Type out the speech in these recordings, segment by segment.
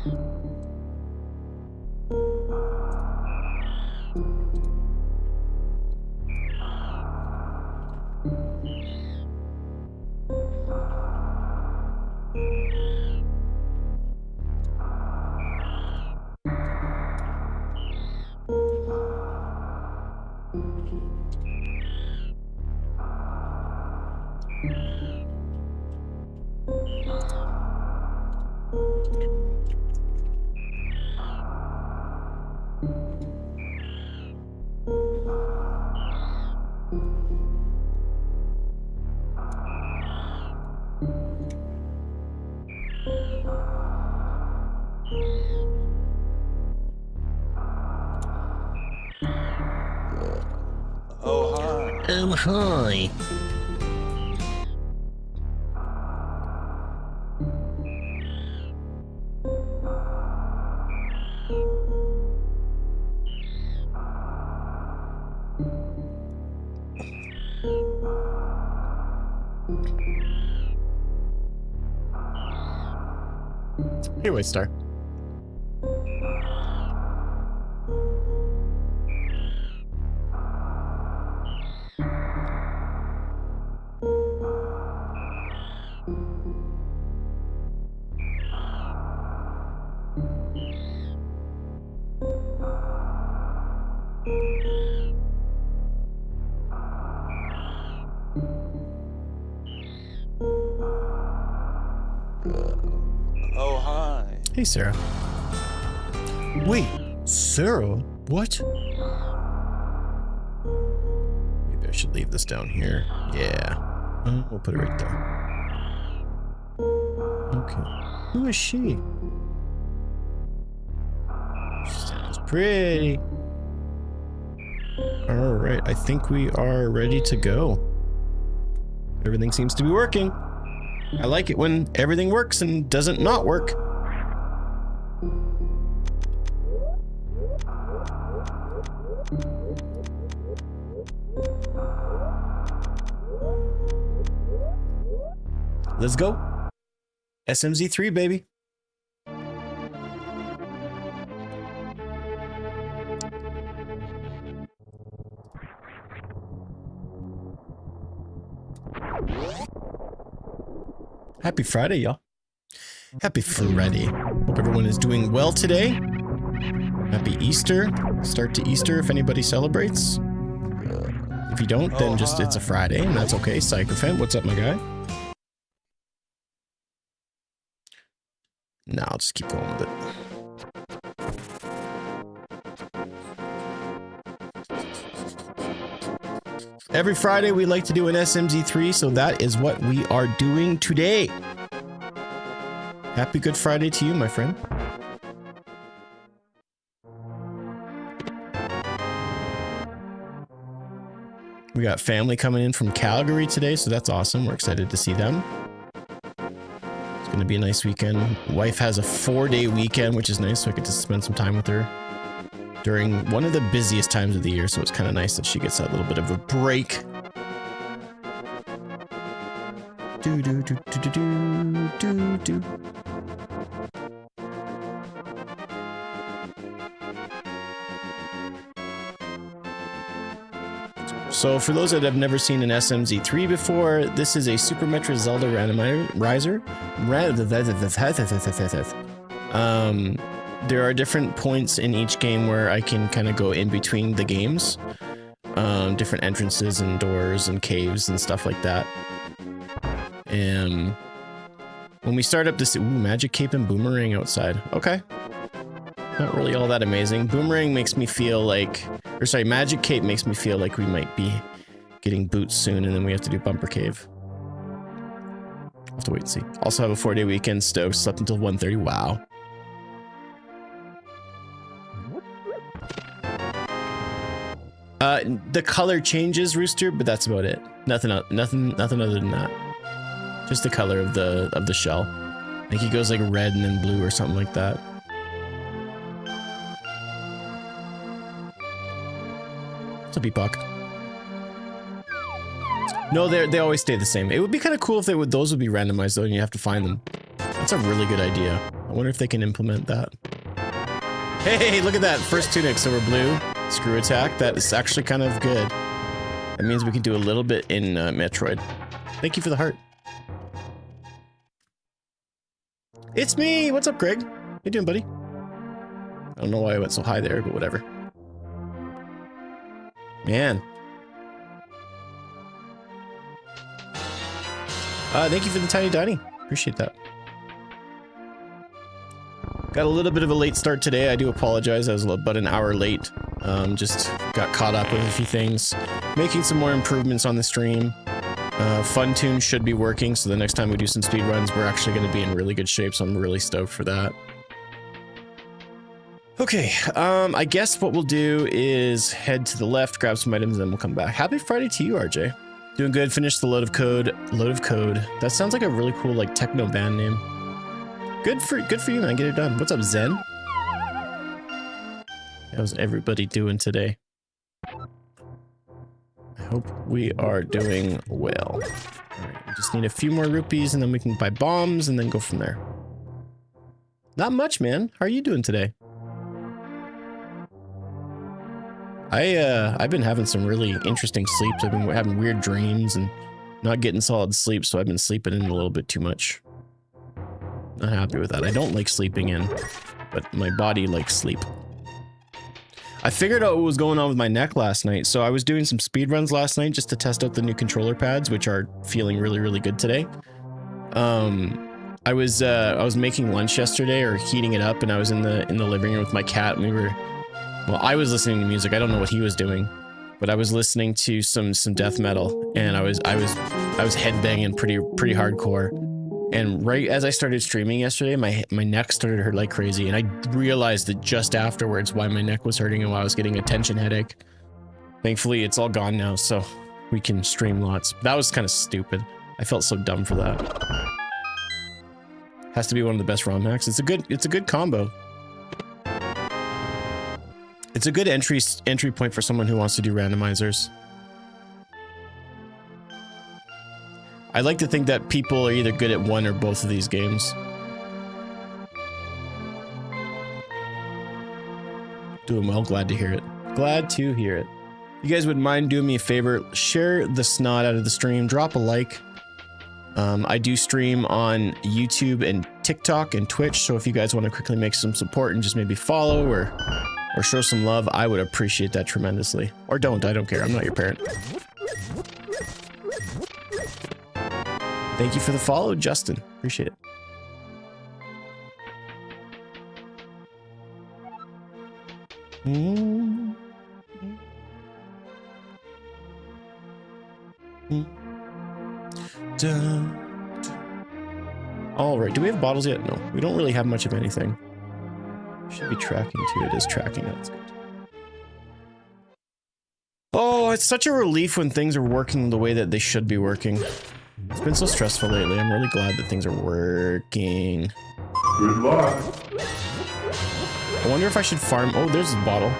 Oh, hi. Hi. Hey, White Star. Oh, hi. Hey, Sarah. Wait, Sarah? What? Maybe I should leave this down here. Yeah. We'll put it right there. Okay. Who is she? She sounds pretty. Alright, I think we are ready to go. Everything seems to be working. I like it when everything works and doesn't not work. Let's go. SMZ3, baby. Happy Friday, y'all. Happy Friday. Hope everyone is doing well today. Happy Easter. Start to Easter if anybody celebrates. If you don't, then just it's a Friday, and that's okay. Psychophant, what's up, my guy? No, I'll just keep going with it. Every Friday, we like to do an SMZ3, so that is what we are doing today. Happy Good Friday to you, my friend. We got family coming in from Calgary today, so that's awesome. We're excited to see them. It's going to be a nice weekend. Wife has a 4-day weekend, which is nice, so I get to spend some time with her during one of the busiest times of the year, so it's kind of nice that she gets that little bit of a break. Do do do do do do do. So for those that have never seen an SMZ3 before, this is a Super Metroid Zelda Randomizer. There are different points in each game where I can kind of go in between the games. Different entrances and doors and caves and stuff like that. And when we start up this, ooh, Magic Cape and Boomerang outside. Okay. Not really all that amazing. Boomerang makes me feel like, or sorry, Magic Cape makes me feel like we might be getting boots soon and then we have to do Bumper Cave. I'll have to wait and see. Also have a 4-day weekend, stoked, slept until 1:30, wow. The color changes, Rooster, but that's about it. Nothing other than that. Just the color of the shell. I think he goes like red and then blue or something like that. What's up, Epoch? No, they always stay the same. It would be kind of cool if those would be randomized though, and you have to find them. That's a really good idea. I wonder if they can implement that. Hey, look at that. First tunic, so we're blue. Screw attack. That is actually kind of good. That means we can do a little bit in Metroid. Thank you for the heart. It's me! What's up, Greg? How you doing, buddy? I don't know why I went so high there, but whatever. Man. Thank you for the tiny Donnie. Appreciate that. Got a little bit of a late start today. I do apologize. I was about an hour late. Just got caught up with a few things. Making some more improvements on the stream. FunTune should be working, so the next time we do some speedruns, we're actually going to be in really good shape, so I'm really stoked for that. Okay, I guess what we'll do is head to the left, grab some items, and then we'll come back. Happy Friday to you, RJ. Doing good. Finished the load of code. Load of code. That sounds like a really cool, like, techno band name. Good for you, man. Get it done. What's up, Zen? How's everybody doing today? I hope we are doing well. Alright, we just need a few more rupees and then we can buy bombs and then go from there. Not much, man. How are you doing today? I've been having some really interesting sleeps. I've been having weird dreams and not getting solid sleep, so I've been sleeping in a little bit too much. Not happy with that. I don't like sleeping in, but my body likes sleep. I figured out what was going on with my neck last night, so I was doing some speed runs last night just to test out the new controller pads, which are feeling really, really good today. I was making lunch yesterday, or heating it up, and I was in the living room with my cat, and I was listening to music. I don't know what he was doing, but I was listening to some death metal, and I was headbanging pretty hardcore. And right as I started streaming yesterday, my neck started to hurt like crazy, and I realized that just afterwards why my neck was hurting and why I was getting a tension headache. Thankfully, it's all gone now, so we can stream lots. That was kind of stupid. I felt so dumb for that. Has to be one of the best ROM hacks. It's a good combo. It's a good entry point for someone who wants to do randomizers. I like to think that people are either good at one or both of these games. Doing well, glad to hear it. Glad to hear it. If you guys wouldn't mind doing me a favor, share the snot out of the stream, drop a like. I do stream on YouTube and TikTok and Twitch, so if you guys want to quickly make some support and just maybe follow or show some love, I would appreciate that tremendously. Or don't, I don't care, I'm not your parent. Thank you for the follow, Justin. Appreciate it. All right, do we have bottles yet? No, we don't really have much of anything. Should be tracking too. It is tracking. That's good. Oh, it's such a relief when things are working the way that they should be working. It's been so stressful lately. I'm really glad that things are working. Good luck. I wonder if I should farm. Oh, there's a bottle.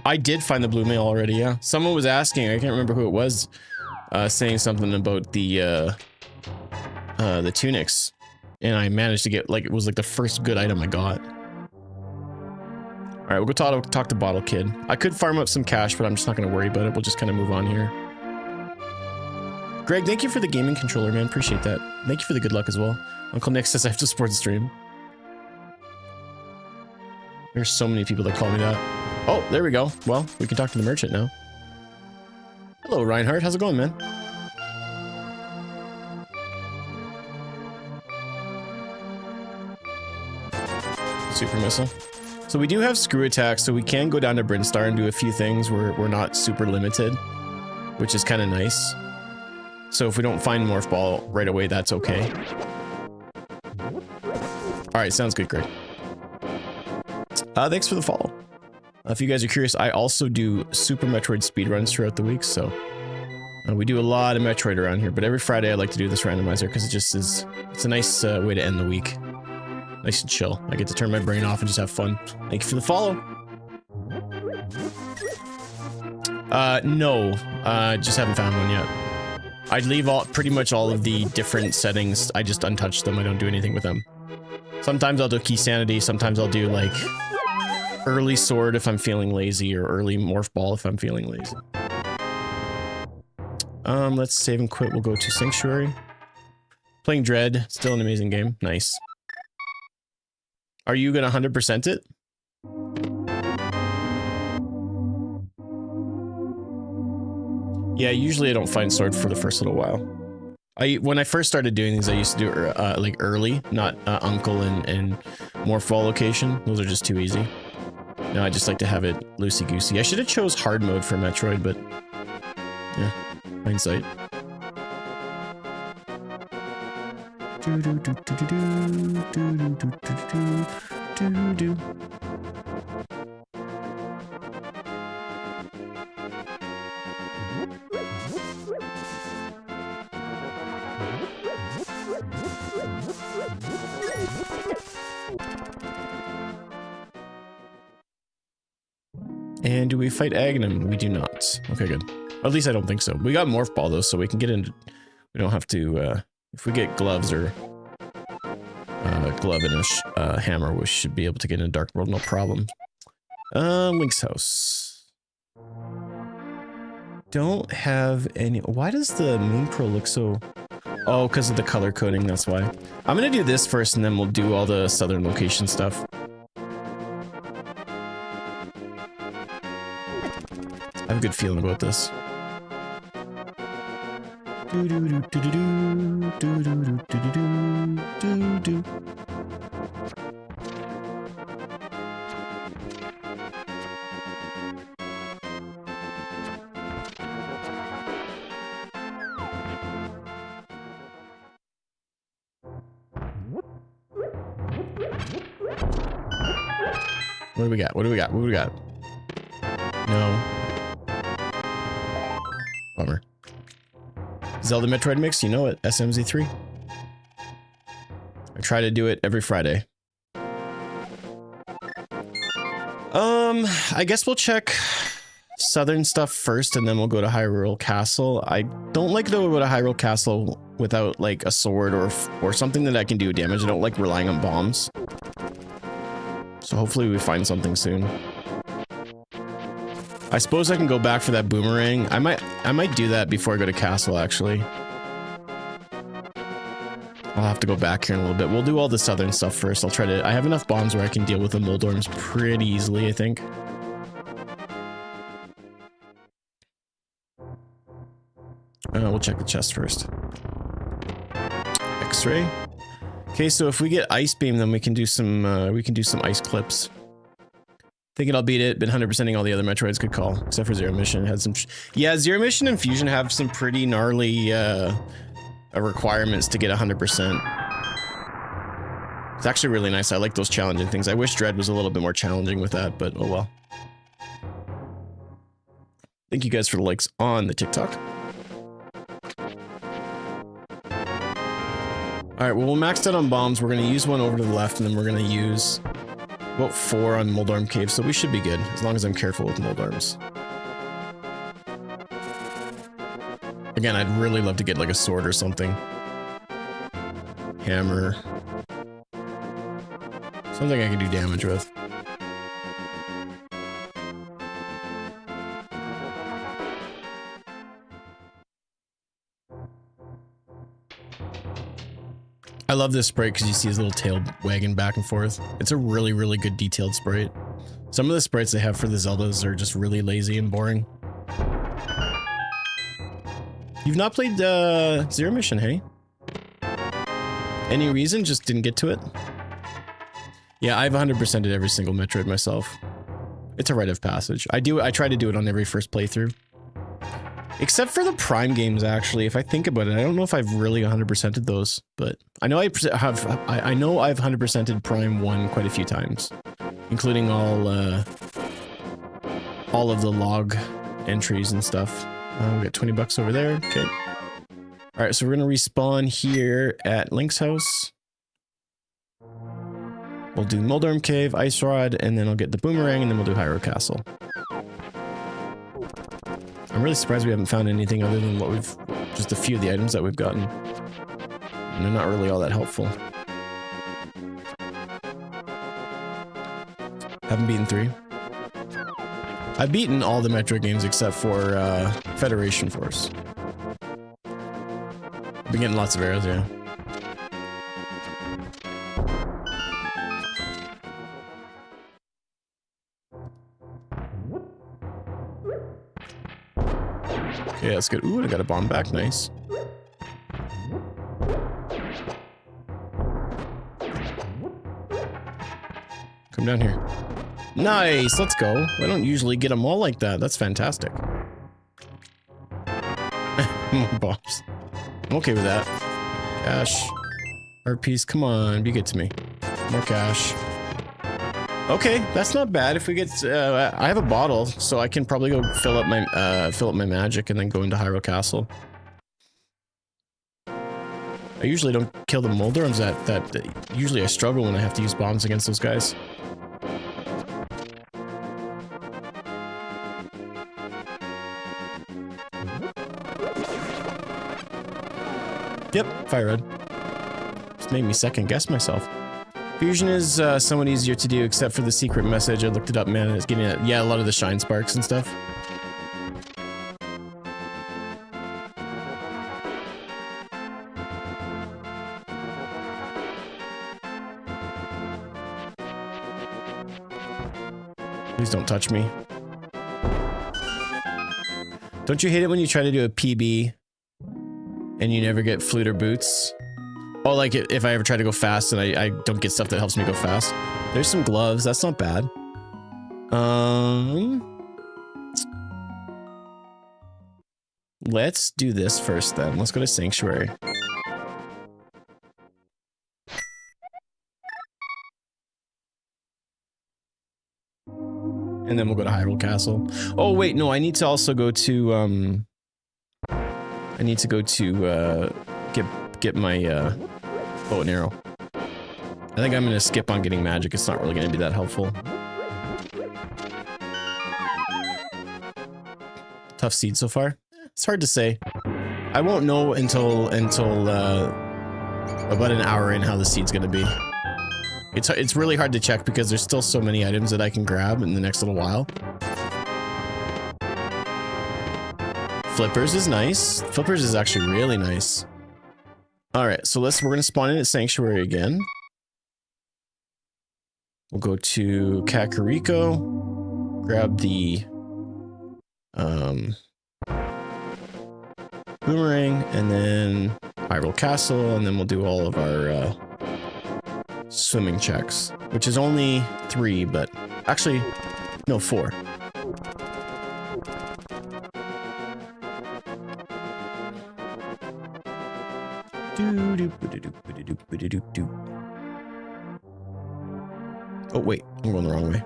I did find the blue mail already, yeah. Someone was asking, I can't remember who it was, saying something about the tunics. And I managed to get, like, it was like the first good item I got. Alright, we'll go talk to Bottle Kid. I could farm up some cash, but I'm just not going to worry about it. We'll just kind of move on here. Greg, thank you for the gaming controller, man. Appreciate that. Thank you for the good luck as well. Uncle Nick says I have to support the stream. There's so many people that call me that. Oh, there we go. Well, we can talk to the merchant now. Hello, Reinhardt. How's it going, man? Super missile. So we do have screw attacks, so we can go down to Brinstar and do a few things where we're not super limited, which is kind of nice. So if we don't find Morph Ball right away, that's okay. Alright, sounds good, Greg. Thanks for the follow. If you guys are curious, I also do Super Metroid speedruns throughout the week, so we do a lot of Metroid around here, but every Friday I like to do this randomizer because it just is, it's a nice way to end the week. Nice and chill. I get to turn my brain off and just have fun. Thank you for the follow. No, just haven't found one yet. I'd leave pretty much all of the different settings. I just untouch them. I don't do anything with them. Sometimes I'll do key sanity, sometimes I'll do like early sword if I'm feeling lazy, or early morph ball if I'm feeling lazy. Let's save and quit. We'll go to Sanctuary. Playing Dread, still an amazing game. Nice. Are you gonna 100% it? Yeah, usually I don't find sword for the first little while. When I first started doing these, I used to do it like early, not Uncle and Morph location. Those are just too easy. No, I just like to have it loosey-goosey. I should have chose hard mode for Metroid, but yeah, hindsight. And do we fight Aghanim? We do not. Okay, good. At least I don't think so. We got Morph Ball though, so we can get into... We don't have to, if we get gloves or glove and a hammer, we should be able to get in a Dark World, no problem. Link's house. Don't have any... Why does the Moon Pearl look so... Oh, because of the color coding, that's why. I'm gonna do this first and then we'll do all the southern location stuff. I have a good feeling about this. What do we got? What do we got? What do we got? No. Bummer. Zelda Metroid mix, you know it. SMZ3. I try to do it every Friday. I guess we'll check southern stuff first and then we'll go to Hyrule Castle. I don't like to go to Hyrule Castle without like a sword or something that I can do damage. I don't like relying on bombs. So hopefully we find something soon. I suppose I can go back for that boomerang. I might do that before I go to Castle, actually. I'll have to go back here in a little bit. We'll do all the southern stuff first. I'll try to... I have enough bombs where I can deal with the Moldorms pretty easily, I think. We'll check the chest first. X-ray. Okay, so if we get Ice Beam, then we can do some ice clips. Thinking I'll beat it, been 100%ing all the other Metroids, good call. Except for Zero Mission, had some... Yeah, Zero Mission and Fusion have some pretty gnarly requirements to get 100%. It's actually really nice, I like those challenging things. I wish Dread was a little bit more challenging with that, but oh well. Thank you guys for the likes on the TikTok. Alright, well, we're maxed out on bombs. We're going to use one over to the left, and then we're going to use about 4 on Moldorm Cave, so we should be good, as long as I'm careful with Moldorms. Again, I'd really love to get like a sword or something. Hammer. Something I can do damage with. I love this sprite because you see his little tail wagging back and forth. It's a really, really good detailed sprite. Some of the sprites they have for the Zeldas are just really lazy and boring. You've not played Zero Mission, hey? Any reason? Just didn't get to it? Yeah, I've 100%ed every single Metroid myself. It's a rite of passage. I try to do it on every first playthrough. Except for the Prime games, actually. If I think about it, I don't know if I've really 100%ed those, but I know I've 100%ed Prime 1 quite a few times, including all of the log entries and stuff. We got 20 bucks over there. Okay. All right, so we're gonna respawn here at Link's house. We'll do Moldorm Cave, Ice Rod, and then I'll get the Boomerang, and then we'll do Hyrule Castle. I'm really surprised we haven't found anything other than what we've... just a few of the items that we've gotten. And they're not really all that helpful. Haven't beaten 3. I've beaten all the Metroid games except for Federation Force. I've been getting lots of arrows, yeah. Okay, that's good. Ooh, I got a bomb back. Nice. Come down here. Nice, let's go. I don't usually get them all like that. That's fantastic. More bombs. I'm okay with that. Cash. Art piece, come on, be good to me. More cash. Okay, that's not bad. If we get, I have a bottle, so I can probably go fill up my magic and then go into Hyrule Castle. I usually don't kill the Moldorms. Usually I struggle when I have to use bombs against those guys. Yep, fire red. Just made me second guess myself. Fusion is somewhat easier to do, except for the secret message. I looked it up, man. It's getting it. Yeah, a lot of the shine sparks and stuff. Please don't touch me. Don't you hate it when you try to do a PB and you never get flute or boots? Oh, like if I ever try to go fast and I don't get stuff that helps me go fast. There's some gloves. That's not bad. Let's do this first then. Let's go to Sanctuary. And then we'll go to Hyrule Castle. Oh wait, no, I need to also go to I need to go to get my bow and arrow. I think I'm gonna skip on getting magic. It's not really gonna be that helpful. Tough seed so far. It's hard to say. I won't know until about an hour in how the seed's gonna be. It's really hard to check because there's still so many items that I can grab in the next little while. Flippers is nice. Flippers is actually really nice. All right, so we're gonna spawn in at Sanctuary again. We'll go to Kakariko, grab the boomerang, and then Hyrule Castle, and then we'll do all of our swimming checks, which is only 3, but actually, no, 4. Oh wait, I'm going the wrong way.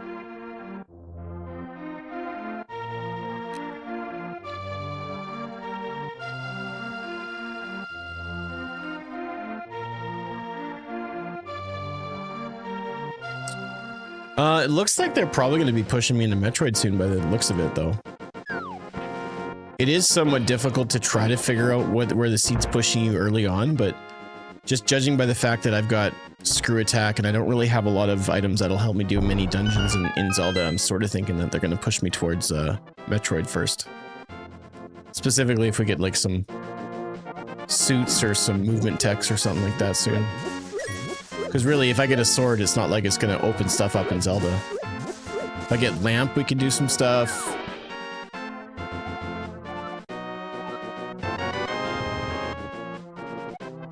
It looks like they're probably going to be pushing me into Metroid soon by the looks of it, though. It is somewhat difficult to try to figure out where the seed's pushing you early on, but just judging by the fact that I've got Screw Attack and I don't really have a lot of items that'll help me do many dungeons in Zelda, I'm sort of thinking that they're going to push me towards Metroid first. Specifically if we get like some suits or some movement techs or something like that soon. Because really, if I get a sword, it's not like it's going to open stuff up in Zelda. If I get Lamp, we can do some stuff.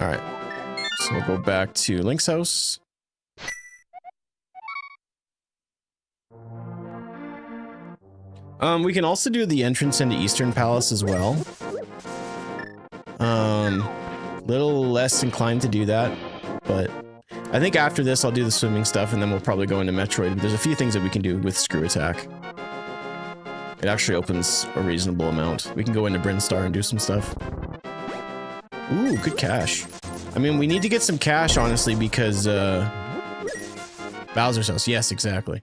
Alright. So we'll go back to Link's house. We can also do the entrance into Eastern Palace as well. Little less inclined to do that, but I think after this I'll do the swimming stuff and then we'll probably go into Metroid. There's a few things that we can do with Screw Attack. It actually opens a reasonable amount. We can go into Brinstar and do some stuff. Ooh, good cash. I mean, we need to get some cash, honestly, because Bowser's house. Yes, exactly.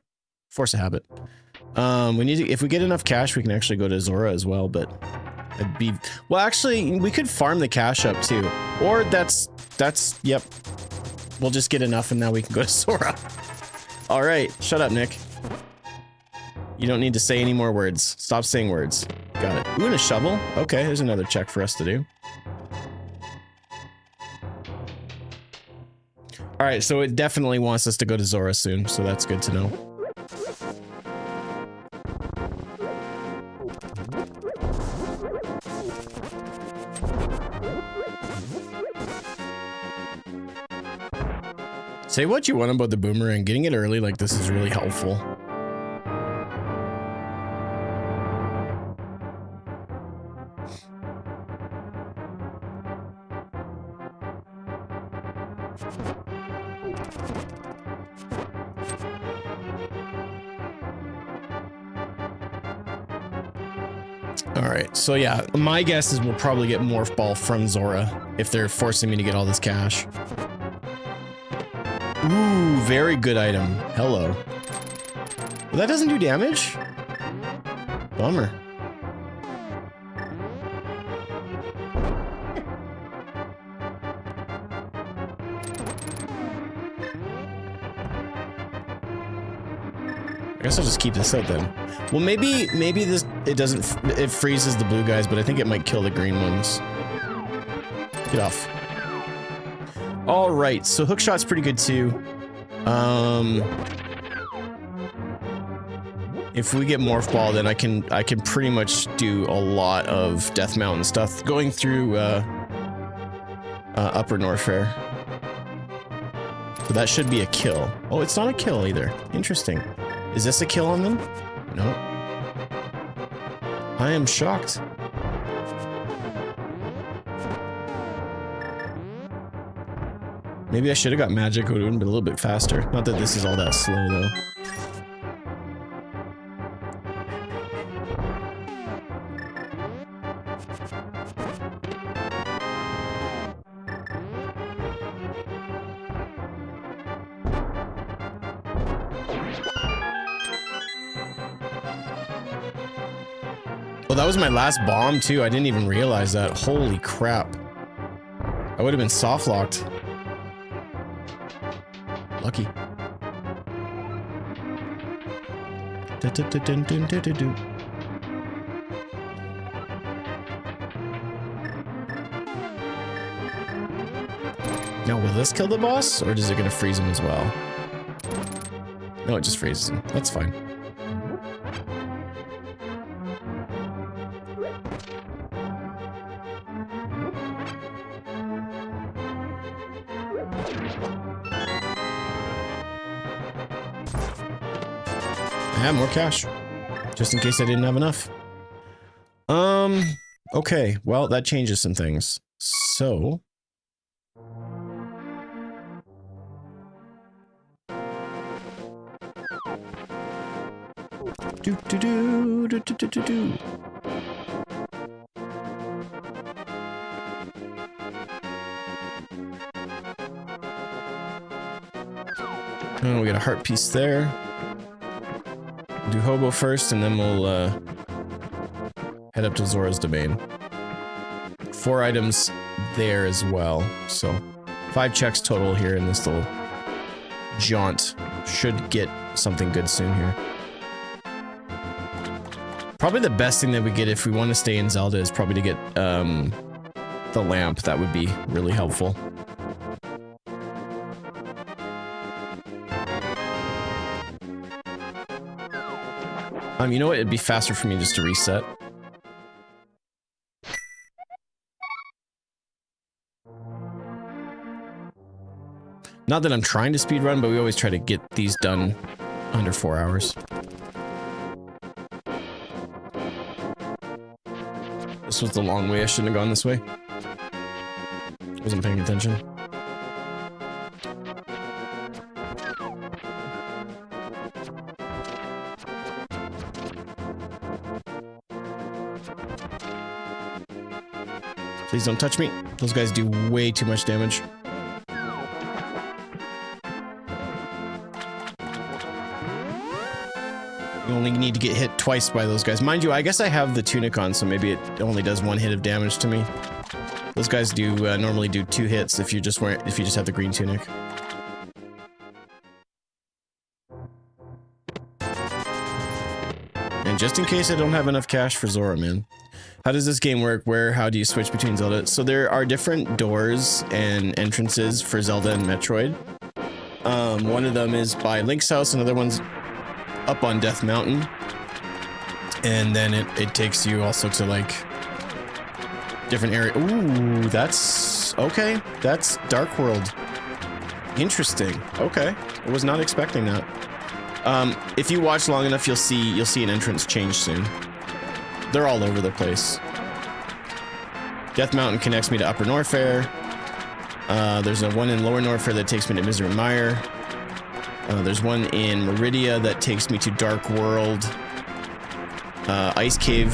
Force of habit. We need to, if we get enough cash, we can actually go to Zora as well, but it'd be, well, actually, we could farm the cash up too. Or yep. We'll just get enough and now we can go to Zora. All right, shut up, Nick. You don't need to say any more words. Stop saying words. Got it. Ooh, and a shovel. Okay, there's another check for us to do. Alright, so it definitely wants us to go to Zora soon, so that's good to know. Say what you want about the boomerang. Getting it early like this is really helpful. Alright, so yeah, my guess is we'll probably get Morph Ball from Zora if they're forcing me to get all this cash. Ooh, very good item. Hello. Well, that doesn't do damage? Bummer. I guess I'll just keep this out then. Well, maybe this, it freezes the blue guys, but I think it might kill the green ones. Get off. All right, so hookshot's pretty good too. If we get Morph Ball, then I can pretty much do a lot of Death Mountain stuff going through Upper North Fair. So that should be a kill. Oh, it's not a kill either. Interesting. Is this a kill on them? No. I am shocked. Maybe I should have got magic. It would have been a little bit faster. Not that this is all that slow though. Well, that was my last bomb too. I didn't even realize that. Holy crap. I would have been soft locked. Lucky. Now, will this kill the boss, or is it gonna freeze him as well? No, it just freezes him. That's fine. I have more cash, just in case I didn't have enough. Okay, well, that changes some things. So... Oh, we got a heart piece there. Do Hobo first, and then we'll head up to Zora's domain. 4 items there as well, so 5 checks total here in this little jaunt. Should get something good soon here. Probably the best thing that we get if we want to stay in Zelda is probably to get the lamp. That would be really helpful. You know what? It'd be faster for me just to reset. Not that I'm trying to speedrun, but we always try to get these done under 4 hours. This was the long way. I shouldn't have gone this way. Wasn't paying attention. Please don't touch me. Those guys do way too much damage. You only need to get hit twice by those guys. Mind you, I guess I have the tunic on, so maybe it only does 1 hit of damage to me. Those guys do normally do 2 hits if you just have the green tunic. And just in case I don't have enough cash for Zora, man. How does this game work? How do you switch between Zelda? So there are different doors and entrances for Zelda and Metroid. One of them is by Link's house, another one's up on Death Mountain. And then it takes you also to like different area. Ooh, that's okay. That's Dark World. Interesting. Okay. I was not expecting that. If you watch long enough, you'll see an entrance change soon. They're all over the place. Death Mountain connects me to Upper Norfair. There's a one in Lower Norfair that takes me to Misery Mire. There's one in Meridia that takes me to Dark World. Ice Cave.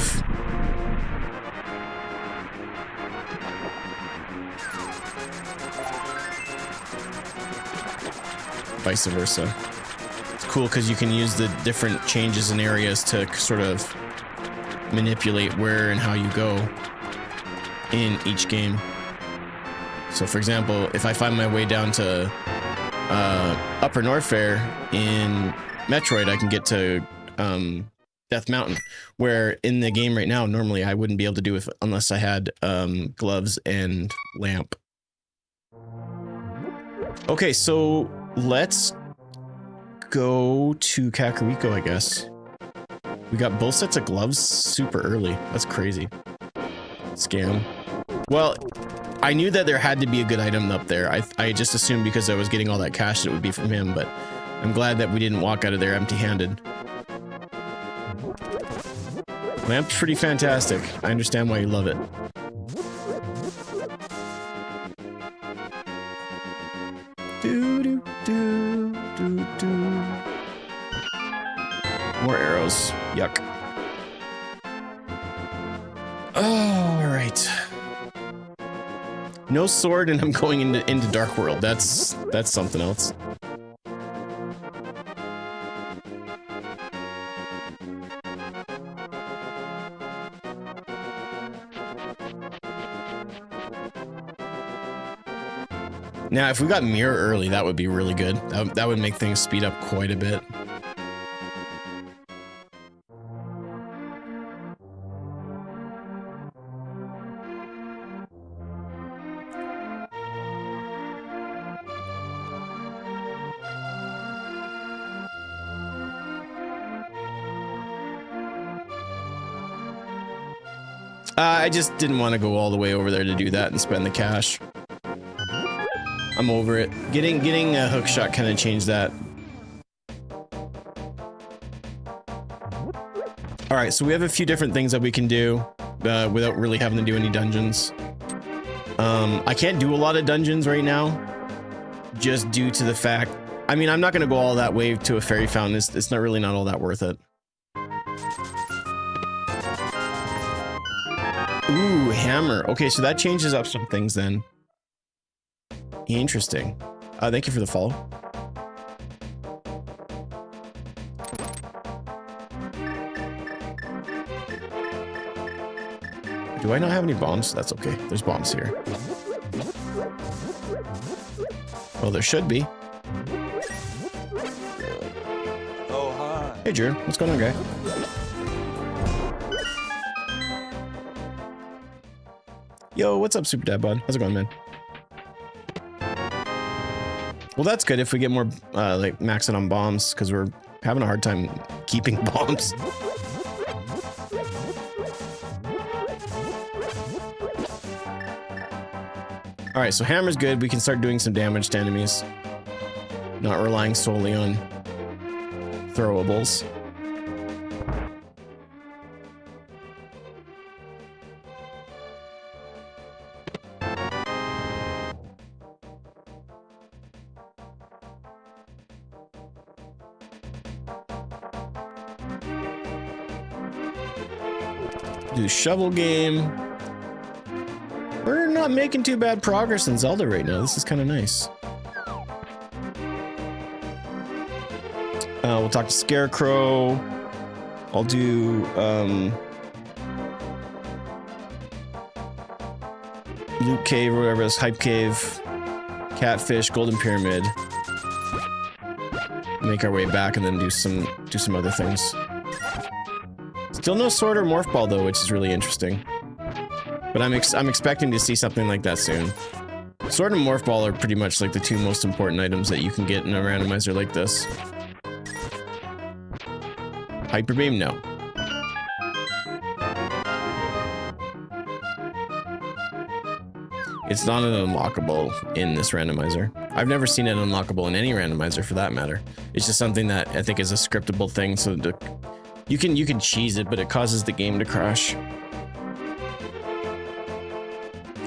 Vice versa. It's cool because you can use the different changes in areas to sort of manipulate where and how you go in each game. So for example, if I find my way down to Upper Norfair in Metroid, I can get to Death Mountain, where in the game right now normally I wouldn't be able to do it unless I had gloves and lamp. Okay, so let's go to Kakariko, I guess. We got both sets of gloves super early. That's crazy. Scam. Well, I knew that there had to be a good item up there. I just assumed because I was getting all that cash that it would be from him, but I'm glad that we didn't walk out of there empty-handed. Lamp's pretty fantastic. I understand why you love it. More arrows. Yuck. Oh, all right. No sword, and I'm going into Dark World. That's something else. Now, if we got mirror early, that would be really good. That would make things speed up quite a bit. I just didn't want to go all the way over there to do that and spend the cash. I'm over it. Getting a hook shot kind of changed that. All right, so we have a few different things that we can do without really having to do any dungeons. I can't do a lot of dungeons right now, just due to the fact. I mean, I'm not going to go all that way to a fairy fountain. It's not really not all that worth it. Ooh, hammer. Okay, so that changes up some things then. Interesting. Thank you for the follow. Do I not have any bombs? That's okay. There's bombs here. Well, there should be. Oh, hi. Hey, Drew. What's going on, guy? Yo, what's up, Super Dad Bud? How's it going, man? Well, that's good if we get more, like, maxing on bombs, because we're having a hard time keeping bombs. Alright, so hammer's good. We can start doing some damage to enemies. Not relying solely on throwables. Do shovel game. We're not making too bad progress in Zelda right now. This is kind of nice. We'll talk to Scarecrow. I'll do Loot Cave or whatever it is, Hype Cave, Catfish, Golden Pyramid. Make our way back and then do some other things. Still no sword or morph ball though, which is really interesting. But I'm expecting to see something like that soon. Sword and morph ball are pretty much like the two most important items that you can get in a randomizer like this. Hyper beam, no. It's not an unlockable in this randomizer. I've never seen it unlockable in any randomizer for that matter. It's just something that I think is a scriptable thing, so you can cheese it, but it causes the game to crash.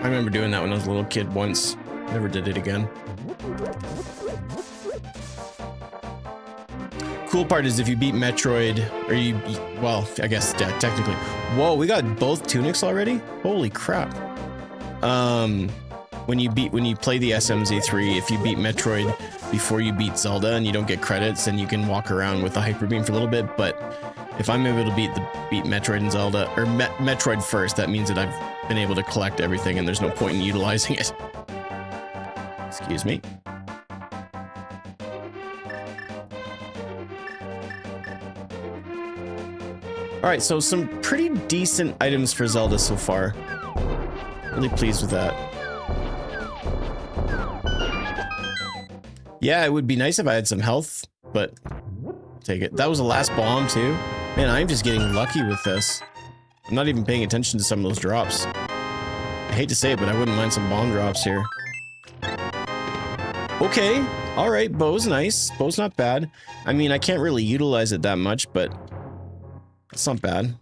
I remember doing that when I was a little kid once. Never did it again. Cool part is if you beat Metroid, or well, I guess yeah, technically. Whoa, we got both tunics already? Holy crap. When you play the SMZ3, if you beat Metroid before you beat Zelda and you don't get credits, then you can walk around with the hyper beam for a little bit. But if I'm able to beat Metroid and Zelda, or Metroid first, that means that I've been able to collect everything and there's no point in utilizing it. Excuse me. Alright, so some pretty decent items for Zelda so far. Really pleased with that. Yeah, it would be nice if I had some health, but take it. That was the last bomb too. Man, I'm just getting lucky with this. I'm not even paying attention to some of those drops. I hate to say it, but I wouldn't mind some bomb drops here. Okay, alright, bow's nice. Bow's not bad. I mean, I can't really utilize it that much, but it's not bad.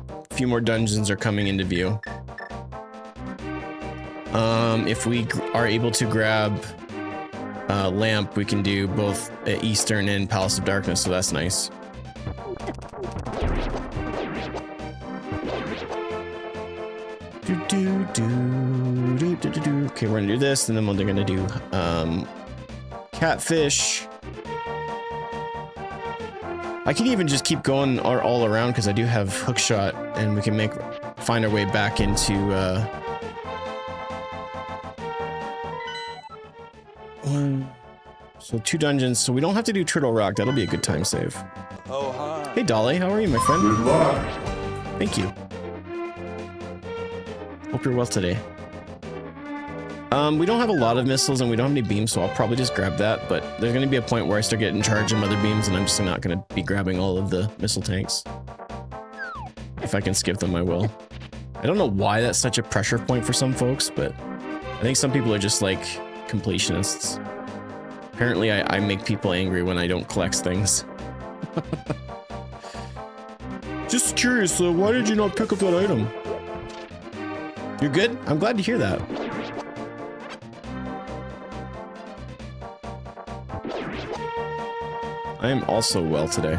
A few more dungeons are coming into view. If we are able to grab Lamp, we can do both Eastern and Palace of Darkness, so that's nice. Okay, we're gonna do this, and then we're gonna do Catfish. I can even just keep going all around because I do have Hookshot, and we can find our way back into so 2 dungeons, so we don't have to do Turtle Rock. That'll be a good time save. Oh, hi. Hey Dolly, how are you, my friend? Good luck. Thank you. Hope you're well today. We don't have a lot of missiles and we don't have any beams, so I'll probably just grab that, but there's going to be a point where I start getting charged of other beams and I'm just not going to be grabbing all of the missile tanks. If I can skip them, I will. I don't know why that's such a pressure point for some folks, but I think some people are just like completionists. Apparently I make people angry when I don't collect things. Just curious, why did you not pick up that item? You're good? I'm glad to hear that. I am also well today.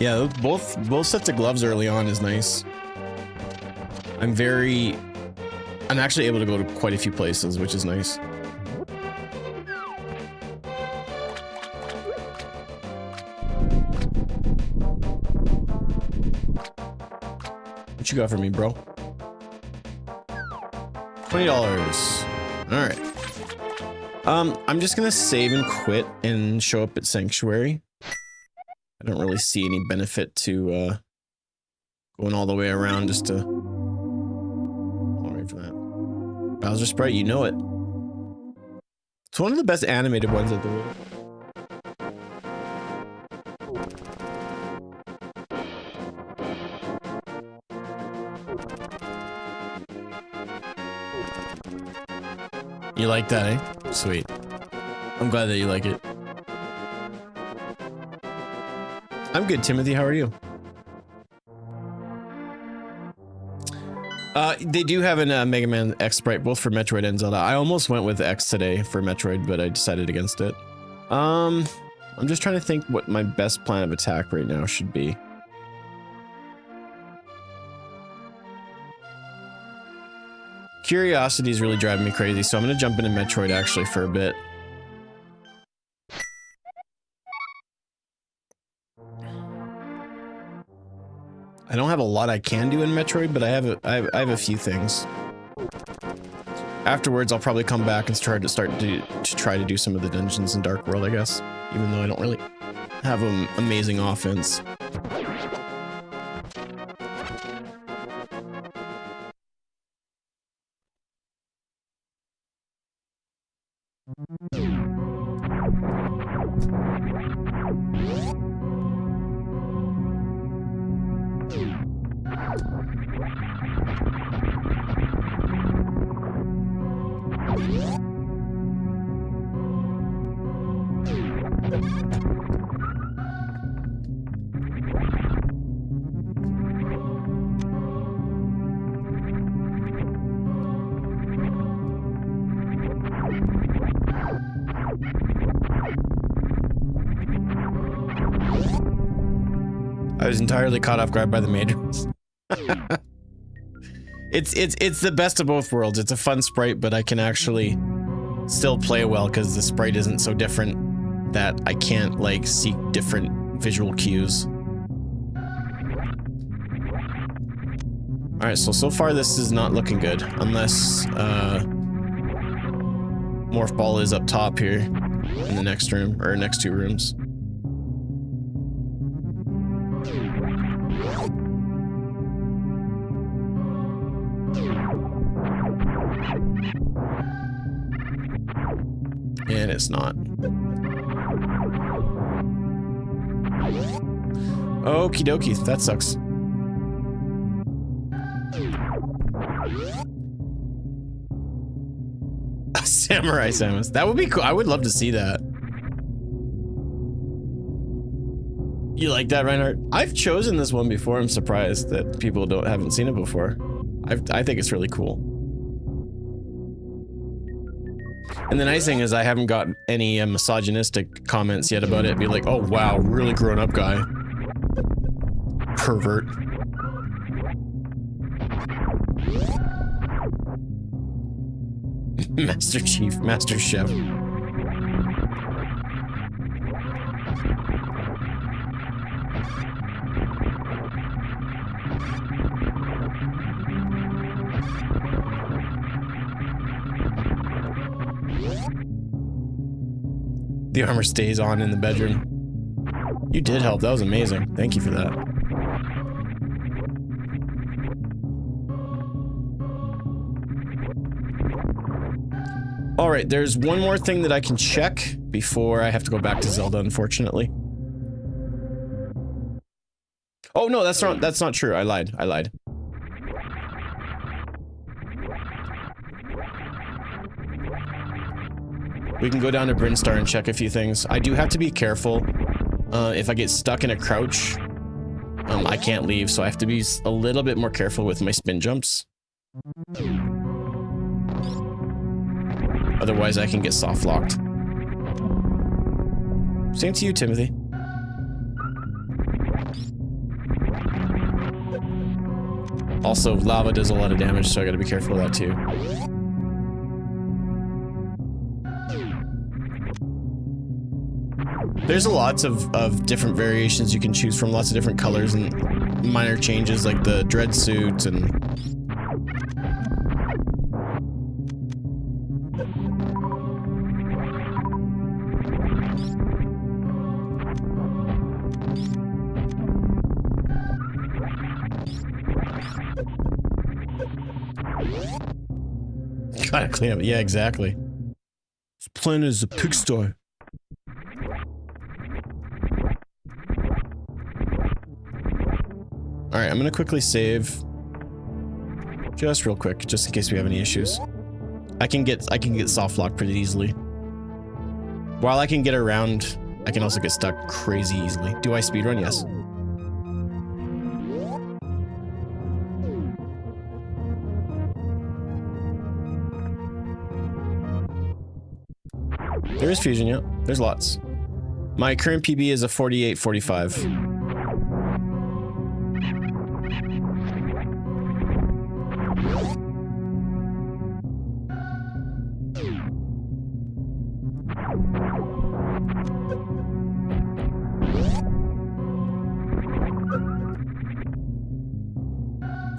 Yeah, both sets of gloves early on is nice. I'm actually able to go to quite a few places, which is nice. What you got for me, bro? $20. All right. I'm just gonna save and quit and show up at Sanctuary. I don't really see any benefit to going all the way around just to. I'll wait for that. Bowser Sprite, you know it. It's one of the best animated ones of the world. You like that, eh? Sweet. I'm glad that you like it. I'm good, Timothy. How are you? They do have a Mega Man X sprite, both for Metroid and Zelda. I almost went with X today for Metroid, but I decided against it. I'm just trying to think what my best plan of attack right now should be. Curiosity is really driving me crazy, so I'm gonna jump into Metroid actually for a bit. I don't have a lot I can do in Metroid, but I have a few things. Afterwards, I'll probably come back and try to do some of the dungeons in Dark World, I guess. Even though I don't really have an amazing offense. I was entirely caught off guard by the majors. It's the best of both worlds. It's a fun sprite, but I can actually still play well because the sprite isn't so different that I can't like seek different visual cues. All right, so far this is not looking good unless Morph Ball is up top here in the next room or next two rooms. And it's not. Okie dokie, that sucks. A Samurai Samus. That would be cool. I would love to see that. You like that, Reinhardt? I've chosen this one before. I'm surprised that people haven't seen it before. I think it's really cool. And the nice thing is I haven't got any misogynistic comments yet about it. Be like, oh wow, really grown up guy. Pervert. Master Chief, Master Chef. The armor stays on in the bedroom. You did help. That was amazing. Thank you for that. All right, there's one more thing that I can check before I have to go back to Zelda, unfortunately. Oh no, that's not true. I lied. We can go down to Brinstar and check a few things. I do have to be careful. If I get stuck in a crouch, I can't leave, so I have to be a little bit more careful with my spin jumps. Otherwise, I can get soft locked. Same to you, Timothy. Also, lava does a lot of damage, so I gotta be careful of that too. There's lots of different variations you can choose from, lots of different colors and minor changes like the dread suit and... Gotta clean up. Yeah, exactly. This planet is a pigsty. Alright, I'm gonna quickly save. Just real quick, just in case we have any issues. I can get soft lock pretty easily. While I can get around, I can also get stuck crazy easily. Do I speedrun? Yes. There is fusion, yeah. There's lots. My current PB is a 48-45.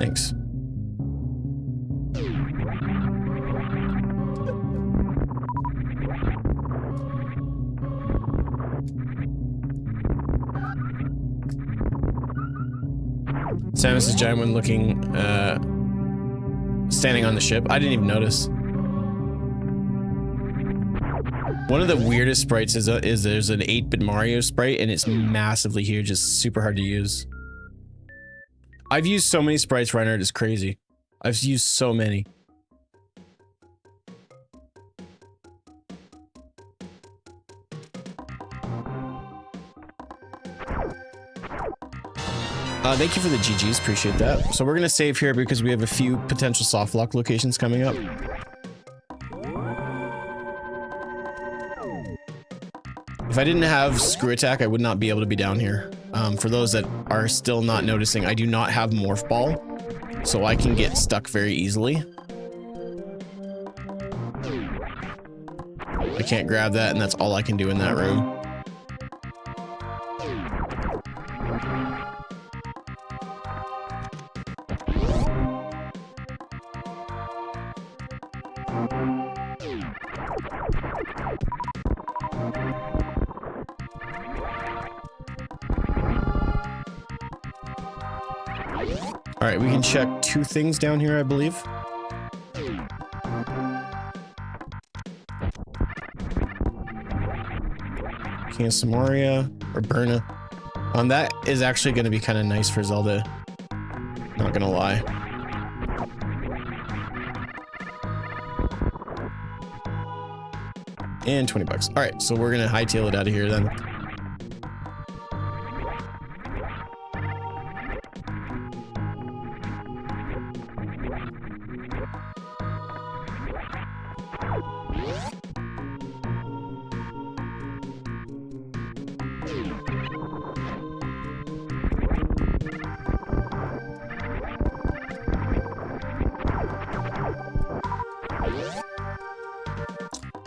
Thanks. Samus is giant when looking, standing on the ship. I didn't even notice. One of the weirdest sprites is there's an 8-bit Mario sprite, and it's massively huge. It's super hard to use. I've used so many sprites, Reinhardt, it's crazy. I've used so many. Thank you for the GGs, appreciate that. So we're gonna save here because we have a few potential soft lock locations coming up. If I didn't have Screw Attack, I would not be able to be down here. For those that are still not noticing, I do not have Morph Ball, so I can get stuck very easily. I can't grab that, and that's all I can do in that room. All right, we can check 2 things down here, I believe. King of Samaria or Berna. That is actually going to be kind of nice for Zelda. Not gonna lie. And 20 bucks. All right, so we're gonna hightail it out of here then.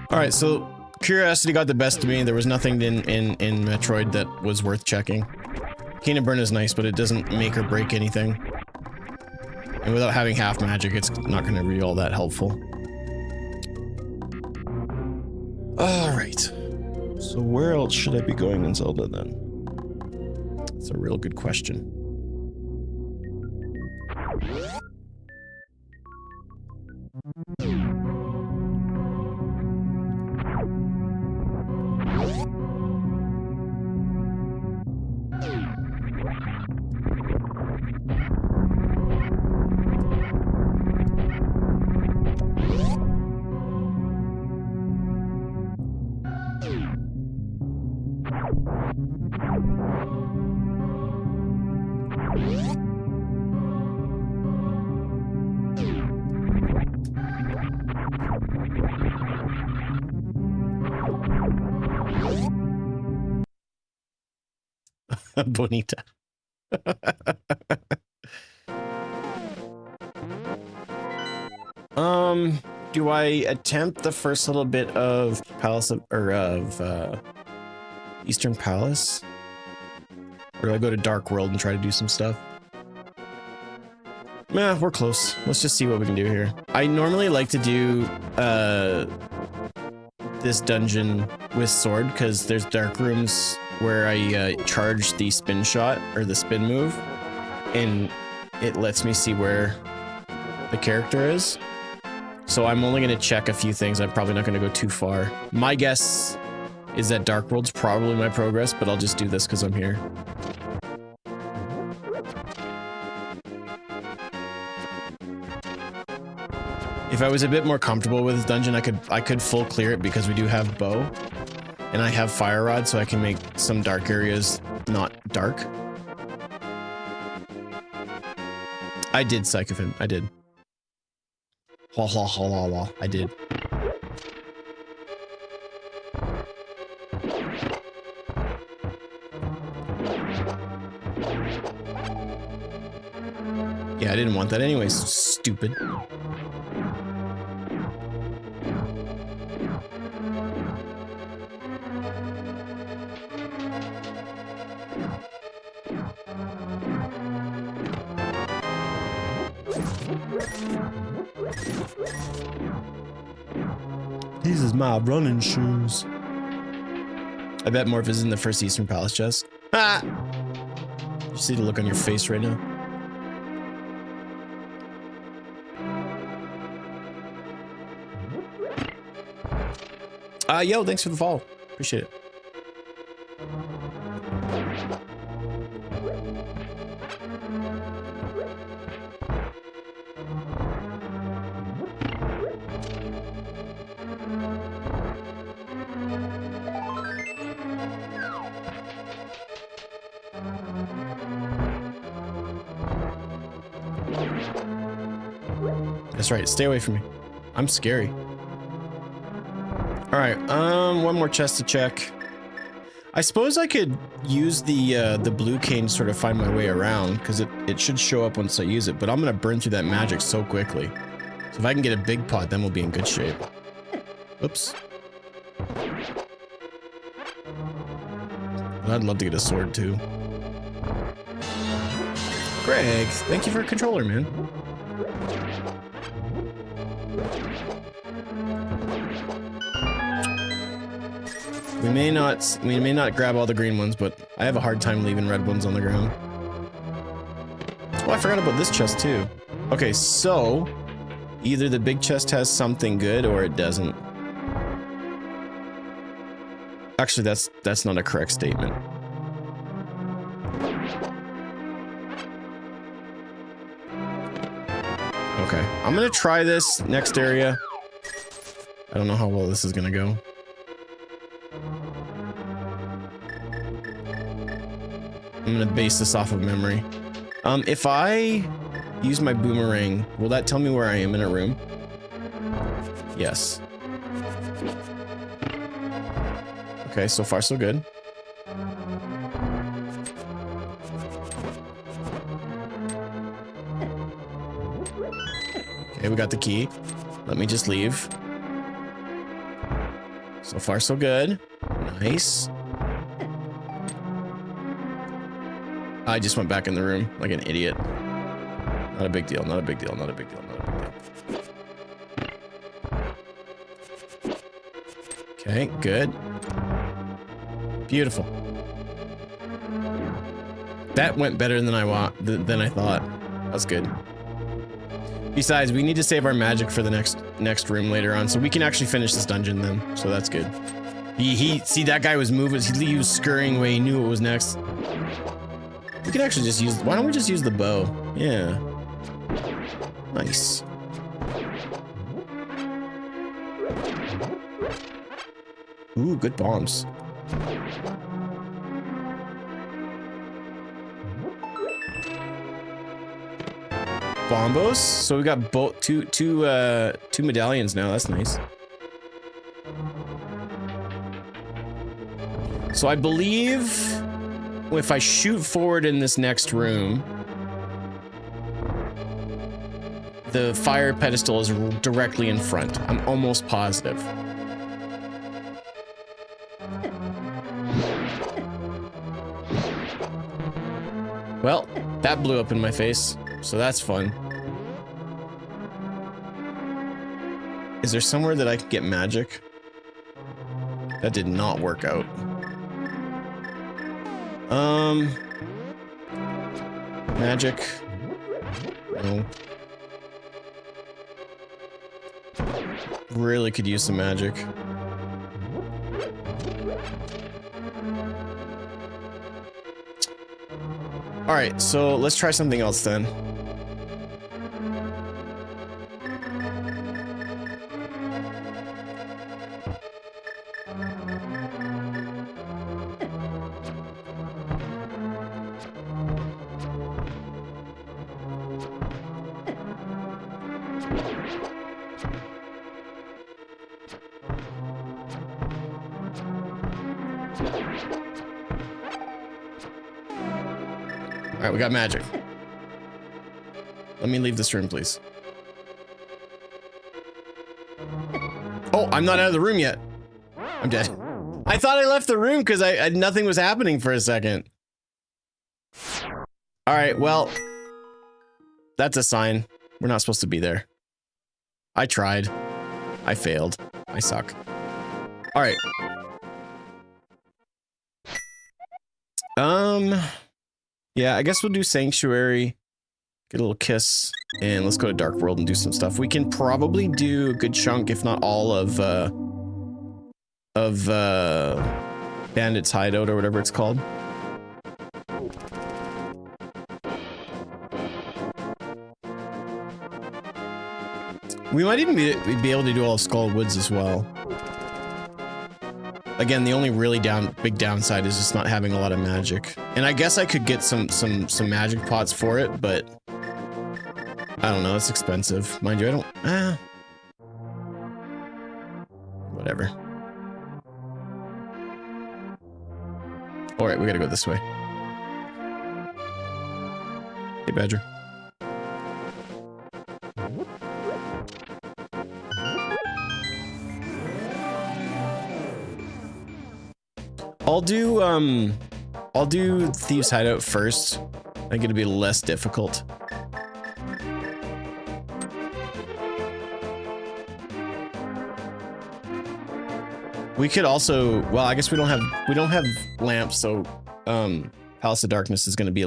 All right, so curiosity got the best of me. There was nothing in Metroid that was worth checking. Keen and Burn is nice, but it doesn't make or break anything. And without having half magic, it's not going to be all that helpful. All right. So where else should I be going in Zelda then? That's a real good question. Bonita. Do I attempt the first little bit of Eastern Palace? Or do I go to Dark World and try to do some stuff? Nah, we're close. Let's just see what we can do here. I normally like to do this dungeon with sword because there's dark rooms where I charge the spin shot or the spin move, and it lets me see where the character is. So I'm only going to check a few things. I'm probably not going to go too far. My guess is that Dark World's probably my progress, but I'll just do this because I'm here. If I was a bit more comfortable with this dungeon, I could full clear it because we do have bow, and I have fire rod, so I can make some dark areas not dark. I did Psych of him. I did. I did. Yeah, I didn't want that anyways. Stupid. These is my running shoes. I bet Morph is in the first Eastern Palace chest. Ah! You see the look on your face right now? Yo, thanks for the follow. Appreciate it. That's right, stay away from me. I'm scary. All right, one more chest to check. I suppose I could use the blue cane to sort of find my way around, because it should show up once I use it, but I'm gonna burn through that magic so quickly. So if I can get a big pot, then we'll be in good shape. Oops. I'd love to get a sword too. Greg, thank you for a controller, man. We may not grab all the green ones, but I have a hard time leaving red ones on the ground. Oh, I forgot about this chest too. Okay, so either the big chest has something good or it doesn't. Actually, that's not a correct statement. Okay, I'm gonna try this next area. I don't know how well this is gonna go. I'm gonna base this off of memory. If I use my boomerang, will that tell me where I am in a room? Yes. Okay, so far so good. Okay, we got the key. Let me just leave. So far so good. Nice. I just went back in the room like an idiot. Not a big deal, not a big deal, not a big deal, not a big deal. Okay, good. Beautiful. That went better than I thought. That's good. Besides, we need to save our magic for the next room later on, so we can actually finish this dungeon then. So that's good. He see, that guy was moving. He was scurrying away. He knew what was next. We could actually just use. Why don't we just use the bow? Yeah. Nice. Ooh, good bombs. Bombos. So we got both two medallions now. That's nice. So I believe if I shoot forward in this next room, the fire pedestal is directly in front. I'm almost positive. Well, that blew up in my face, so that's fun. Is there somewhere that I could get magic? That did not work out. Magic. No. Really could use some magic. All right, so let's try something else then. All right, we got magic. Let me leave this room, please. Oh, I'm not out of the room yet. I'm dead. I thought I left the room because nothing was happening for a second. All right, well, that's a sign. We're not supposed to be there. I tried. I failed. I suck. All right. Yeah, I guess we'll do Sanctuary, get a little kiss, and let's go to Dark World and do some stuff. We can probably do a good chunk, if not all, of Bandit's Hideout or whatever it's called. We might even be able to do all of Skull Woods as well. Again, the only really big downside is just not having a lot of magic. And I guess I could get some magic pots for it, but I don't know, it's expensive. Mind you, I don't whatever. Alright, we gotta go this way. Hey, Badger. I'll do Thieves' Hideout first. I think it'll be less difficult. We could also, well, I guess we don't have lamps, so Palace of Darkness is going to be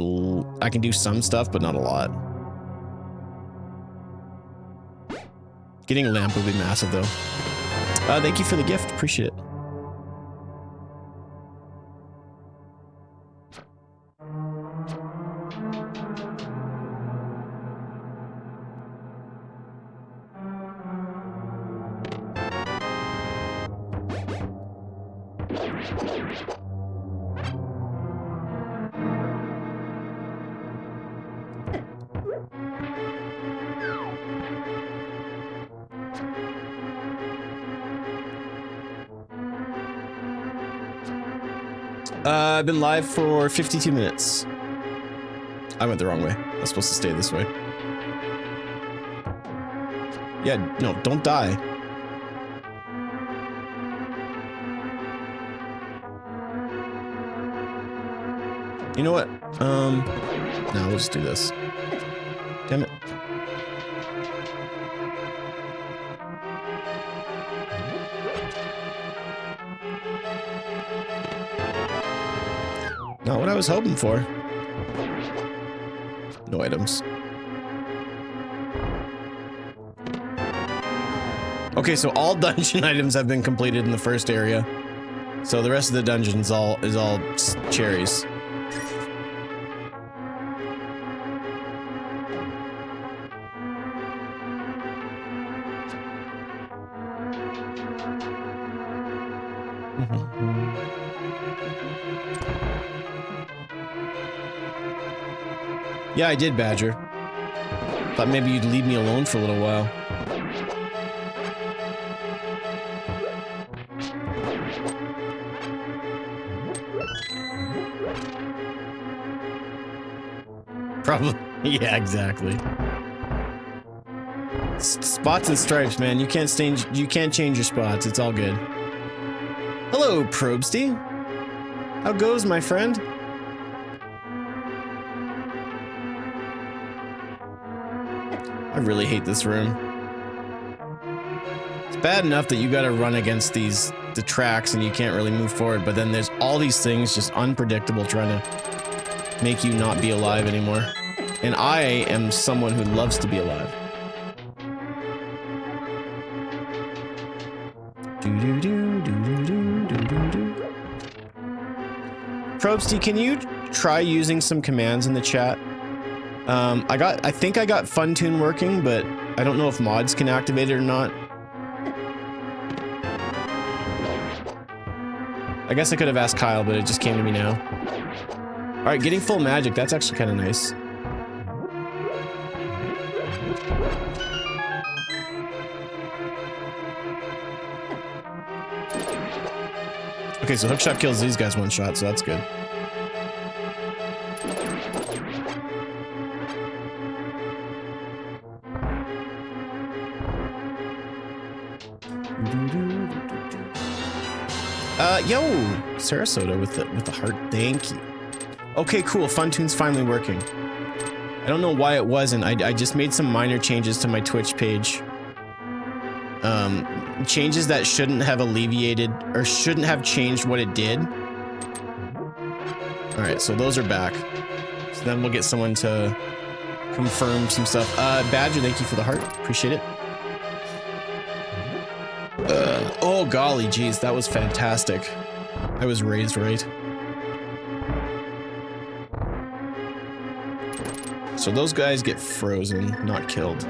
I can do some stuff, but not a lot. Getting a lamp would be massive, though. Thank you for the gift. Appreciate it. I've been live for 52 minutes. I went the wrong way. I was supposed to stay this way. Yeah, no, don't die. You know what? No, we'll just do this. Damn it. Not what I was hoping for. No items. Okay, so all dungeon items have been completed in the first area. So the rest of the dungeon is all cherries. Yeah, I did, Badger. Thought maybe you'd leave me alone for a little while. Probably. Yeah, exactly. Spots and stripes, man. You can't change your spots. It's all good. Hello, Probesty. How goes, my friend? I really hate this room. It's bad enough that you gotta run against the tracks and you can't really move forward, but then there's all these things just unpredictable trying to make you not be alive anymore. And I am someone who loves to be alive. Probesty, can you try using some commands in the chat? I think I got FunTune working, but I don't know if mods can activate it or not. I guess I could have asked Kyle, but it just came to me now. Alright, getting full magic, that's actually kind of nice. Okay, so hookshot kills these guys one shot, so that's good. Yo, Sarasota with the heart. Thank you. Okay, cool. FunTune's finally working. I don't know why it wasn't. I just made some minor changes to my Twitch page. changes that shouldn't have alleviated or shouldn't have changed what it did. All right, so those are back. So then we'll get someone to confirm some stuff. Badger, thank you for the heart. Appreciate it. Oh, golly, geez, that was fantastic. I was raised right. So those guys get frozen, not killed.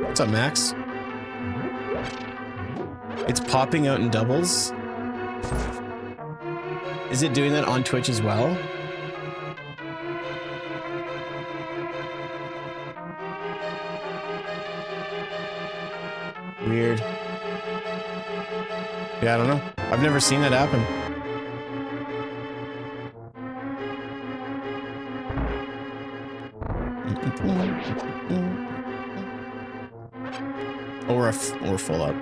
What's up, Max? It's popping out in doubles. Is it doing that on Twitch as well? Weird. Yeah, I don't know. I've never seen that happen. Or full up.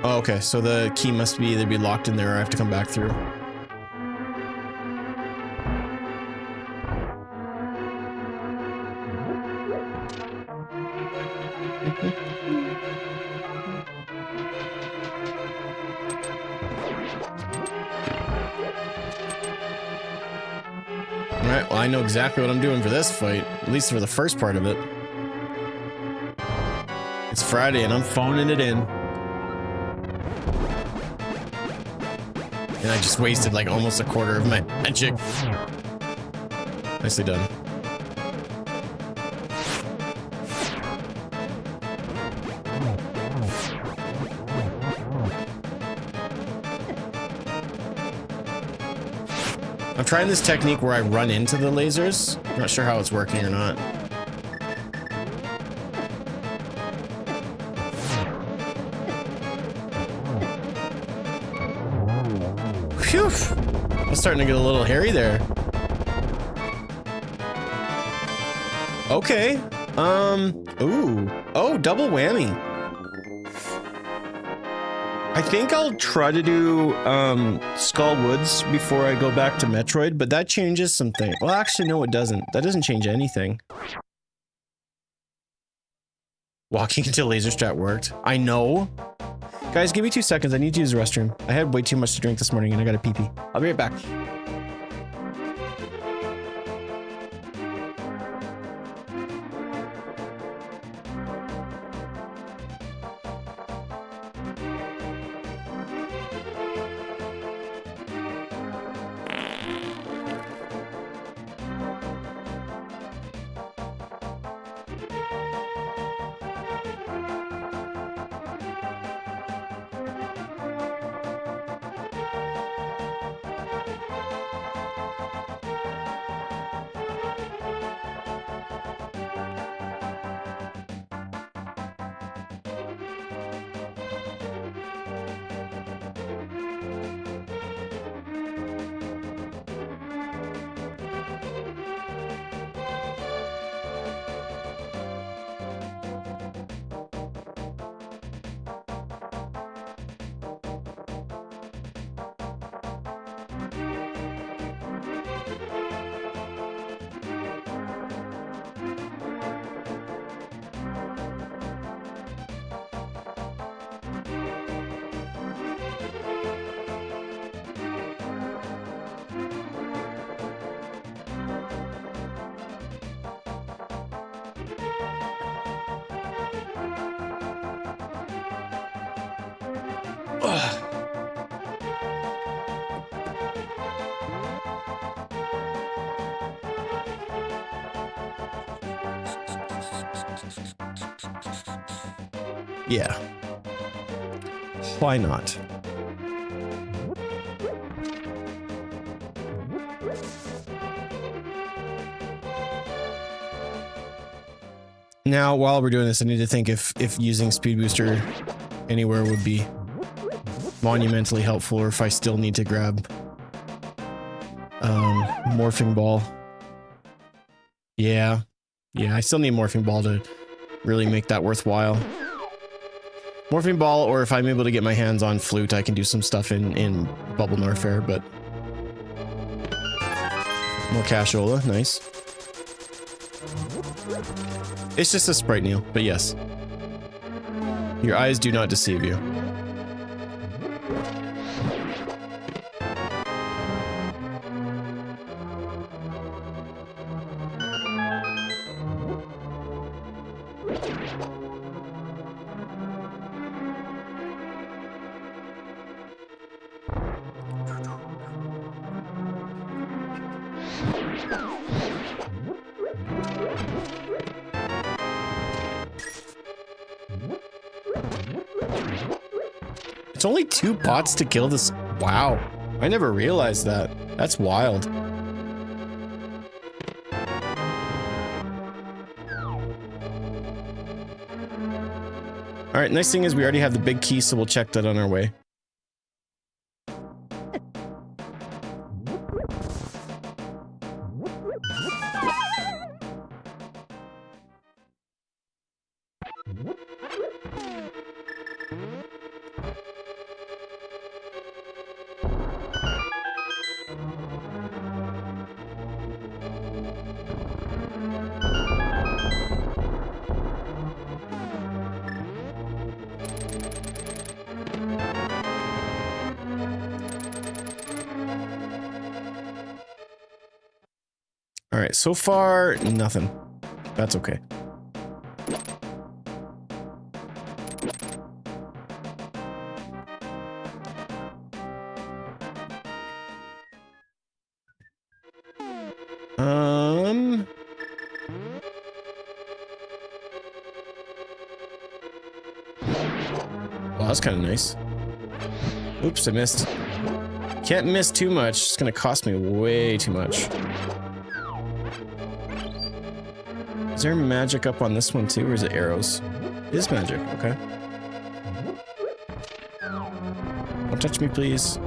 Oh, okay, so the key must be either be locked in there or I have to come back through. Alright, well I know exactly what I'm doing for this fight, at least for the first part of it. It's Friday and I'm phoning it in. And I just wasted like almost a quarter of my magic. Nicely done. I'm trying this technique where I run into the lasers. I'm not sure how it's working or not. Phew! I'm starting to get a little hairy there. Okay. Ooh. Oh, double whammy. I think I'll try to do Skull Woods before I go back to Metroid, but that changes something. Well, actually, no, it doesn't. That doesn't change anything. Walking into laser strat worked. I know. Guys, give me 2 seconds. I need to use the restroom. I had way too much to drink this morning and I got a pee-pee. I'll be right back. Yeah. Why not? Now, while we're doing this, I need to think if using Speed Booster anywhere would be monumentally helpful, or if I still need to grab Morphing Ball. Yeah, I still need Morphing Ball to really make that worthwhile. Morphing Ball, or if I'm able to get my hands on Flute, I can do some stuff in Bubble Norfair, but... More Cashola, nice. It's just a sprite, Neil, but yes. Your eyes do not deceive you. It's only 2 pots to kill this. Wow. I never realized that. That's wild. Alright, nice thing is we already have the big key, so we'll check that on our way. Alright, so far, nothing. That's okay. Well, that's kind of nice. Oops, I missed. Can't miss too much. It's gonna cost me way too much. Is there magic up on this one too, or is it arrows? It is magic, okay. Don't touch me, please.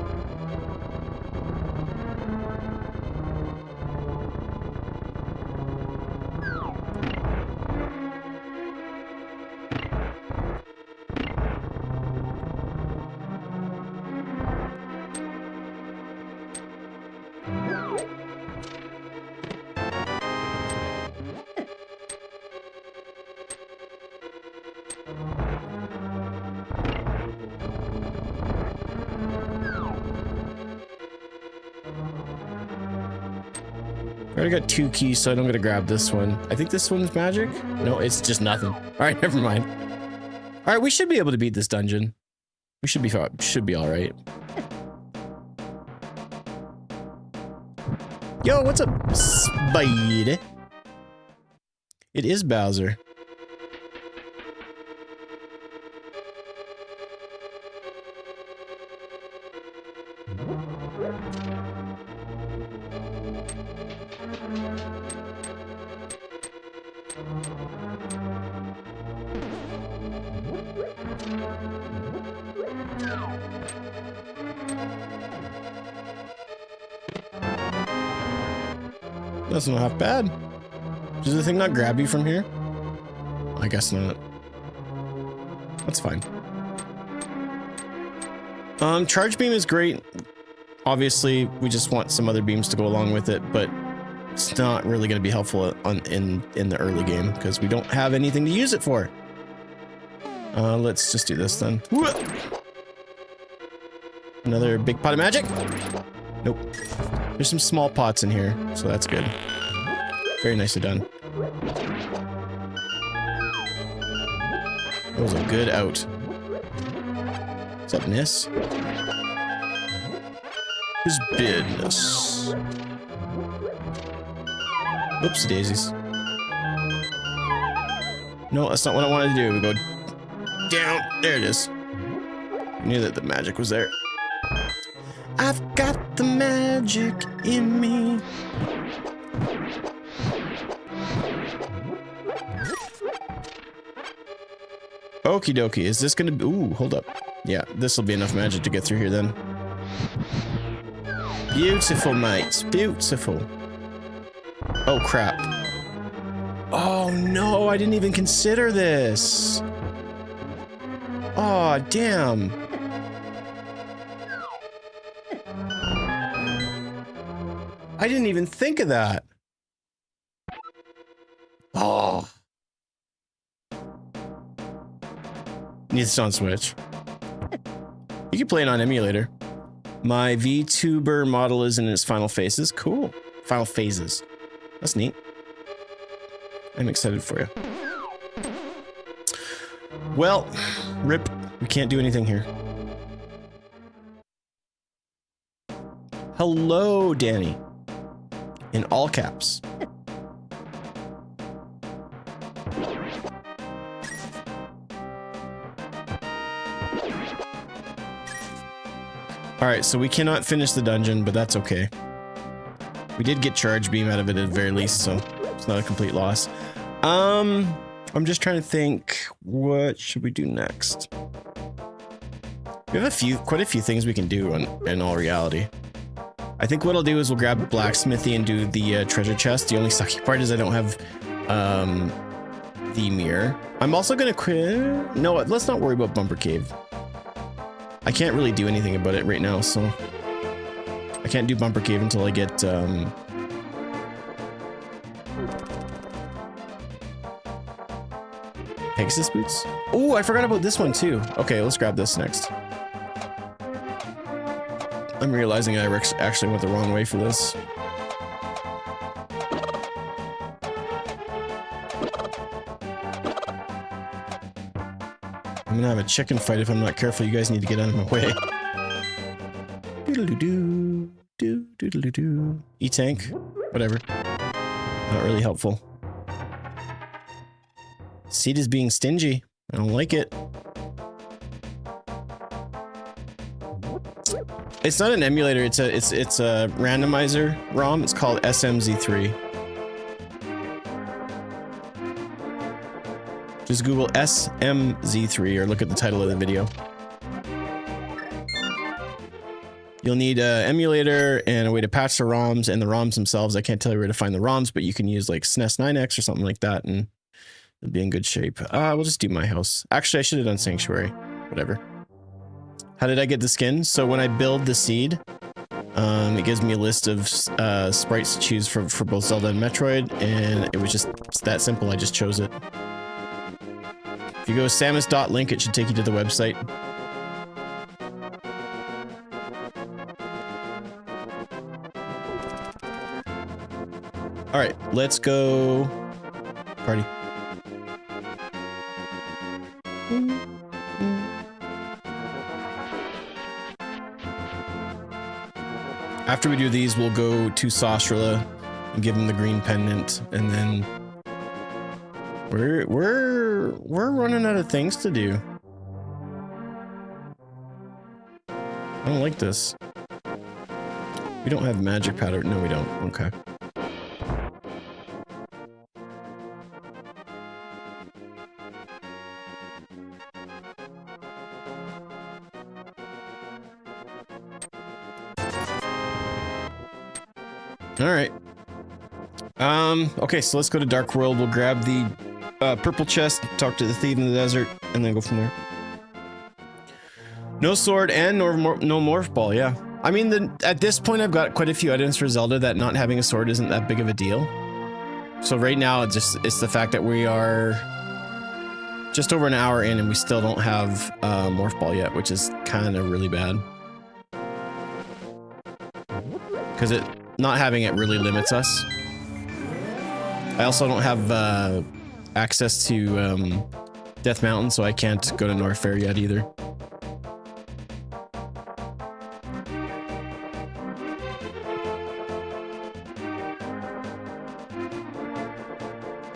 I already got 2 keys, so I'm gonna grab this one. I think this one's magic? No, it's just nothing. Alright, never mind. Alright, we should be able to beat this dungeon. We should be alright. Yo, what's up, Spidey? It is Bowser. That's not half bad. Does the thing not grab you from here? I guess not. That's fine. Charge beam is great. Obviously, we just want some other beams to go along with it, but it's not really going to be helpful in the early game because we don't have anything to use it for. Let's just do this then. Another big pot of magic. Nope. There's some small pots in here, so that's good. Very nicely done. That was a good out. What's up, Nis? His business. Whoopsie daisies. No, that's not what I wanted to do. We go down. There it is. I knew that the magic was there. I've got the magic in me. Okie dokie. Is this gonna be... Ooh, hold up. Yeah, this will be enough magic to get through here then. Beautiful, mates. Beautiful. Oh, crap. Oh, no. I didn't even consider this. Oh, damn. I didn't even think of that. Oh. Needs on Switch. You can play it on emulator. My VTuber model is in its final phases. Cool. Final phases. That's neat. I'm excited for you. Well, rip. We can't do anything here. Hello, Danny. In all caps. Alright, so we cannot finish the dungeon, but that's okay. We did get charge beam out of it at the very least, so it's not a complete loss. I'm just trying to think, what should we do next? We have quite a few things we can do in all reality. I think what I'll do is we'll grab blacksmithy and do the treasure chest. The only sucky part is I don't have the mirror. I'm also gonna quit. No, let's not worry about Bumper Cave. I can't really do anything about it right now, so I can't do Bumper Cave until I get Pegasus boots. Oh, I forgot about this one too. Okay, let's grab this next. I'm realizing I actually went the wrong way for this. I'm gonna have a chicken fight if I'm not careful. You guys need to get out of my way. Doodle-doo, doodle-doo. E-tank, whatever. Not really helpful. Seed is being stingy. I don't like it. It's not an emulator. It's a randomizer ROM. It's called SMZ3. Just Google SMZ3 or look at the title of the video. You'll need an emulator and a way to patch the ROMs, and the ROMs themselves. I can't tell you where to find the ROMs, but you can use like SNES 9X or something like that, and it'll be in good shape. We'll just do my house. Actually, I should have done Sanctuary. Whatever. How did I get the skin? So when I build the seed, it gives me a list of sprites to choose for both Zelda and Metroid, and it was just that simple. I just chose it. If you go samus.link, it should take you to the website. All right, let's go party. After we do these, we'll go to Sasrala and give him the green pendant, and then we're running out of things to do. I don't like this. We don't have magic powder. No, we don't. Okay. All right. Okay, so let's go to Dark World. We'll grab the purple chest, talk to the thief in the desert, and then go from there. No sword and no morph ball, yeah. I mean, at this point, I've got quite a few items for Zelda that not having a sword isn't that big of a deal. So right now, it's the fact that we are just over an hour in and we still don't have morph ball yet, which is kind of really bad. Because not having it really limits us. I also don't have access to Death Mountain, so I can't go to North Fair yet either.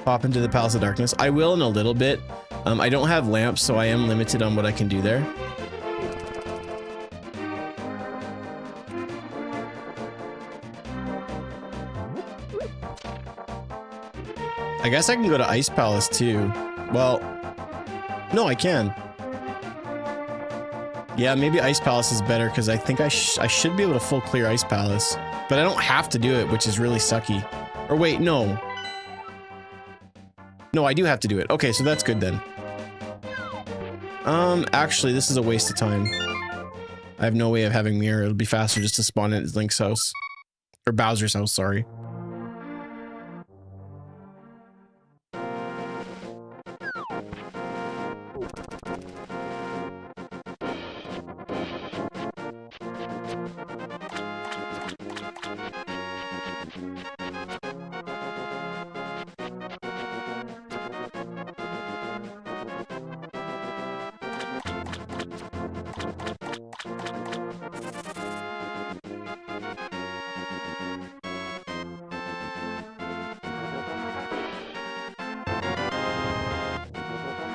Pop into the Palace of Darkness. I will in a little bit. I don't have lamps, so I am limited on what I can do there. I guess I can go to Ice Palace too. Well, no, I can. Yeah, maybe Ice Palace is better because I think I should be able to full clear Ice Palace, but I don't have to do it, which is really sucky. Or wait, no. No, I do have to do it. Okay, so that's good then. Actually, this is a waste of time. I have no way of having mirror. It'll be faster just to spawn it at Link's house. Or Bowser's house, sorry.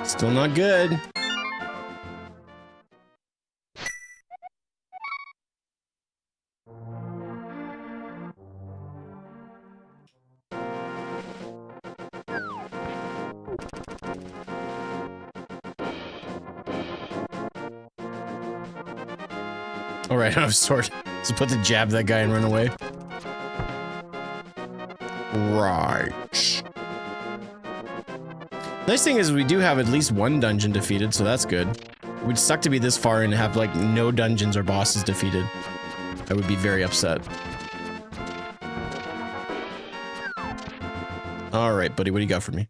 Still not good. All right, I have sword. Let's put the jab that guy and run away. Right. Nice thing is we do have at least one dungeon defeated, so that's good. It would suck to be this far and have like no dungeons or bosses defeated. I would be very upset. All right, buddy, what do you got for me?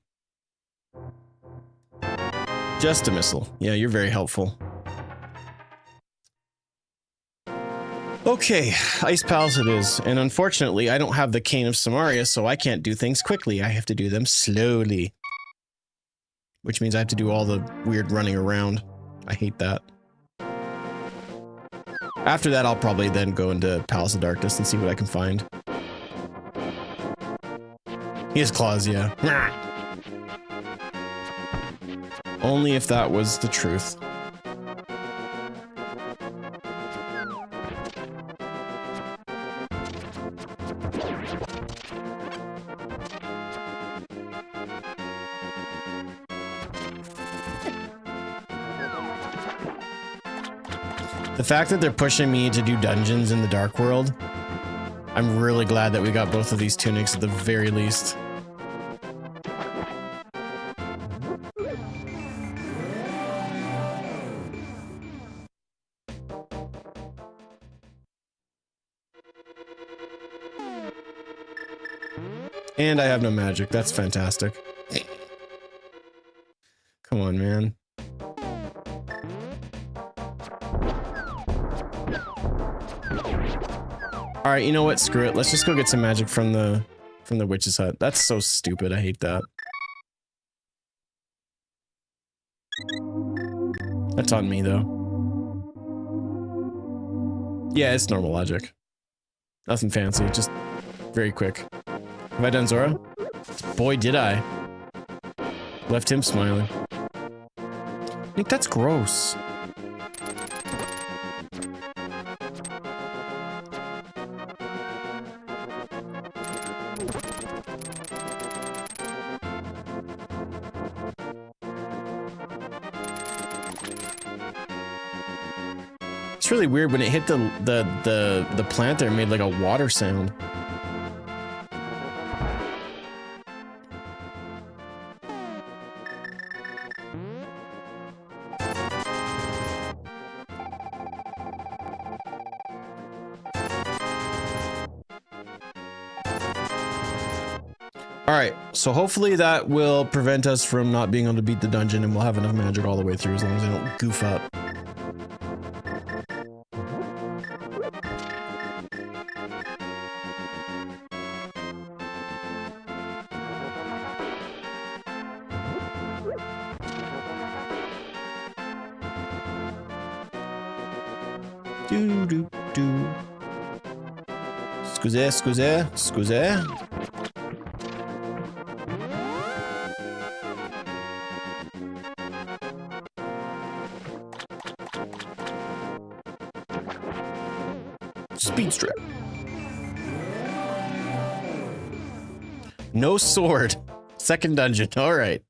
Just a missile. Yeah, you're very helpful. Okay, Ice Palace it is. And unfortunately, I don't have the Cane of Samaria, so I can't do things quickly. I have to do them slowly. Which means I have to do all the weird running around. I hate that. After that, I'll probably then go into Palace of Darkness and see what I can find. He has claws, yeah. Only if that was the truth. The fact that they're pushing me to do dungeons in the Dark World, I'm really glad that we got both of these tunics at the very least. And I have no magic. That's fantastic. Come on, man. All right, you know what? Screw it. Let's just go get some magic from the witch's hut. That's so stupid. I hate that. That's on me, though. Yeah, it's normal logic. Nothing fancy, just very quick. Have I done Zora? Boy, did I. Left him smiling. I think that's gross. It's really weird when it hit the plant there, it made like a water sound. Alright, so hopefully that will prevent us from not being able to beat the dungeon and we'll have enough magic all the way through as long as I don't goof up. Scusez, scusez, scusez. Speed strip. No sword. Second dungeon. All right.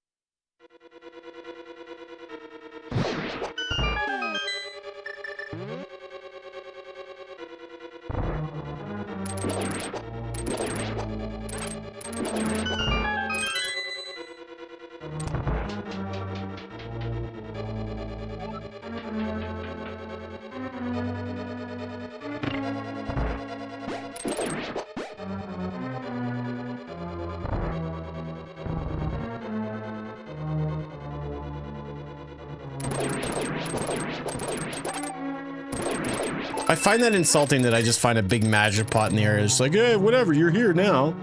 I find that insulting that I just find a big magic pot in the area. It's like, hey, whatever, you're here now.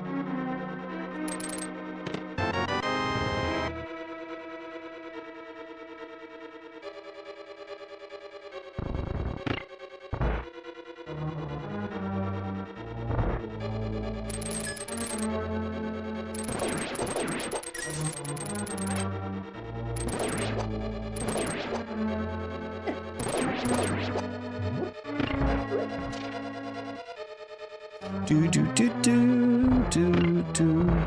Do do do do do do.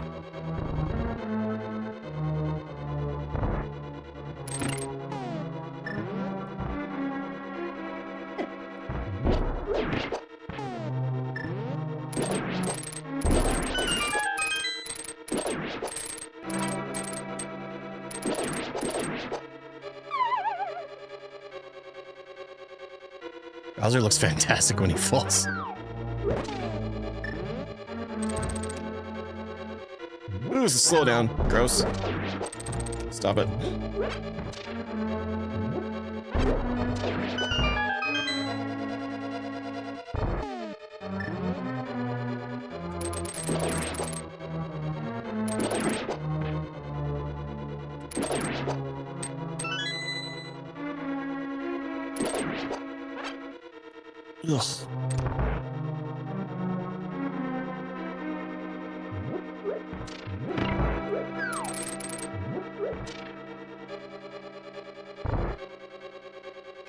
Bowser looks fantastic when he falls. Ooh, slow down. Gross. Stop it. Ugh.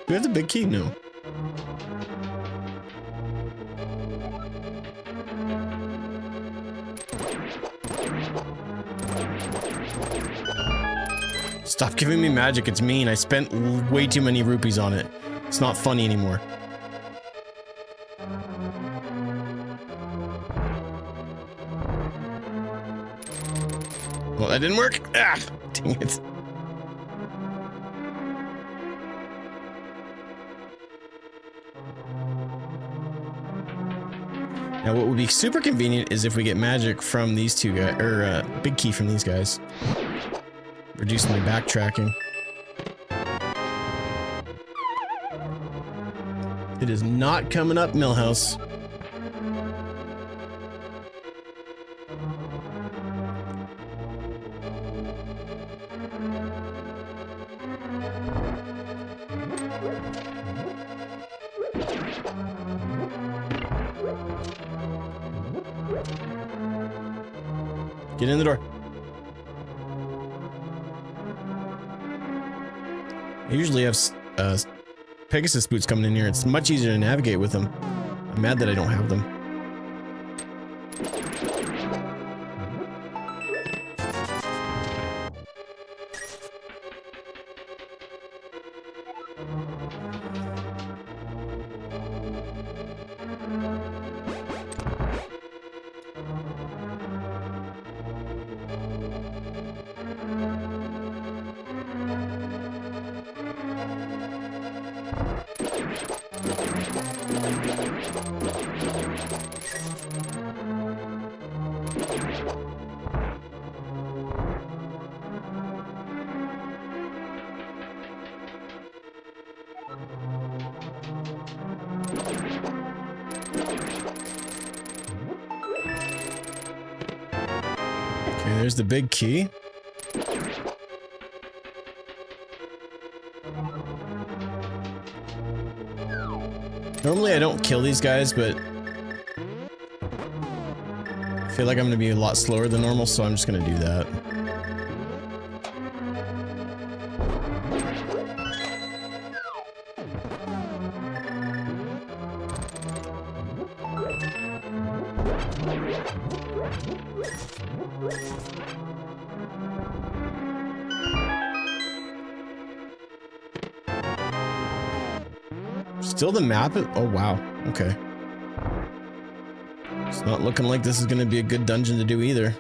We have the big key? No. Stop giving me magic, it's mean. I spent way too many rupees on it. It's not funny anymore. Well, that didn't work. Ah, dang it. Now, what would be super convenient is if we get magic from these two guys, or big key from these guys. Reduce my backtracking. It is not coming up, Millhouse. Get in the door. I usually have Pegasus boots coming in here. It's much easier to navigate with them. I'm mad that I don't have them. Okay, there's the big key. Normally I don't kill these guys, but I feel like I'm gonna be a lot slower than normal, so I'm just gonna do that. Still the map? Oh, wow. Okay. It's not looking like this is going to be a good dungeon to do either.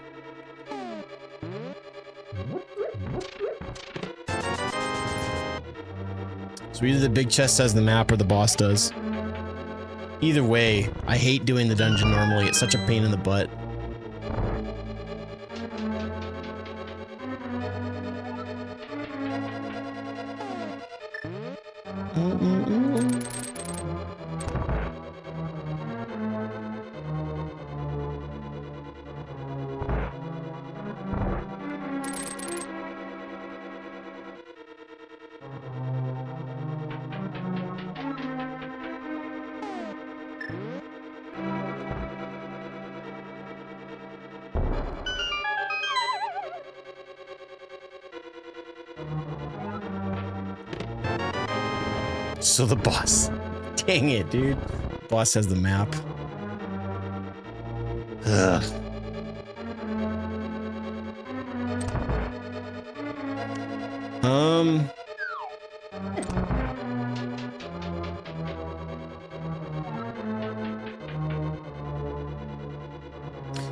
So either the big chest has the map or the boss does. Either way, I hate doing the dungeon normally. It's such a pain in the butt. So the boss. Dang it, dude. Boss has the map. Ugh.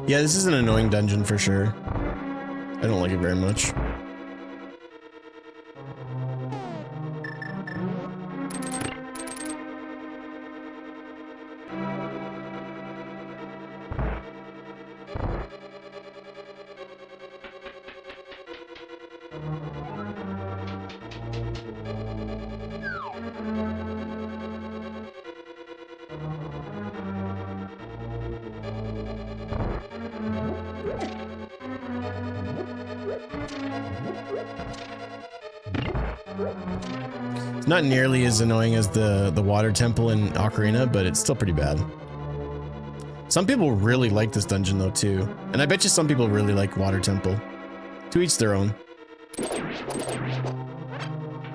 Yeah, this is an annoying dungeon for sure. I don't like it very much. It's not nearly as annoying as the water temple in Ocarina, but it's still pretty bad. Some people really like this dungeon though too, and I bet you some people really like water temple. To each their own.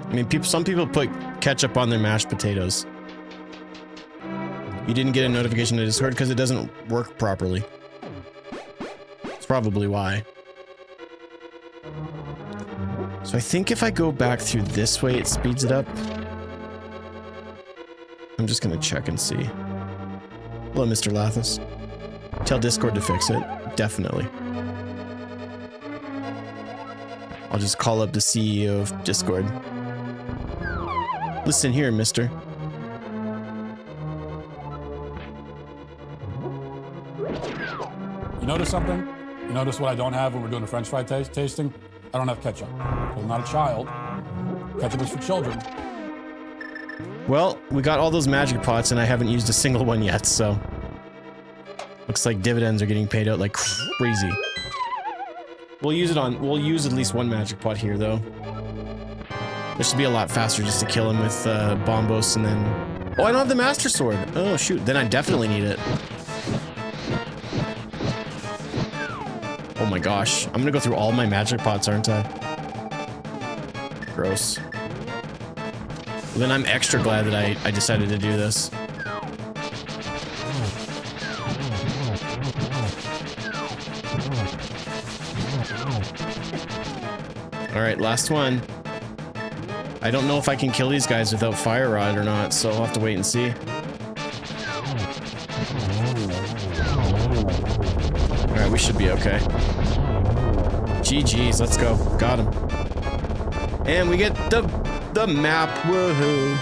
I mean, some people put ketchup on their mashed potatoes. You didn't get a notification to Discord because it doesn't work properly. That's probably why. So I think if I go back through this way, it speeds it up. I'm just gonna check and see. Hello, Mr. Lathis. Tell Discord to fix it. Definitely. I'll just call up the CEO of Discord. Listen here, mister. You notice something? You notice what I don't have when we're doing a French fry tasting? I don't have ketchup. I'm not a child. Ketchup is for children. Well, we got all those magic pots and I haven't used a single one yet, so... Looks like dividends are getting paid out like crazy. We'll use at least one magic pot here, though. This should be a lot faster just to kill him with Bombos and then... Oh, I don't have the Master Sword! Oh, shoot. Then I definitely need it. Oh my gosh. I'm gonna go through all my magic pots, aren't I? Gross. Well, then I'm extra glad that I decided to do this. Alright, last one. I don't know if I can kill these guys without Fire Rod or not, so I'll have to wait and see. Alright, we should be okay. GG's, let's go. Got him. And we get the map. Woohoo.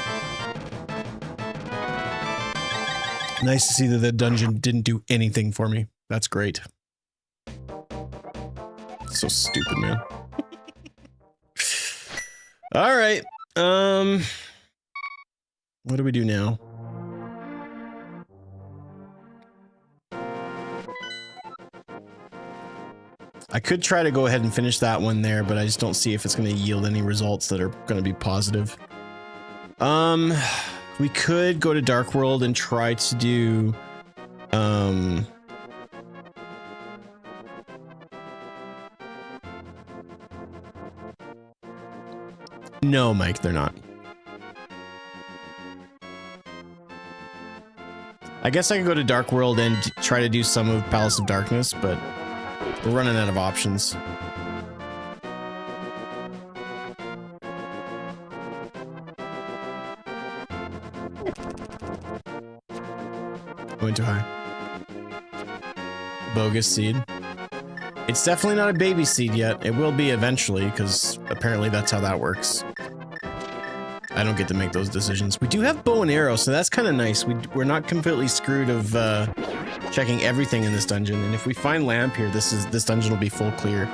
Nice to see that the dungeon didn't do anything for me. That's great. So stupid, man. All right. What do we do now? I could try to go ahead and finish that one there, but I just don't see if it's going to yield any results that are going to be positive. We could go to Dark World and try to do, no, Mike, they're not. I guess I could go to Dark World and try to do some of Palace of Darkness, but we're running out of options. Going too high. Bogus seed. It's definitely not a baby seed yet. It will be eventually, because apparently that's how that works. I don't get to make those decisions. We do have bow and arrow, so that's kind of nice. We're not completely screwed of checking everything in this dungeon. And if we find lamp here, this dungeon will be full clear.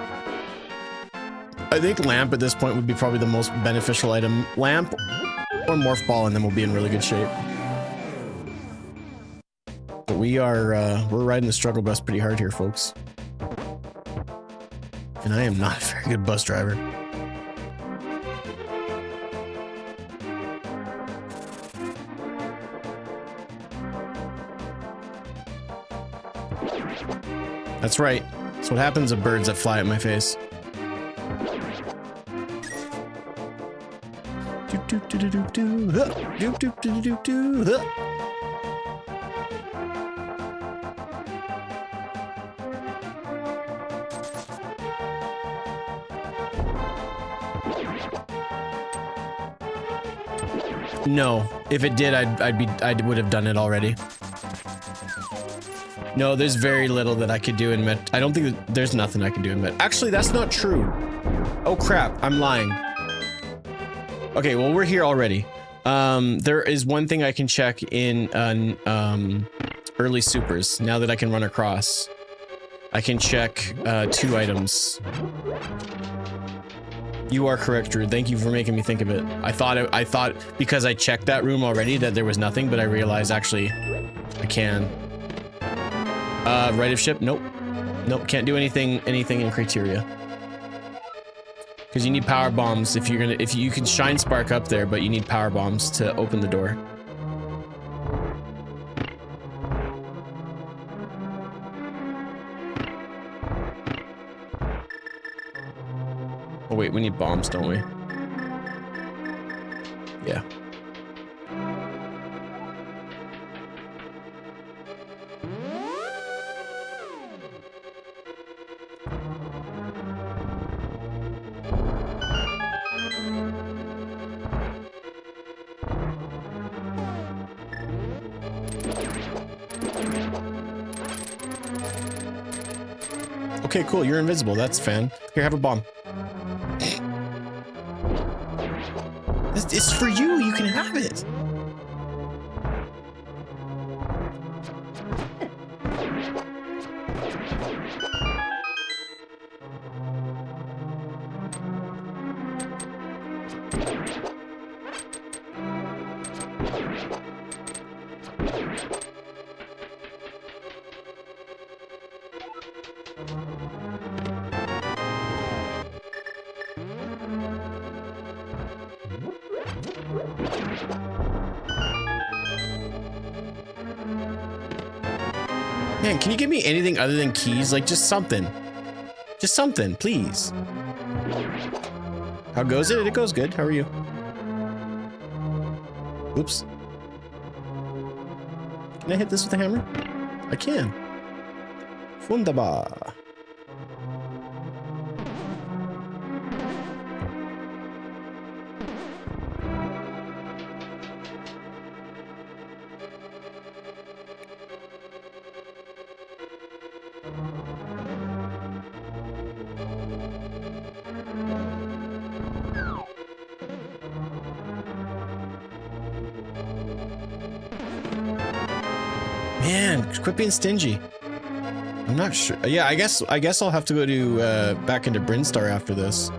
I think lamp at this point would be probably the most beneficial item. Lamp or morph ball, and then we'll be in really good shape. But we're riding the struggle bus pretty hard here, folks. And I am not a very good bus driver. That's right. That's what happens to birds that fly at my face. No, if it did, I would have done it already. No, there's very little that I could do in Met. I don't think there's nothing I can do in Met. Actually, that's not true. Oh crap, I'm lying. Okay, well, we're here already. There is one thing I can check in early supers. Now that I can run across, I can check 2 items. You are correct, Drew. Thank you for making me think of it. I thought because I checked that room already that there was nothing, but I realized actually I can. Right of ship? Nope. Nope, can't do anything in criteria. Because you need power bombs if you can shine spark up there, but you need power bombs to open the door. Oh wait, we need bombs, don't we? Yeah. Okay, cool. You're invisible. That's fan. Here, have a bomb. It's for you. You can have it. Man, can you give me anything other than keys? Like, just something. Just something, please. How goes it? It goes good. How are you? Oops. Can I hit this with a hammer? I can. Wunderbar. Man, quit being stingy. I'm not sure. Yeah, I guess I'll have to go to back into Brinstar after this.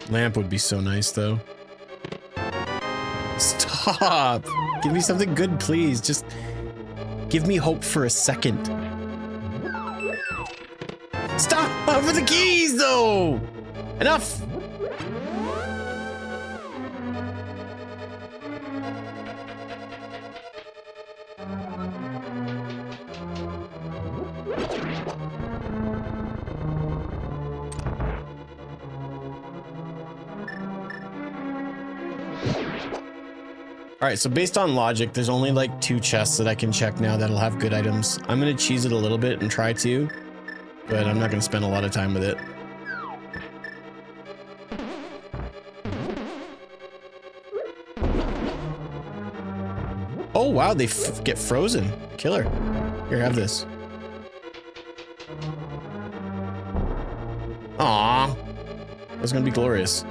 Lamp would be so nice, though. Stop! Give me something good, please. Just give me hope for a second. Stop for the keys, though! Enough! All right, so based on logic, there's only like 2 chests that I can check now that'll have good items. I'm gonna cheese it a little bit and try to, but I'm not gonna spend a lot of time with it. Oh wow, they get frozen. Killer. Here, have this. Aww. That's gonna be glorious.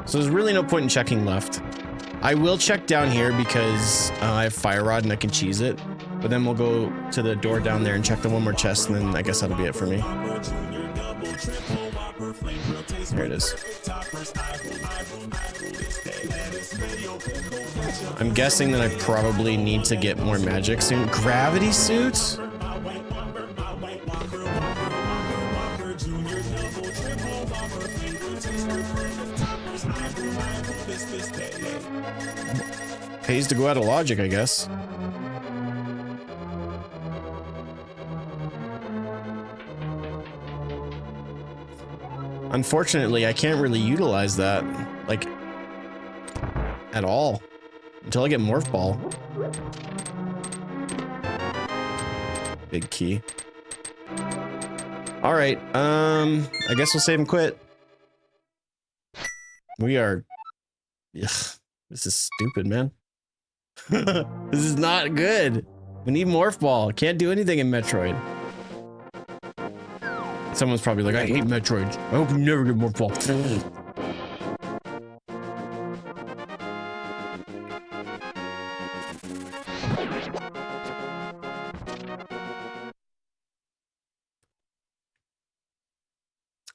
So there's really no point in checking left. I will check down here because I have fire rod and I can cheese it. But then we'll go to the door down there and check the one more chest, and then I guess that'll be it for me. There it is. I'm guessing that I probably need to get more magic soon. Gravity suits? Pays to go out of logic, I guess. Unfortunately, I can't really utilize that, like, at all until I get Morph Ball. Big key. All right, I guess we'll save and quit. We are... Ugh, this is stupid, man. This is not good. We need Morph Ball. Can't do anything in Metroid. Someone's probably like, I hate Metroid. I hope you never get Morph Ball.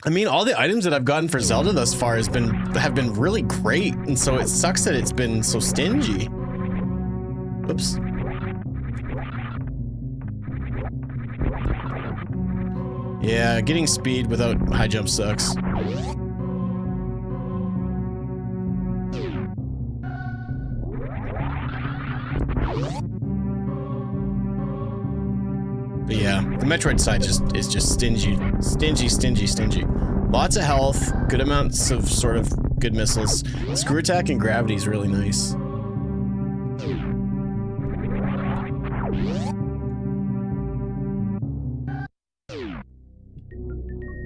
I mean, all the items that I've gotten for Zelda thus far have been really great, and so it sucks that it's been so stingy. Oops. Yeah, getting speed without high jump sucks. But yeah, the Metroid side is just stingy. Lots of health, good amounts of sort of good missiles. Screw attack and gravity is really nice.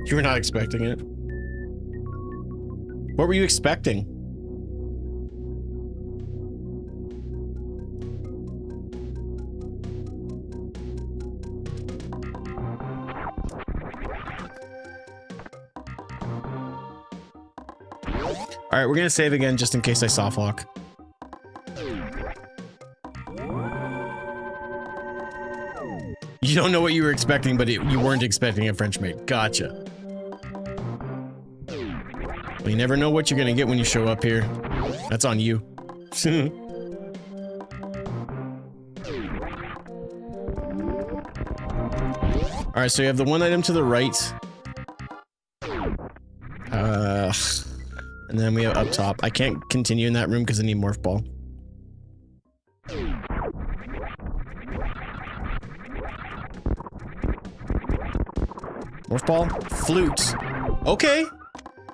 You were not expecting it. What were you expecting? All right, we're gonna save again just in case I soft lock. You don't know what you were expecting, but you weren't expecting a French maid. Gotcha. Well, you never know what you're gonna get when you show up here. That's on you. All right, so you have the one item to the right. And then we have up top. I can't continue in that room because I need Morph Ball. Morph Ball? Flute. Okay.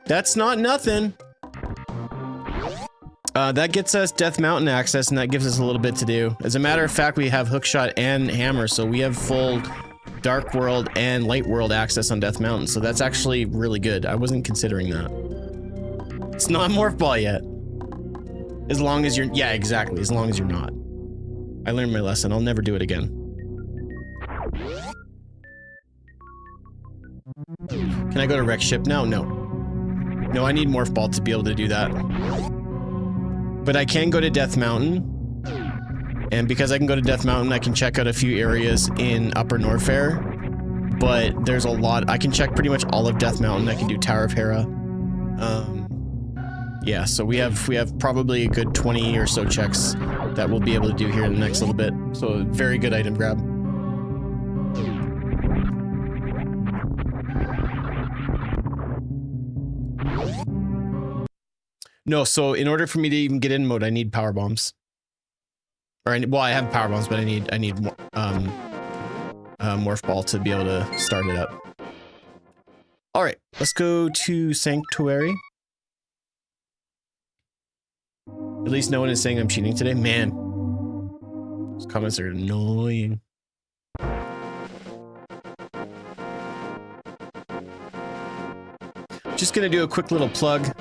That's not nothing. That gets us Death Mountain access, and that gives us a little bit to do. As a matter of fact, we have Hookshot and Hammer, so we have full Dark World and Light World access on Death Mountain, so that's actually really good. I wasn't considering that. It's not Morph Ball yet. As long as you're... Yeah, exactly. As long as you're not. I learned my lesson. I'll never do it again. Can I go to Wreck Ship now? No. No, I need Morph Ball to be able to do that. But I can go to Death Mountain. And because I can go to Death Mountain, I can check out a few areas in Upper Norfair. But there's a lot... I can check pretty much all of Death Mountain. I can do Tower of Hera. Yeah, so we have probably a good 20 or so checks that we'll be able to do here in the next little bit. So very good item grab. No, so in order for me to even get in mode, I need power bombs. Or well, I have power bombs, but I need Morph Ball to be able to start it up. All right, let's go to Sanctuary. At least no one is saying I'm cheating today. Man, those comments are annoying. Just gonna do a quick little plug.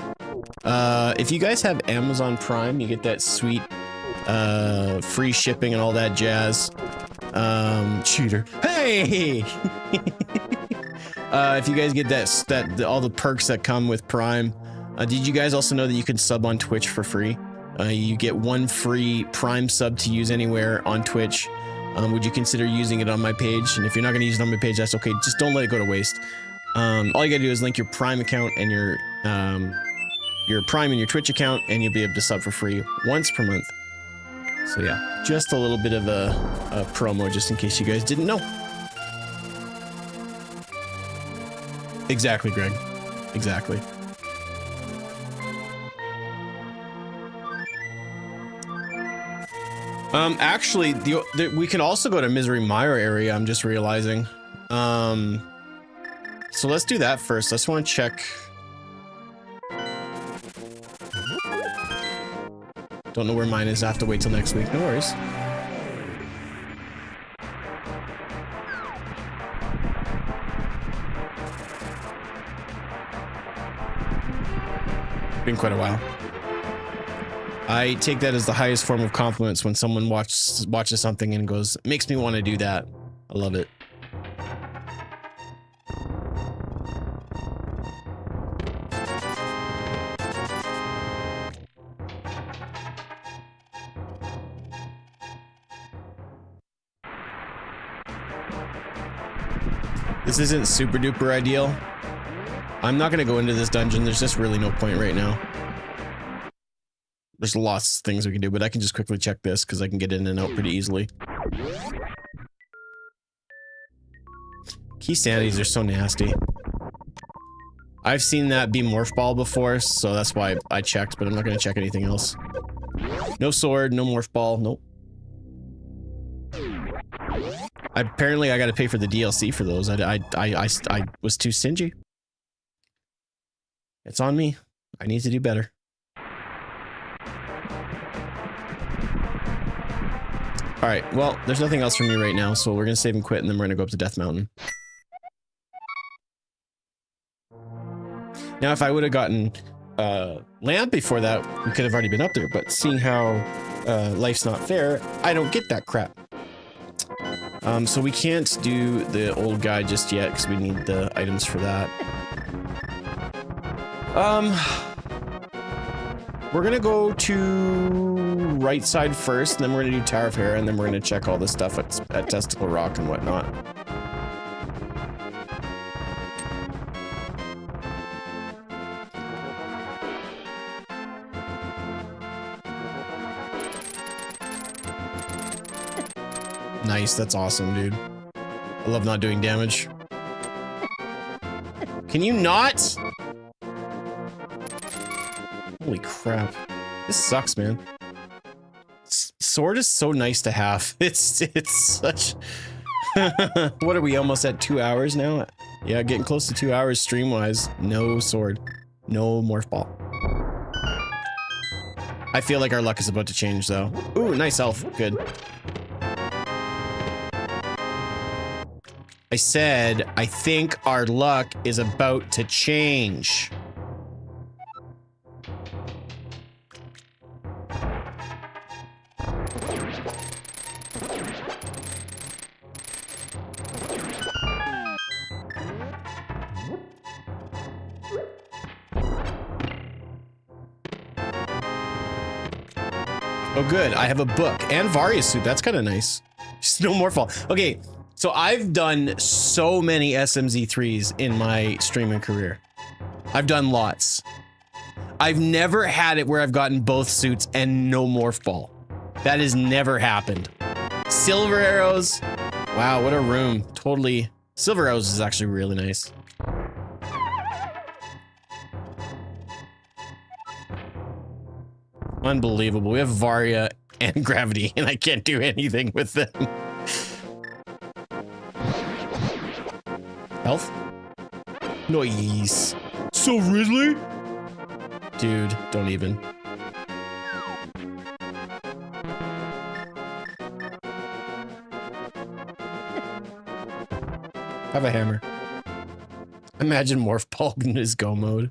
If you guys have Amazon Prime, you get that sweet free shipping and all that jazz. Cheater. Hey! If you guys get all the perks that come with Prime, did you guys also know that you can sub on Twitch for free? You get one free Prime sub to use anywhere on Twitch. Would you consider using it on my page? And if you're not going to use it on my page, that's okay. Just don't let it go to waste. All you gotta do is link your Prime account and your Prime and your Twitch account, and you'll be able to sub for free once per month. So yeah, just a little bit of a promo just in case you guys didn't know. Exactly, Greg. Exactly. Actually, we can also go to Misery Mire area, I'm just realizing. So let's do that first. I just want to check. Don't know where mine is. I have to wait till next week. No worries. Been quite a while. I take that as the highest form of compliments when someone watches something and goes, makes me want to do that. I love it. This isn't super duper ideal. I'm not gonna go into this dungeon. There's just really no point right now. There's lots of things we can do, but I can just quickly check this because I can get in and out pretty easily. Key sanities are so nasty. I've seen that be Morph Ball before, so that's why I checked, but I'm not gonna check anything else. No sword, no Morph Ball, nope. Apparently I gotta pay for the DLC for those. I was too stingy. It's on me. I need to do better. Alright, well, there's nothing else for me right now, so we're gonna save and quit, and then we're gonna go up to Death Mountain. Now, if I would have gotten Lamp before that, we could have already been up there, but seeing how life's not fair, I don't get that crap. So we can't do the old guy just yet because we need the items for that. We're gonna go to right side first, and then we're gonna do Tower of Hera, and then we're gonna check all the stuff at Testicle Rock and whatnot. Nice, that's awesome, dude. I love not doing damage. Can you not? Holy crap. This sucks, man. Sword is so nice to have. It's such... What are we, almost at 2 hours now? Yeah, getting close to 2 hours stream-wise. No sword. No Morph Ball. I feel like our luck is about to change, though. Ooh, nice elf. Good. I said, I think our luck is about to change. Oh, good. I have a book and Various suit. That's kind of nice. Just no more fall. Okay. So I've done so many SMZ3s in my streaming career. I've done lots. I've never had it where I've gotten both suits and no Morph Ball. That has never happened. Silver Arrows. Wow, what a room. Totally. Silver Arrows is actually really nice. Unbelievable. We have Varia and Gravity, and I can't do anything with them. Health? Nice. So Ridley? Dude, don't even. Have a hammer. Imagine Morph Ball in his go mode.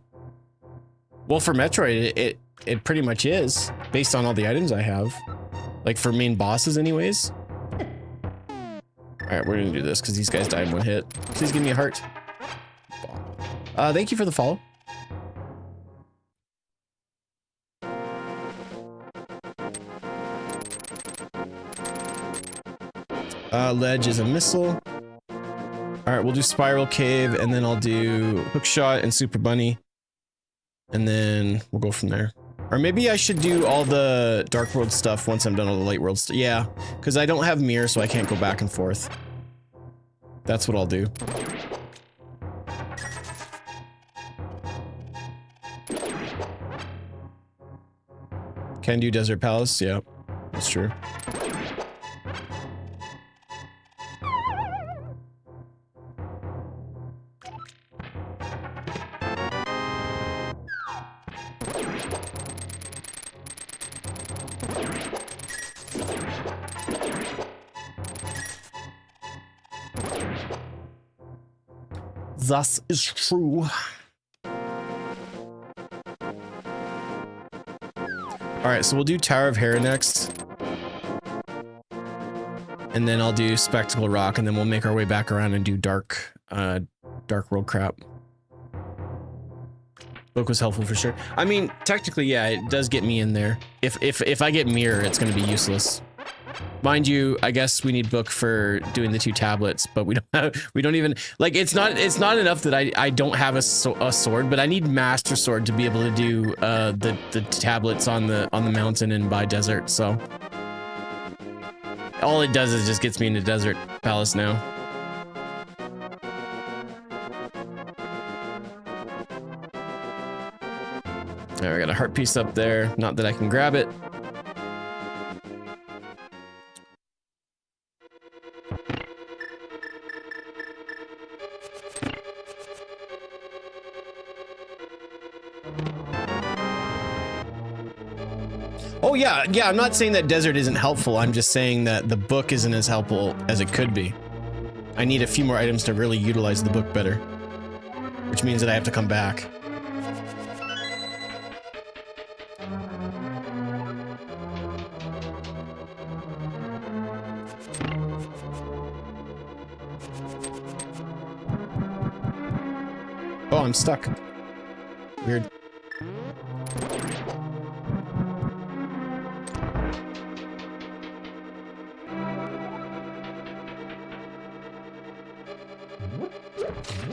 Well, for Metroid, it pretty much is, based on all the items I have. Like for main bosses anyways. Alright, we're gonna do this because these guys died in one hit. Please give me a heart. Thank you for the follow. Ledge is a missile. All right, we'll do Spiral Cave, and then I'll do Hookshot and Super Bunny. And then we'll go from there. Or maybe I should do all the Dark World stuff once I'm done all the Light World stuff. Yeah, because I don't have Mirror, so I can't go back and forth. That's what I'll do. Can do Desert Palace, yeah, that's true. That is true. Alright, so we'll do Tower of Hera next. And then I'll do Spectacle Rock, and then we'll make our way back around and do Dark World crap. Book was helpful for sure. I mean, technically, yeah, it does get me in there. If I get Mirror, it's gonna be useless. Mind you, I guess we need Book for doing the 2 tablets, but we don't even, like, it's not enough that I don't have a sword, but I need Master Sword to be able to do the tablets on the mountain and by desert. So all it does is just gets me into Desert Palace now. There, I got a heart piece up there. Not that I can grab it. Oh yeah, I'm not saying that desert isn't helpful. I'm just saying that the book isn't as helpful as it could be. I need a few more items to really utilize the book better, which means that I have to come back. Oh, I'm stuck. Weird.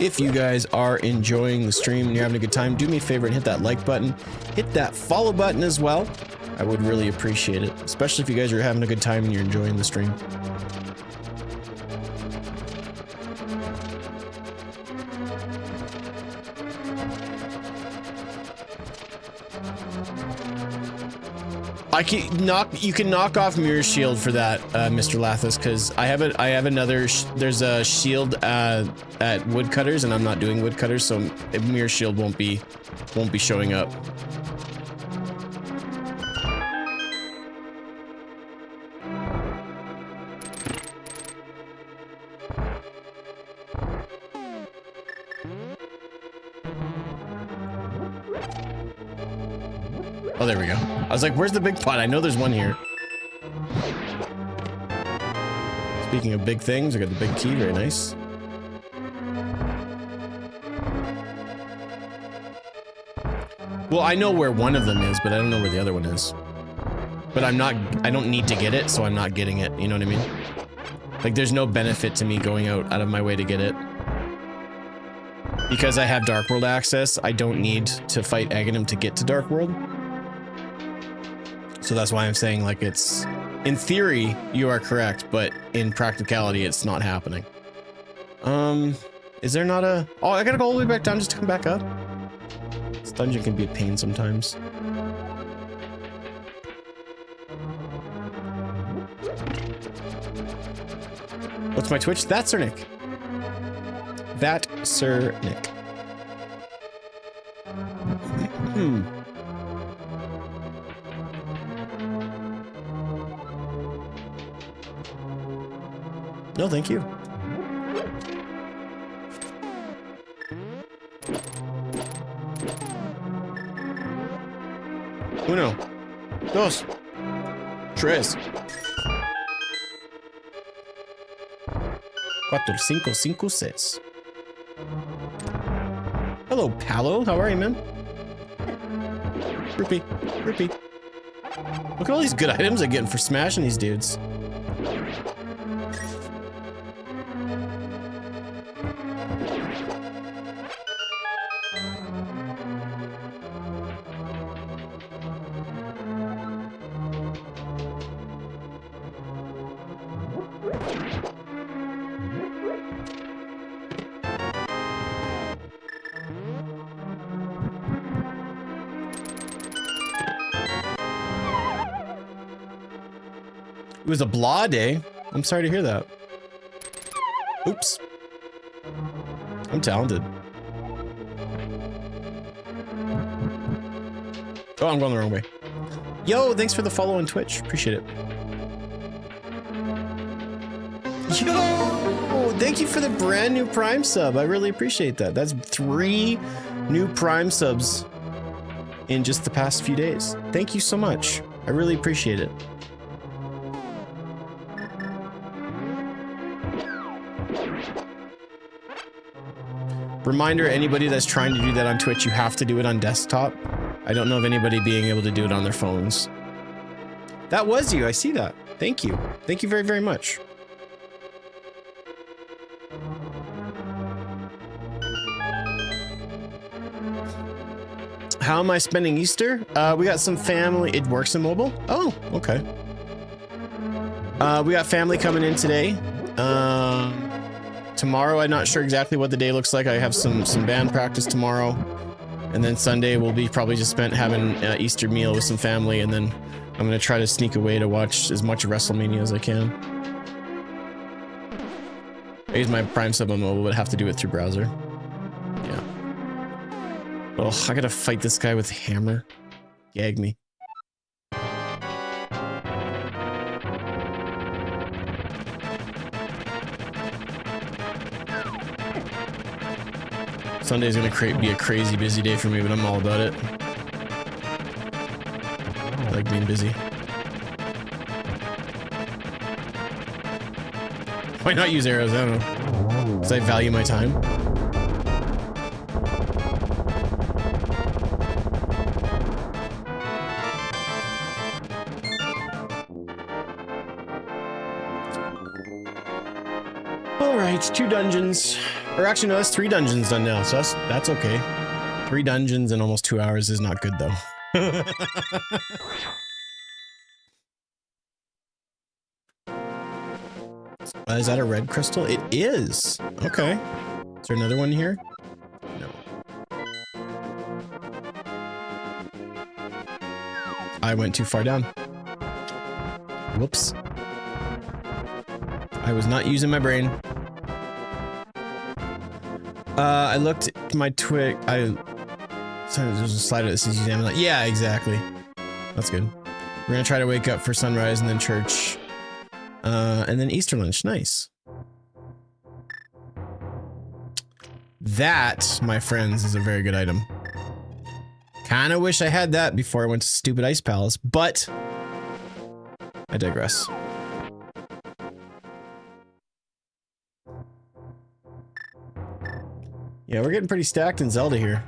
If you guys are enjoying the stream and you're having a good time, do me a favor and hit that like button. Hit that follow button as well. I would really appreciate it, especially if you guys are having a good time and you're enjoying the stream. You can knock off Mirror Shield for that, Mr. Lathis, because I have another. There's a shield at Woodcutters, and I'm not doing Woodcutters, so Mirror Shield won't be showing up. Oh, there we go. I was like, where's the big pot? I know there's one here. Speaking of big things, I got the big key. Very nice. Well, I know where one of them is, but I don't know where the other one is. But I don't need to get it, so I'm not getting it. You know what I mean? Like, there's no benefit to me going out of my way to get it. Because I have Dark World access, I don't need to fight Aghanim to get to Dark World. So that's why I'm saying, like, it's... In theory, you are correct, but in practicality, it's not happening. Is there not a... Oh, I gotta go all the way back down just to come back up? This dungeon can be a pain sometimes. What's my Twitch? That's Sir Nick. That Sir Nick. No, thank you. Uno. Dos. Tres. Cuatro, cinco, cinco, seis. Hello, Palo. How are you, man? Rupee. Rupee. Look at all these good items I'm getting for smashing these dudes. It was a blah day. I'm sorry to hear that. Oops. I'm talented. Oh, I'm going the wrong way. Yo, thanks for the follow on Twitch. Appreciate it. Yo, thank you for the brand new Prime sub. I really appreciate that. That's 3 new Prime subs in just the past few days. Thank you so much. I really appreciate it. Reminder, anybody that's trying to do that on Twitch, you have to do it on desktop. I don't know of anybody being able to do it on their phones. That was you. I see that. Thank you. Thank you very, very much. How am I spending Easter? We got some family. It works in mobile? Oh, okay. We got family coming in today. Tomorrow, I'm not sure exactly what the day looks like. I have some band practice tomorrow. And then Sunday will be probably just spent having an Easter meal with some family. And then I'm going to try to sneak away to watch as much WrestleMania as I can. I use my Prime sub on mobile, but have to do it through browser. Yeah. Oh, I gotta fight this guy with hammer. Gag me. Sunday's gonna be a crazy busy day for me, but I'm all about it. I like being busy. Why not use arrows? I don't know. Because I value my time. Alright, 2 dungeons. Or actually, no, that's 3 dungeons done now, so that's okay. 3 dungeons in almost 2 hours is not good, though. Is that a red crystal? It is. Okay. Is there another one here? No. I went too far down. Whoops. I was not using my brain. I looked at my twig. There's a slider that says examine. Yeah, exactly. That's good. We're gonna try to wake up for sunrise and then church. And then Easter lunch. Nice. That, my friends, is a very good item. Kinda wish I had that before I went to stupid Ice Palace, but I digress. Yeah, we're getting pretty stacked in Zelda here.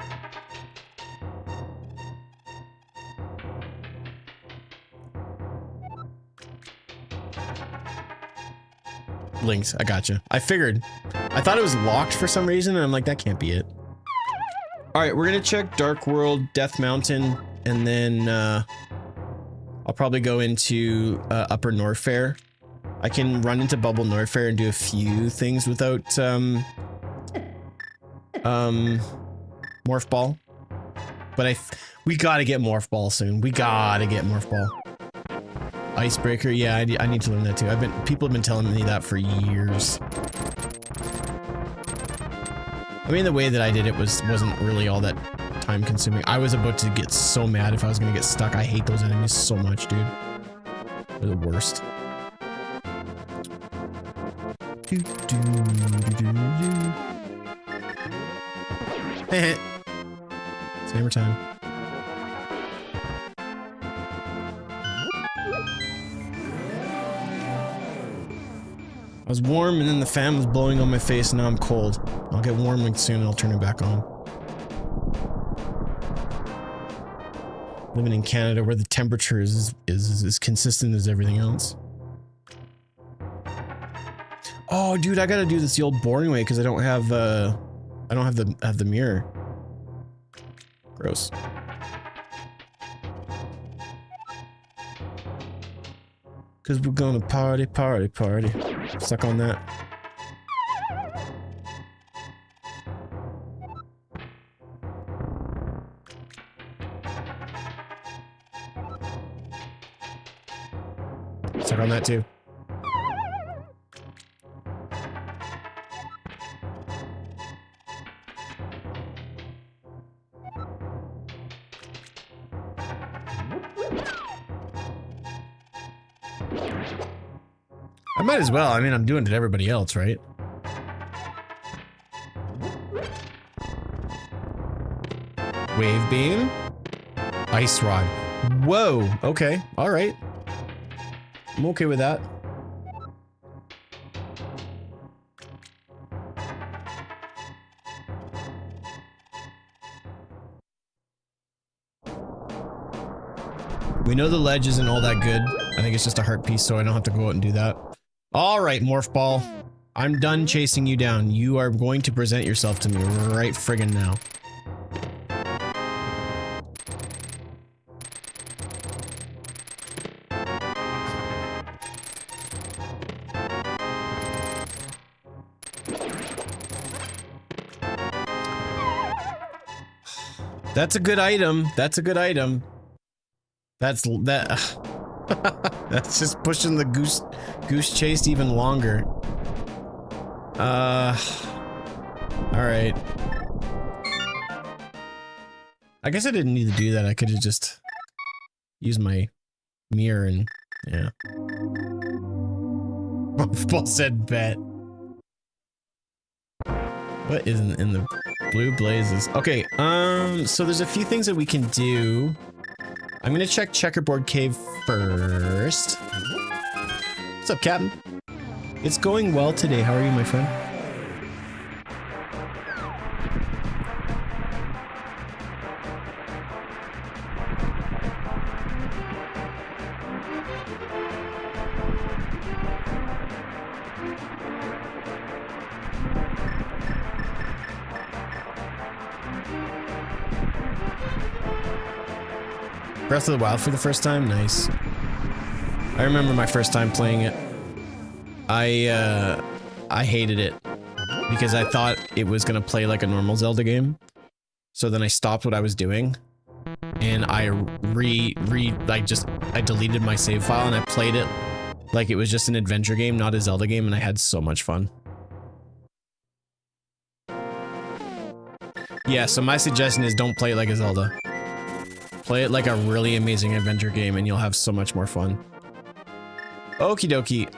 Links, I gotcha. I figured. I thought it was locked for some reason, and I'm like, that can't be it. Alright, we're gonna check Dark World, Death Mountain, and then I'll probably go into Upper Norfair. I can run into Bubble Norfair and do a few things without Morph Ball. But we gotta get Morph Ball soon. We gotta get Morph Ball. Icebreaker, yeah, I need to learn that too. People have been telling me that for years. I mean, the way that I did it wasn't really all that time consuming. I was about to get so mad if I was gonna get stuck. I hate those enemies so much, dude. They're the worst. It's hammer time. I was warm and then the fan was blowing on my face and now I'm cold. I'll get warm soon and I'll turn it back on. Living in Canada where the temperature is as consistent as everything else. Oh dude, I gotta do this the old boring way because I don't have the mirror. Gross. Cause we're gonna party, party, party. Stuck on that. Stuck on that too. I might as well. I mean, I'm doing it to everybody else, right? Wave beam. Ice rod. Whoa. Okay. All right. I'm okay with that. We know the ledge isn't all that good. I think it's just a heart piece, so I don't have to go out and do that. All right, Morph Ball. I'm done chasing you down. You are going to present yourself to me right friggin' now. That's a good item. That's a good item. That's that's just pushing the goose chase even longer. All right. I guess I didn't need to do that. I could have just used my mirror and yeah. Paul said bet. What isn't in the blue blazes? Okay, so there's a few things that we can do. I'm gonna check Checkerboard Cave first. What's up, Captain? It's going well today. How are you, my friend? Breath of the Wild for the first time? Nice. I remember my first time playing it. I hated it because I thought it was gonna play like a normal Zelda game. So then I stopped what I was doing and I deleted my save file and I played it like it was just an adventure game, not a Zelda game, and I had so much fun. Yeah, so my suggestion is don't play it like a Zelda. Play it like a really amazing adventure game and you'll have so much more fun. Okie dokie.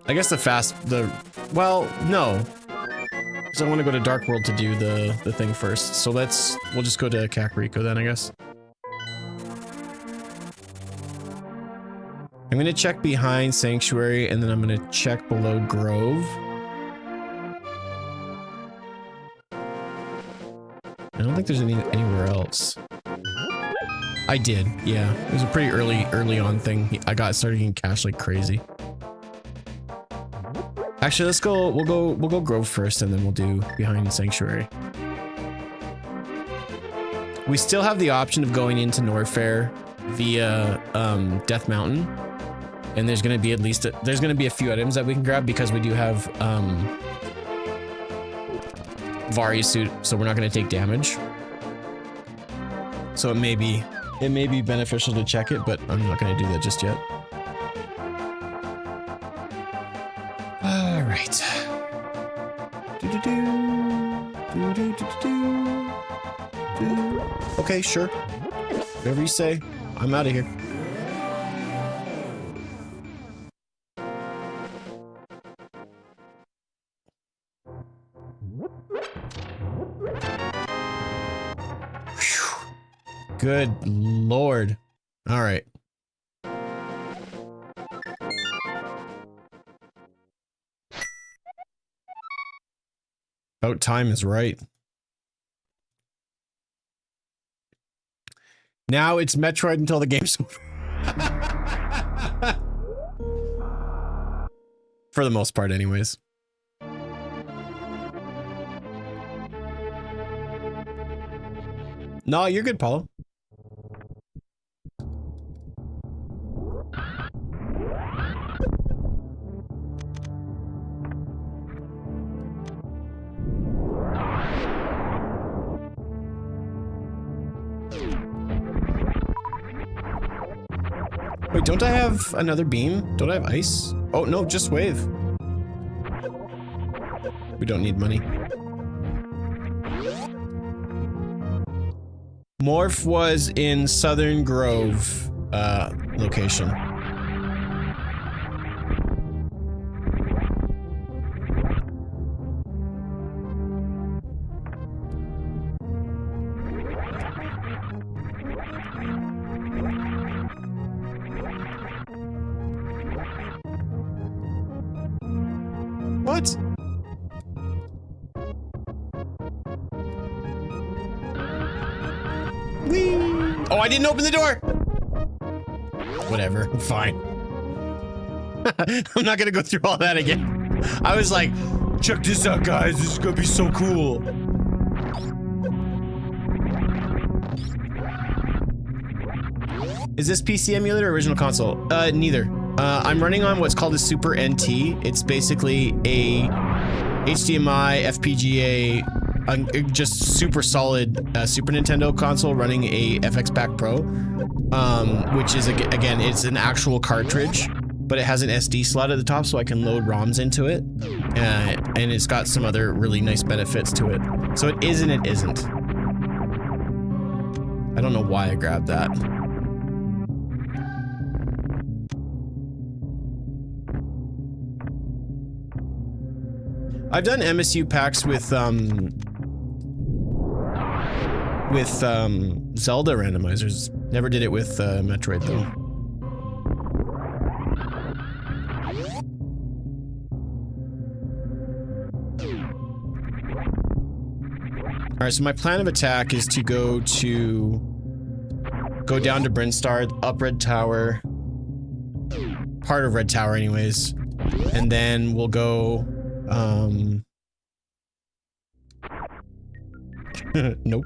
I guess well, no. Because I want to go to Dark World to do the thing first. So we'll just go to Kakariko then, I guess. I'm going to check behind Sanctuary and then I'm going to check below Grove. I don't think there's anywhere else. I did, yeah. It was a pretty early on thing. I started getting cash like crazy. Actually, we'll go Grove first and then we'll do behind Sanctuary. We still have the option of going into Norfair via Death Mountain. And there's gonna be there's gonna be a few items that we can grab because we do have Vari's suit, so we're not going to take damage. So it may be beneficial to check it, but I'm not going to do that just yet. All right. Okay, sure. Whatever you say. I'm out of here. Good lord. All right. About time is right. Now it's Metroid until the game's over. For the most part, anyways. No, you're good, Paulo. Wait. Wait, don't I have another beam? Don't I have ice? Oh, no, just wave. We don't need money. Morph was in Southern Grove, location. What? Whee! Oh, I didn't open the door! Whatever, fine. I'm not gonna go through all that again. I was like, check this out, guys. This is gonna be so cool. Is this PC emulator or original console? Neither. I'm running on what's called a Super NT. It's basically a HDMI, FPGA, just super solid Super Nintendo console running a FX Pack Pro, which is, again, it's an actual cartridge, but it has an SD slot at the top so I can load ROMs into it, and it's got some other really nice benefits to it. So it is and it isn't. I don't know why I grabbed that. I've done MSU packs with Zelda randomizers. Never did it with Metroid though. All right, so my plan of attack is to go down to Brinstar, up Red Tower, part of Red Tower anyways, and then we'll go nope.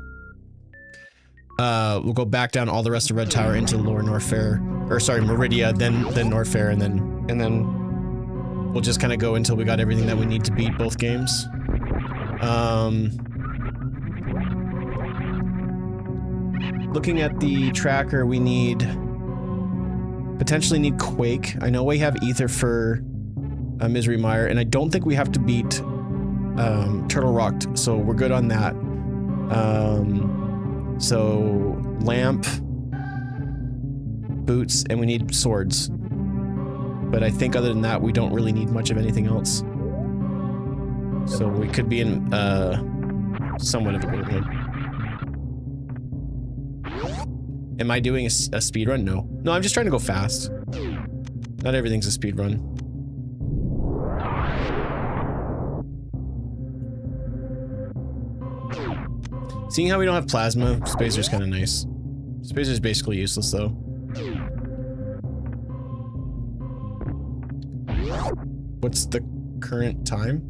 We'll go back down all the rest of Red Tower into Lower Norfair, or sorry, Meridia, then Norfair, and then we'll just kind of go until we got everything that we need to beat both games. Looking at the tracker, we potentially need Quake. I know we have Ether for Misery Mire, and I don't think we have to beat Turtle Rock, so we're good on that. So lamp, boots, and we need swords. But I think other than that, we don't really need much of anything else. So we could be in somewhat of a good one. Am I doing a speed run? No. No, I'm just trying to go fast. Not everything's a speed run. Seeing how we don't have plasma, Spacer's kind of nice. Spacer's basically useless though. What's the current time?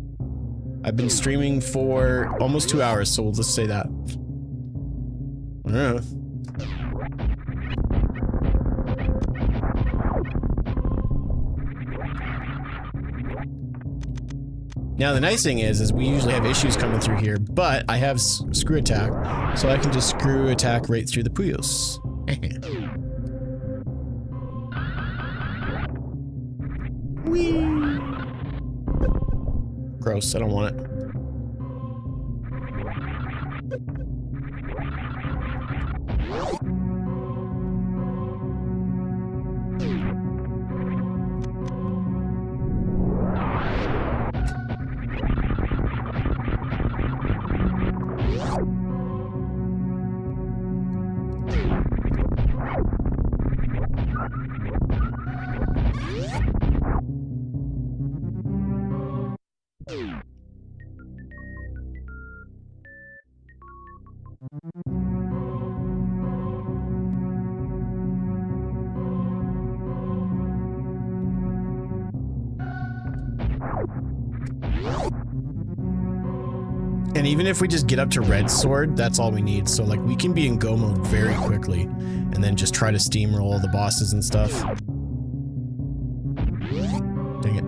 I've been streaming for almost 2 hours, so we'll just say that. I don't know. Now the nice thing is we usually have issues coming through here, but I have screw attack, so I can just screw attack right through the Puyos. Whee! Gross, I don't want it. And even if we just get up to Red Sword, that's all we need. So like we can be in go mode very quickly and then just try to steamroll the bosses and stuff. Dang it.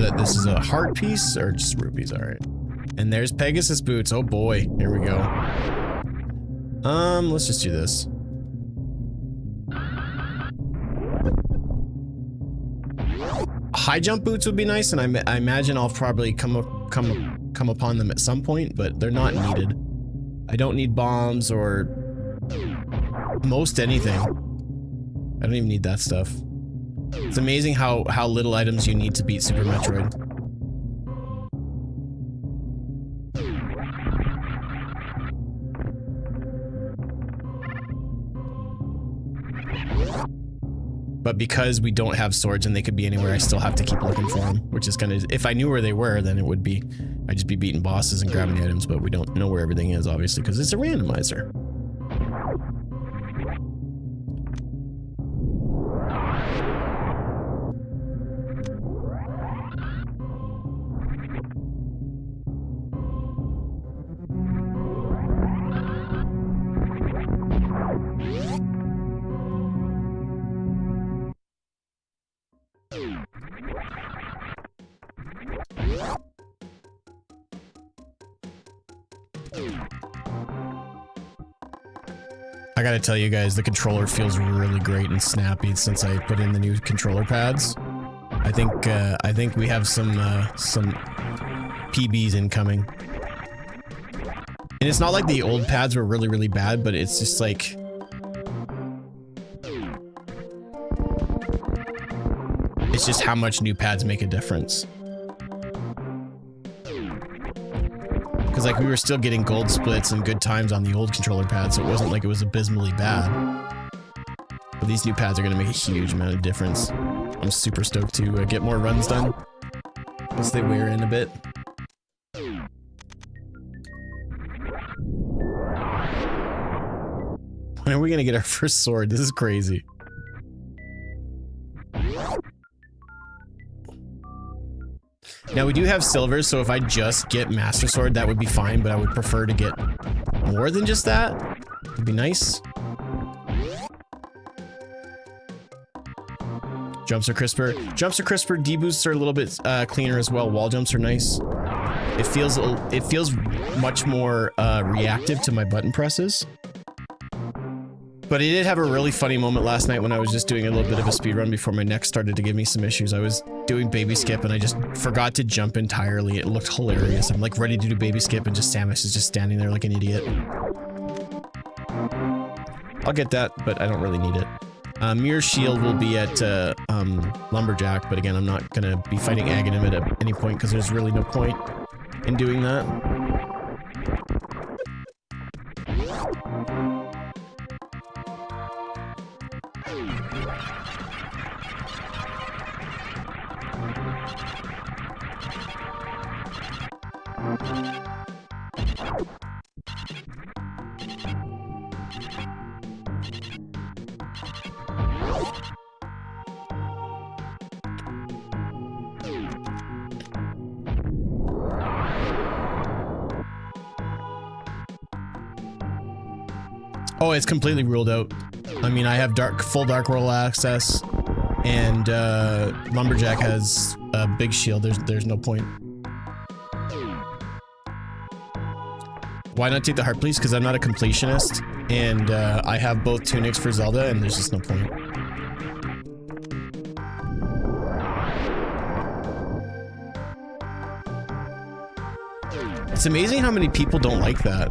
that this is a heart piece or just rupees. All right. And there's Pegasus boots. Oh boy, here we go. Let's just do this. High jump boots would be nice, and I imagine I'll probably come upon them at some point, but they're not needed. I don't need bombs or most anything. I don't even need that stuff. It's amazing how little items you need to beat Super Metroid. But because we don't have swords and they could be anywhere, I still have to keep looking for them, which is gonna, if I knew where they were, then it would be, I'd just be beating bosses and grabbing items, but we don't know where everything is, obviously, because it's a randomizer. I gotta tell you guys, the controller feels really great and snappy since I put in the new controller pads. I think we have some PBs incoming. And it's not like the old pads were really, really bad, but it's just like... It's just how much new pads make a difference. Because like we were still getting gold splits and good times on the old controller pad, so it wasn't like it was abysmally bad. But these new pads are going to make a huge amount of difference. I'm super stoked to get more runs done once they wear in a bit. When are we going to get our first sword? This is crazy. Now we do have silver, so if I just get Master Sword, that would be fine, but I would prefer to get more than just that. It'd be nice. Jumps are crisper. Jumps are crisper. D-boosts are a little bit cleaner as well. Wall jumps are nice. It feels much more reactive to my button presses. But I did have a really funny moment last night when I was just doing a little bit of a speed run before my neck started to give me some issues. I was doing baby skip and I just forgot to jump entirely. It looked hilarious. I'm like ready to do baby skip and just Samus is just standing there like an idiot. I'll get that, but I don't really need it. Mirror Shield will be at Lumberjack, but again, I'm not gonna be fighting Aghanim at any point because there's really no point in doing that. Oh, it's completely ruled out. I mean, I have full dark roll access, and Lumberjack has a big shield. There's no point. Why not take the heart, please? Because I'm not a completionist, and I have both tunics for Zelda, and there's just no point. It's amazing how many people don't like that.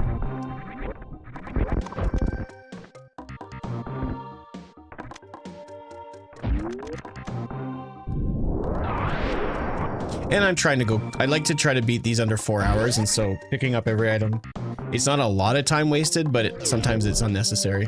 And I'm trying to go, I like to try to beat these under 4 hours, and so picking up every item, it's not a lot of time wasted, but sometimes it's unnecessary.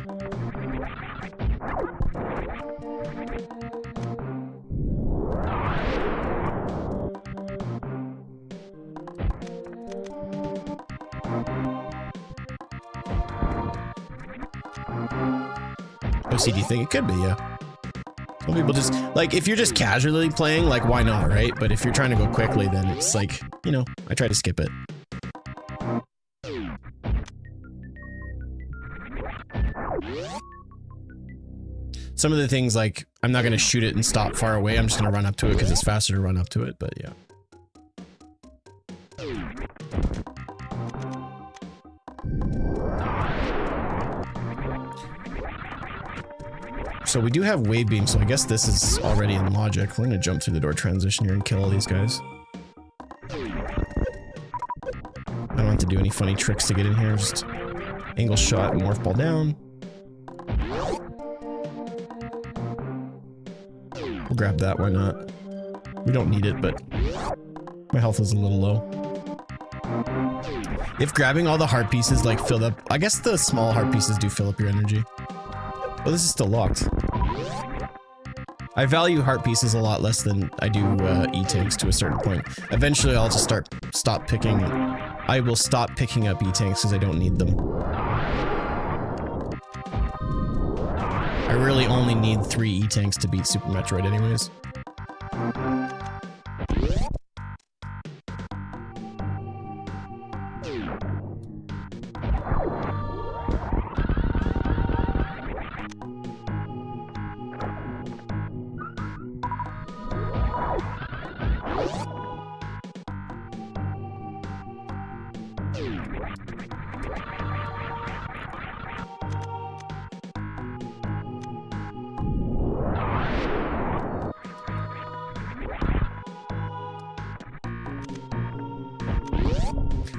OCD thing, it could be, yeah. Some people just, like, if you're just casually playing, like, why not, right? But if you're trying to go quickly, then it's like, you know, I try to skip it. Some of the things, like, I'm not going to shoot it and stop far away. I'm just going to run up to it because it's faster to run up to it, but yeah. So we do have wave beam, so I guess this is already in logic. We're gonna jump through the door transition here and kill all these guys. I don't have to do any funny tricks to get in here, just angle shot, morph ball down. We'll grab that, why not? We don't need it, but my health is a little low. If grabbing all the heart pieces like filled up, I guess the small heart pieces do fill up your energy. Well, this is still locked. I value heart pieces a lot less than I do E-tanks to a certain point. Eventually, I'll just stop picking. I will stop picking up E-tanks because I don't need them. I really only need 3 E-tanks to beat Super Metroid anyways.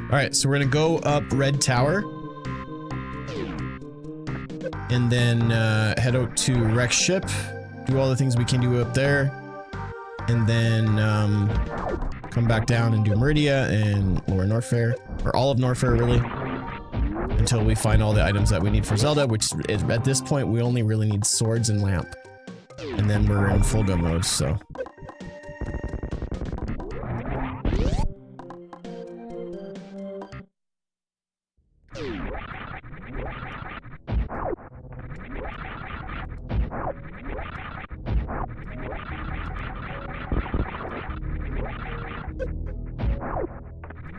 Alright, so we're gonna go up Red Tower. And then head out to Rex Ship. Do all the things we can do up there. And then come back down and do Meridia and Lower Norfair. Or all of Norfair, really. Until we find all the items that we need for Zelda, which is, at this point, we only really need swords and lamp. And then we're in full go mode, so...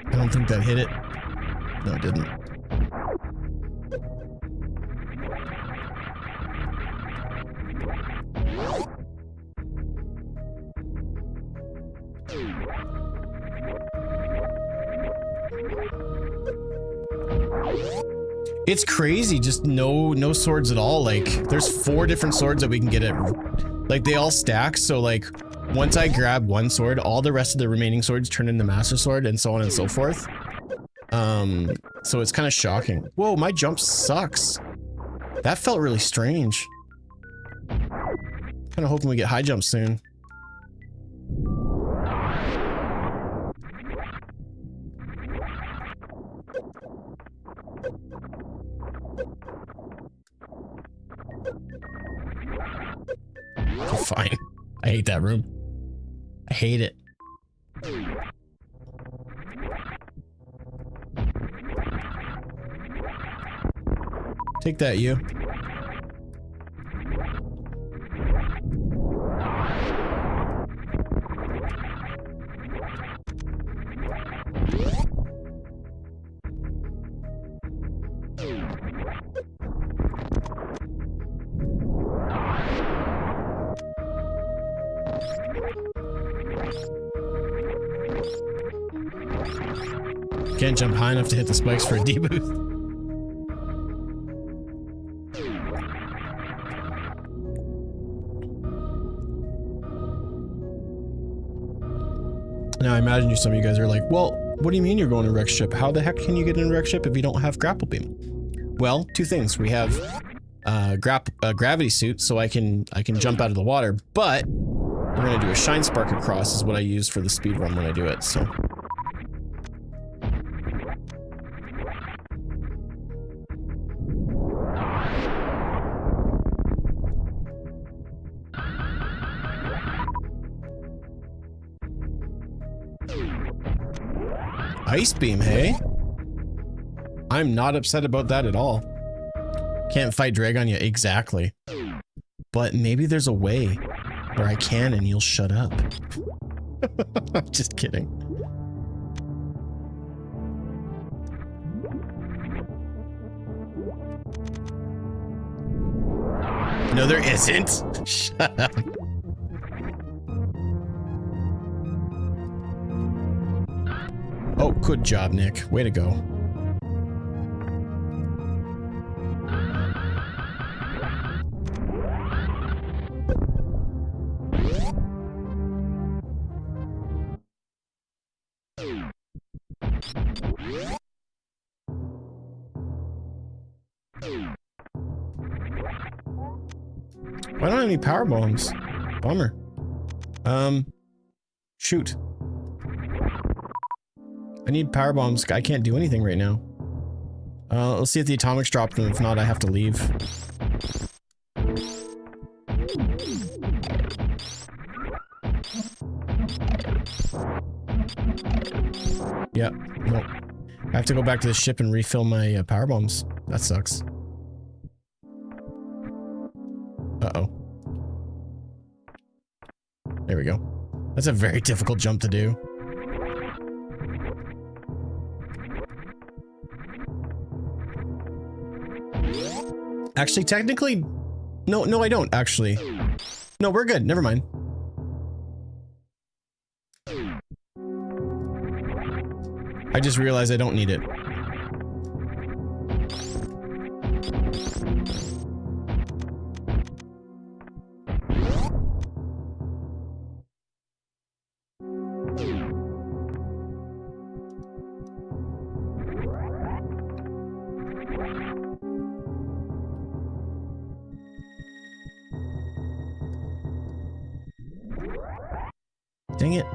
I don't think that hit it. No, it didn't. It's crazy, just no swords at all. Like, there's 4 different swords that we can get at, like, they all stack, so like, once I grab one sword, all the rest of the remaining swords turn into Master Sword, and so on and so forth. So it's kind of shocking. Whoa, my jump sucks. That felt really strange. Kind of hoping we get high jump soon. Okay, fine. I hate that room. I hate it. Take that, you. Can't jump high enough to hit the spikes for a deboost. Now I imagine some of you guys are like, well, what do you mean you're going to Rex Ship? How the heck can you get in Rex Ship if you don't have grapple beam? Well, 2 things. We have a gravity suit, so I can jump out of the water, but we're gonna do a shine spark across is what I use for the speed run when I do it, so. Ice beam, hey? I'm not upset about that at all. Can't fight Dragon yet, exactly. But maybe there's a way where I can and you'll shut up. I'm just kidding. No, there isn't. Shut up. Oh, good job, Nick. Way to go. I don't have any power bombs. Bummer. Shoot. I need power bombs. I can't do anything right now. Let's see if the atomics drop them. If not, I have to leave. Yep. Nope. I have to go back to the ship and refill my power bombs. That sucks. Uh-oh. There we go. That's a very difficult jump to do. Actually, technically... No, I don't, actually. No, we're good. Never mind. I just realized I don't need it. Dang it.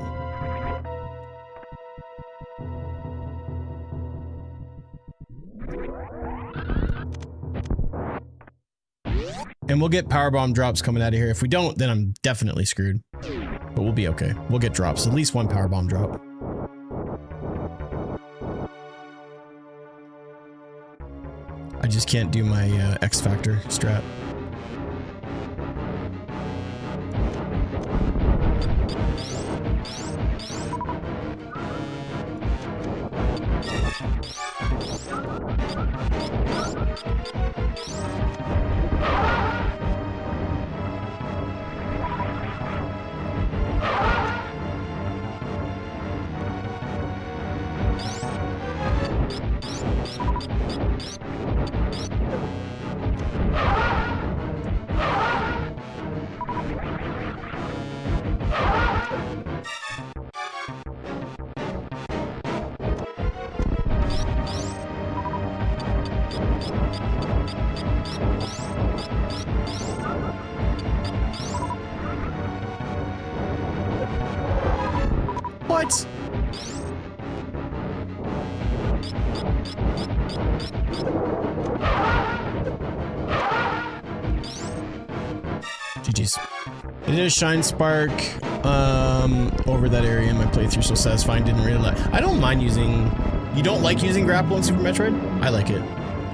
And we'll get powerbomb drops coming out of here. If we don't, then I'm definitely screwed. But we'll be okay. We'll get drops. At least one powerbomb drop. I just can't do my X Factor strat. What? GG's. I did a shine spark over that area in my playthrough, so satisfying. Didn't really like. I don't mind using. You don't like using grapple in Super Metroid? I like it.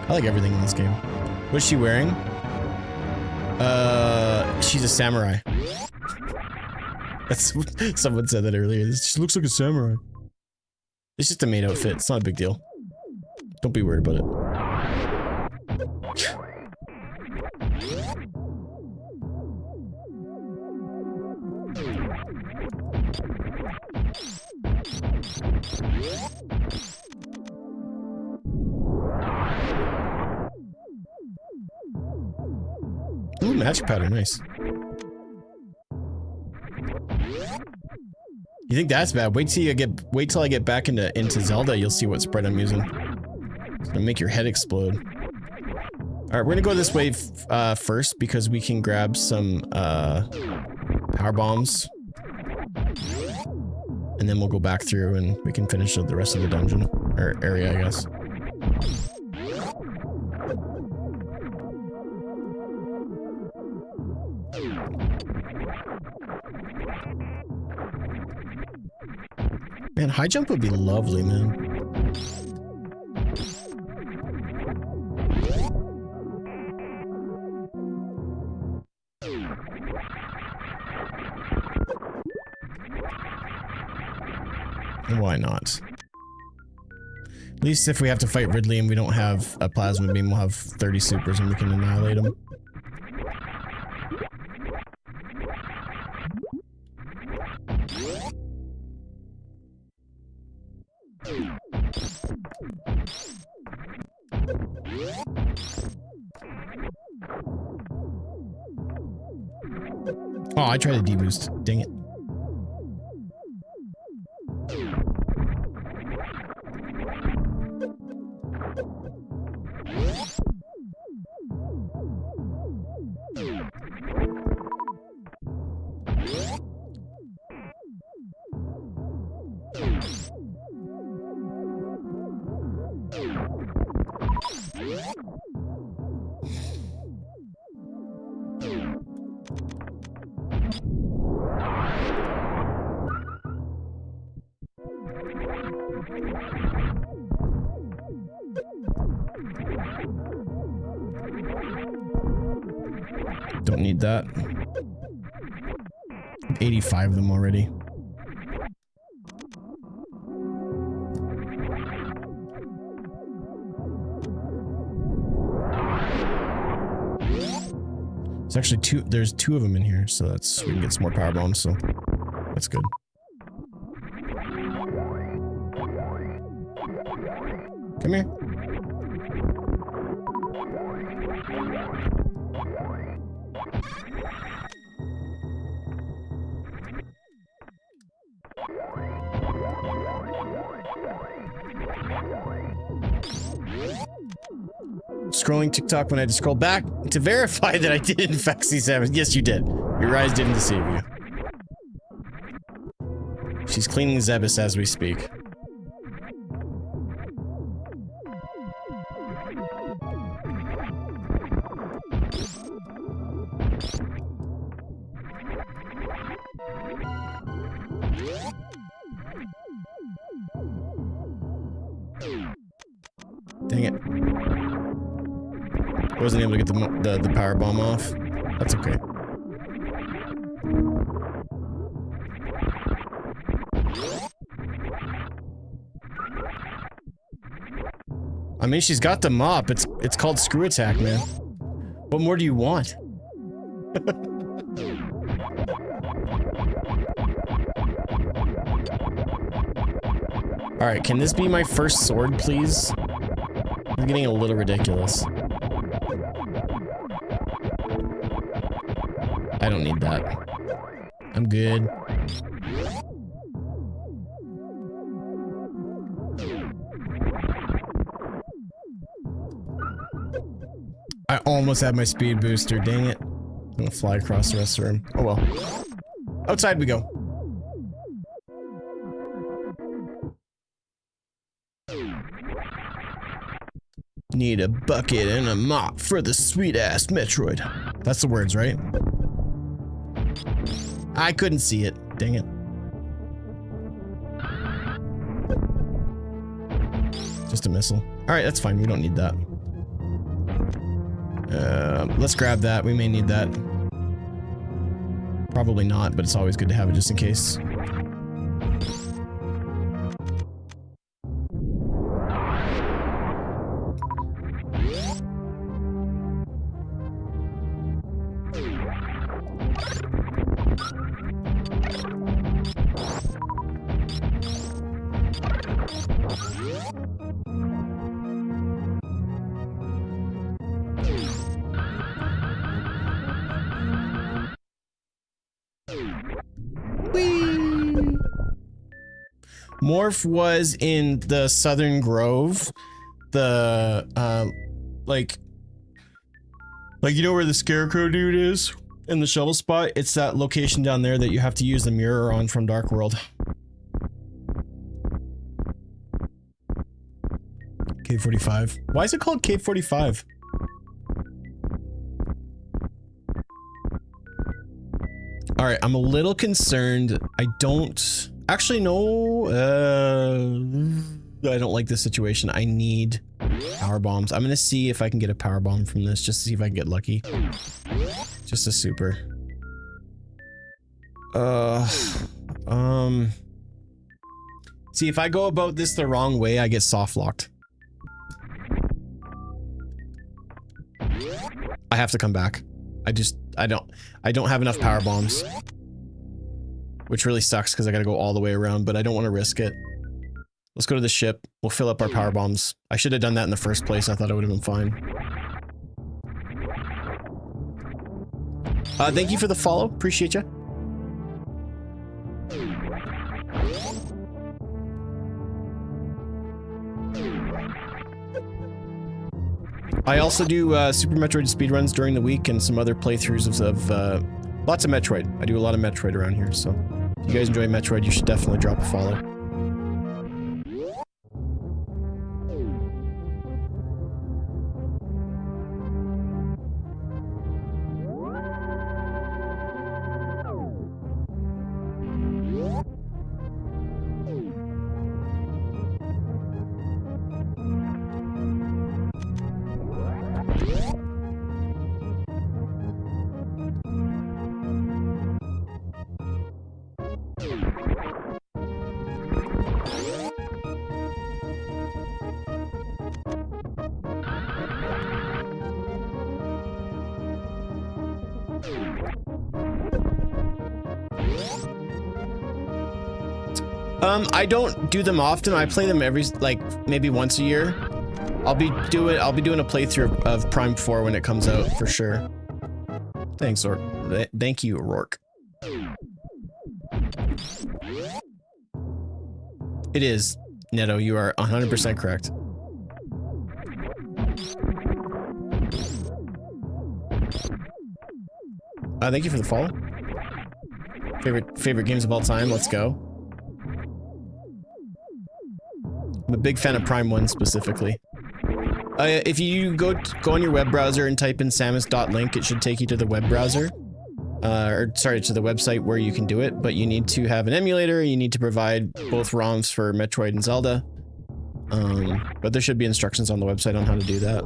I like everything in this game. What's she wearing? She's a samurai. That's someone said that earlier. She looks like a samurai. It's just a maid outfit. It's not a big deal. Don't be worried about it. Ooh, magic powder, nice. You think that's bad? Wait till I get back into Zelda, you'll see what spread I'm using. It's gonna make your head explode. Alright, we're gonna go this way first because we can grab some power bombs. And then we'll go back through and we can finish the rest of the dungeon. Or area, I guess. Man, high jump would be lovely, man. Why not? At least if we have to fight Ridley and we don't have a plasma beam, we'll have 30 supers and we can annihilate him. Oh, I tried to deboost. Dang it. Don't need that. 85 of them already. It's actually there's 2 of them in here, so that's, we can get some more power bombs, so that's good. Come here. Scrolling TikTok when I had to scroll back to verify that I did in fact see Sam. Yes, you did. Your eyes didn't deceive you. She's cleaning Zebus as we speak. Dang it. I wasn't able to get the power bomb off. That's okay. I mean, she's got the mop. It's called screw attack, man. What more do you want? Alright, can this be my first sword, please? It's getting a little ridiculous. I don't need that. I'm good. I almost had my speed booster, dang it. I'm gonna fly across the rest of the room. Oh well. Outside we go. Need a bucket and a mop for the sweet-ass Metroid. That's the words, right? I couldn't see it. Dang it. Just a missile. Alright, that's fine. We don't need that. Let's grab that. We may need that. Probably not, but it's always good to have it just in case. Morph was in the Southern Grove, the like you know where the Scarecrow dude is in the shovel spot. It's that location down there that you have to use the mirror on from Dark World. K45. Why is it called K45? All right, I'm a little concerned. I don't actually know. I don't like this situation. I need power bombs. I'm gonna see if I can get a power bomb from this, just to see if I can get lucky. Just a super. See, if I go about this the wrong way, I get soft locked. I have to come back. I don't have enough power bombs. Which really sucks because I gotta go all the way around, but I don't want to risk it. Let's go to the ship. We'll fill up our power bombs. I should have done that in the first place. I thought it would have been fine. Thank you for the follow. Appreciate you. I also do Super Metroid speedruns during the week and some other playthroughs of lots of Metroid. I do a lot of Metroid around here, so if you guys enjoy Metroid, you should definitely drop a follow. I don't do them often. I play them every, like, maybe once a year. I'll be doing a playthrough of Prime 4 when it comes out for sure. Thanks, Rourke. Thank you, Rourke. It is, Neto. You are 100% correct. Thank you for the follow. Favorite games of all time. Let's go. I'm a big fan of Prime 1 specifically. If you go on your web browser and type in samus.link, it should take you to the web browser. Or sorry, to the website where you can do it, but you need to have an emulator, you need to provide both ROMs for Metroid and Zelda. But there should be instructions on the website on how to do that.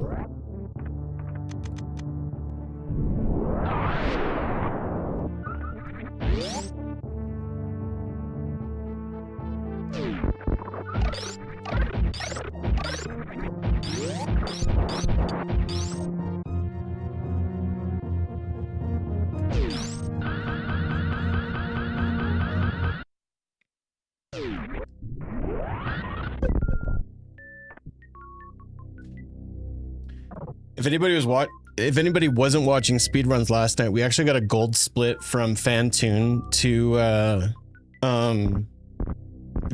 If anybody wasn't watching speedruns last night, we actually got a gold split from Fantoon to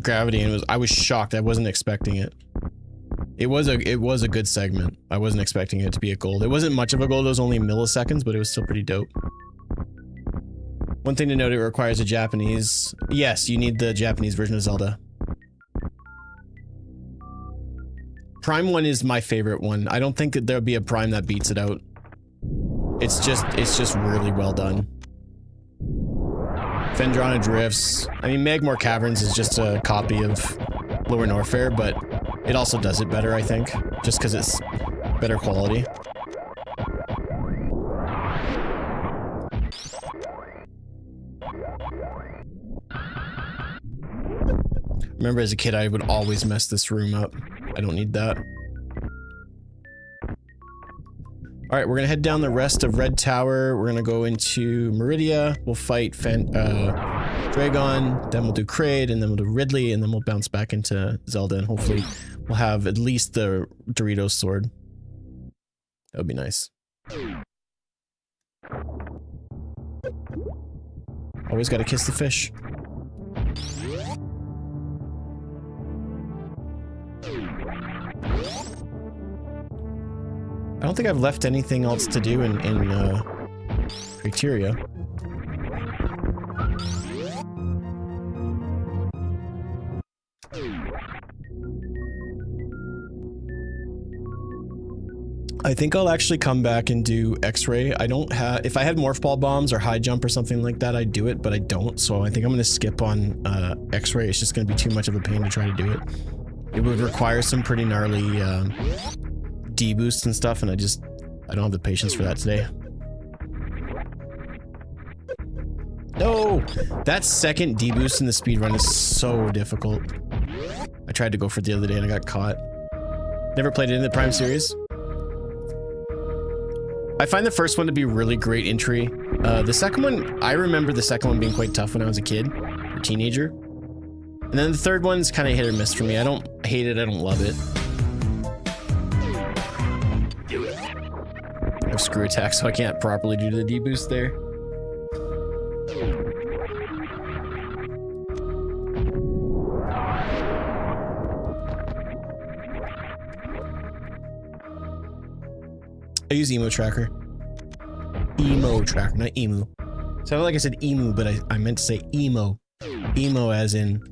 Gravity, and I was shocked. I wasn't expecting it. It was a good segment. I wasn't expecting it to be a gold. It wasn't much of a gold. It was only milliseconds, but it was still pretty dope. One thing to note, it requires a Japanese. Yes, you need the Japanese version of Zelda. Prime 1 is my favorite one. I don't think that there'll be a Prime that beats it out. It's just really well done. Phendrana Drifts. I mean, Magmore Caverns is just a copy of Lower Norfair, but it also does it better, I think, just because it's better quality. Remember, as a kid, I would always mess this room up. I don't need that. Alright, we're gonna head down the rest of Red Tower. We're gonna go into Meridia. We'll fight Dragon, then we'll do Kraid, and then we'll do Ridley, and then we'll bounce back into Zelda, and hopefully we'll have at least the Doritos sword. That would be nice. Always gotta kiss the fish. I don't think I've left anything else to do in Criteria. I think I'll actually come back and do X-Ray. I don't have... If I had Morph Ball Bombs or High Jump or something like that, I'd do it, but I don't, so I think I'm going to skip on X-Ray. It's just going to be too much of a pain to try to do it. It would require some pretty gnarly D-boosts and stuff, and I don't have the patience for that today. No! That second D-boost in the speedrun is so difficult. I tried to go for it the other day and I got caught. Never played it in the Prime series. I find the first one to be really great entry. The second one, I remember the second one being quite tough when I was a kid, or teenager. And then the third one's kind of hit or miss for me. I don't hate it, I don't love it. I have screw attack, so I can't properly do the D-boost there. I use Emo Tracker. Emo Tracker, not Emu. Sounded like I said Emu, but I meant to say Emo. Emo as in...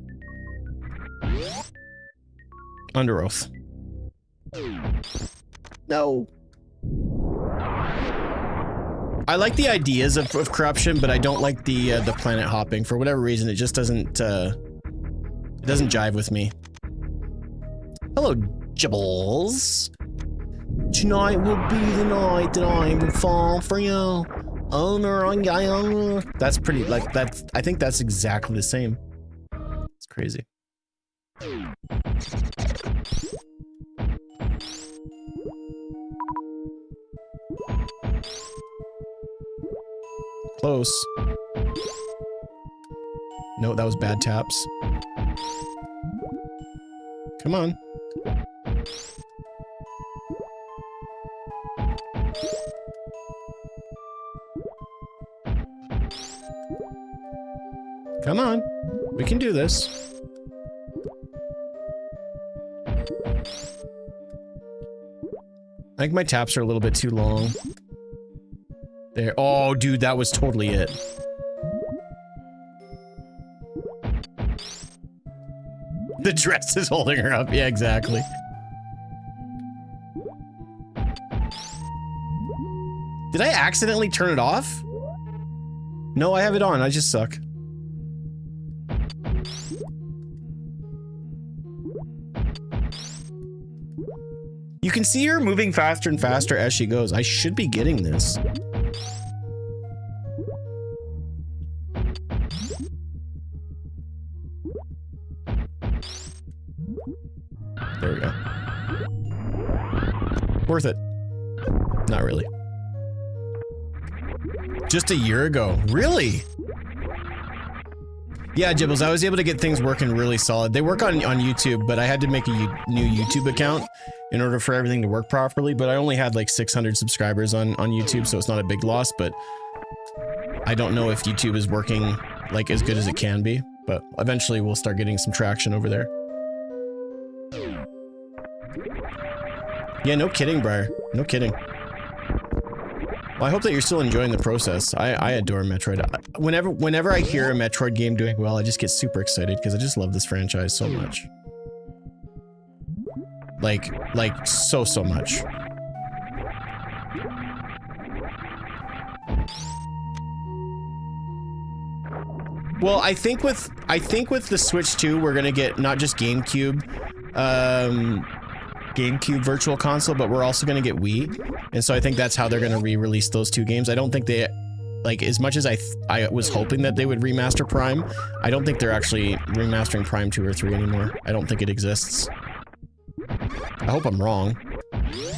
Under Oath. No. I like the ideas of corruption, but I don't like the planet hopping. For whatever reason, it just doesn't, it doesn't jive with me. Hello, Jibbles. Tonight will be the night that I will fall for you. That's pretty, like, that's, I think that's exactly the same. It's crazy. Close. No, that was bad taps. Come on. Come on. We can do this. I think my taps are a little bit too long. There. Oh, dude, that was totally it. The dress is holding her up. Yeah, exactly. Did I accidentally turn it off? No, I have it on. I just suck. You can see her moving faster and faster as she goes. I should be getting this. There we go. Worth it. Not really. Just a year ago. Really? Yeah, Jibbles, I was able to get things working really solid. They work on YouTube, but I had to make a new YouTube account in order for everything to work properly, but I only had like 600 subscribers on YouTube, so it's not a big loss, but I don't know if YouTube is working like as good as it can be, but eventually we'll start getting some traction over there. Yeah, no kidding, Briar. No kidding. Well, I hope that you're still enjoying the process. I adore Metroid. Whenever I hear a Metroid game doing well, I just get super excited because I just love this franchise so much. Like so much. Well, I think with the Switch 2, we're gonna get not just GameCube Virtual Console, but we're also gonna get Wii, and so I think that's how they're gonna re-release those two games. I don't think they, like, as much as I was hoping that they would remaster Prime, I don't think they're actually remastering Prime 2 or 3 anymore. I don't think it exists. I hope I'm wrong,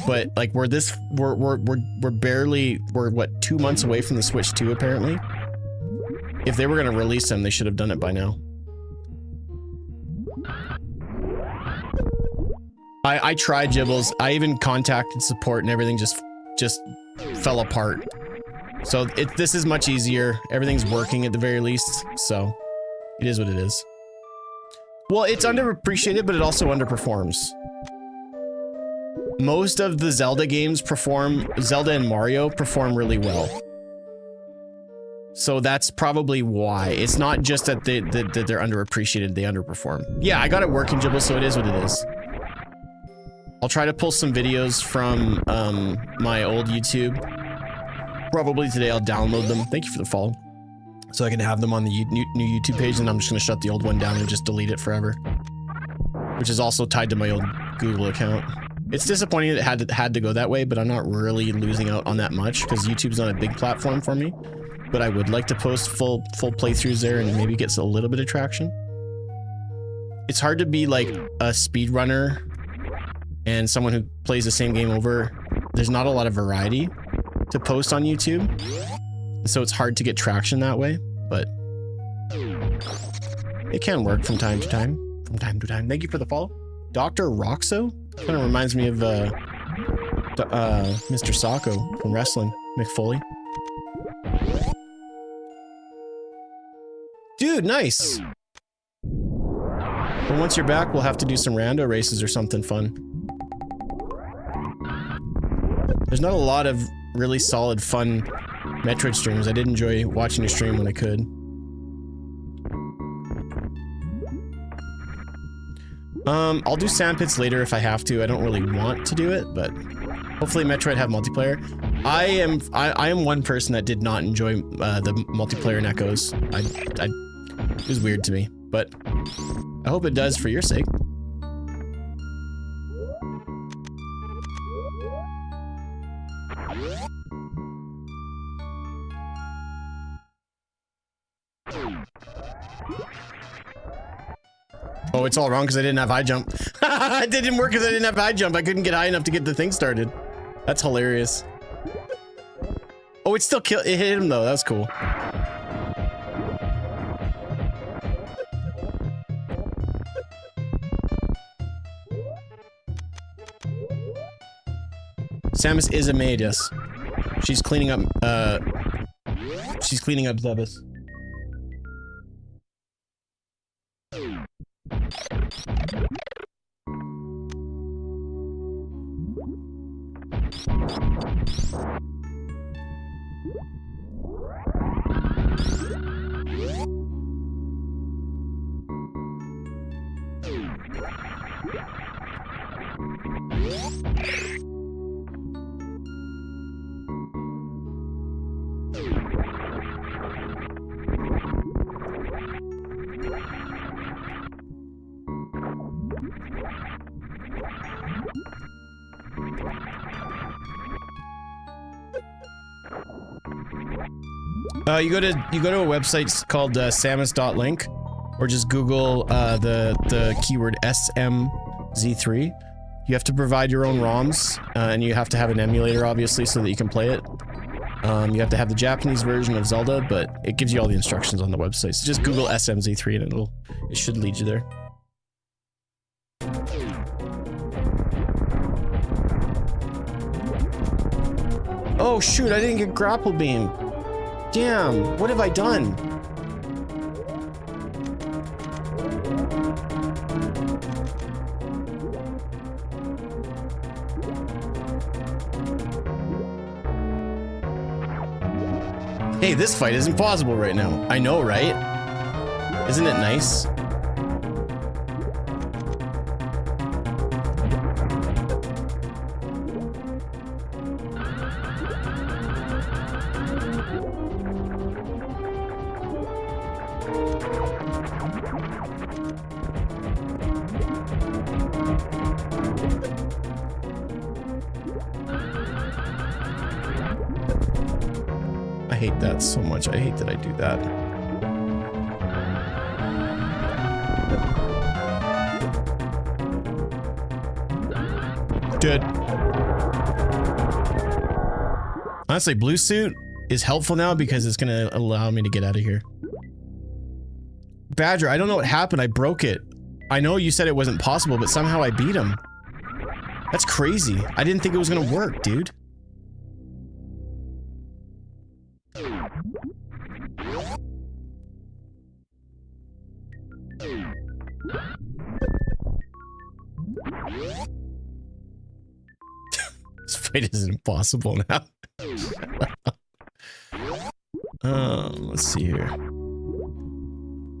but like we're what, 2 months away from the Switch 2 apparently. If they were gonna release them, they should have done it by now. I tried, Jibbles. I even contacted support and everything just fell apart. So this is much easier. Everything's working at the very least, so it is what it is. Well, it's underappreciated, but it also underperforms. Most of the Zelda games Zelda and Mario perform really well. So that's probably why. It's not just that they're underappreciated, they underperform. Yeah, I got it working, Jibble, so it is what it is. I'll try to pull some videos from my old YouTube. Probably today I'll download them. Thank you for the follow. So I can have them on the new YouTube page, and I'm just gonna shut the old one down and just delete it forever. Which is also tied to my old Google account. It's disappointing that it had to go that way, but I'm not really losing out on that much because YouTube's not a big platform for me. But I would like to post full playthroughs there and maybe get a little bit of traction. It's hard to be like a speedrunner and someone who plays the same game over. There's not a lot of variety to post on YouTube, so it's hard to get traction that way, but it can work from time to time. Thank you for the follow. Dr. Roxo kind of reminds me of Mr. Sacco from wrestling, McFoley. Dude, nice. But once you're back, we'll have to do some rando races or something fun. There's not a lot of really solid, fun Metroid streams. I did enjoy watching your stream when I could. I'll do Sandpits later if I have to. I don't really want to do it, but hopefully Metroid have multiplayer. I am one person that did not enjoy the multiplayer in Echoes. It was weird to me, but I hope it does for your sake. Oh, it's all wrong because I didn't have high jump. It didn't work because I didn't have high jump. I couldn't get high enough to get the thing started. That's hilarious. Oh, it still killed. It hit him though. That's cool. Samus is a maid, yes. She's cleaning up, Zebus. You go to a website called samus.link, or just Google the keyword SMZ3. You have to provide your own ROMs, and you have to have an emulator, obviously, so that you can play it. You have to have the Japanese version of Zelda, but it gives you all the instructions on the website. So just Google SMZ3 and it should lead you there. Oh shoot, I didn't get grapple beam. Damn, what have I done? Hey, this fight is impossible right now. I know, right? Isn't it nice? I hate that so much. I hate that I do that. Good. Honestly, blue suit is helpful now because it's gonna allow me to get out of here. Badger, I don't know what happened. I broke it. I know you said it wasn't possible, but somehow I beat him. That's crazy. I didn't think it was gonna work, dude. This fight is impossible now. Let's see here.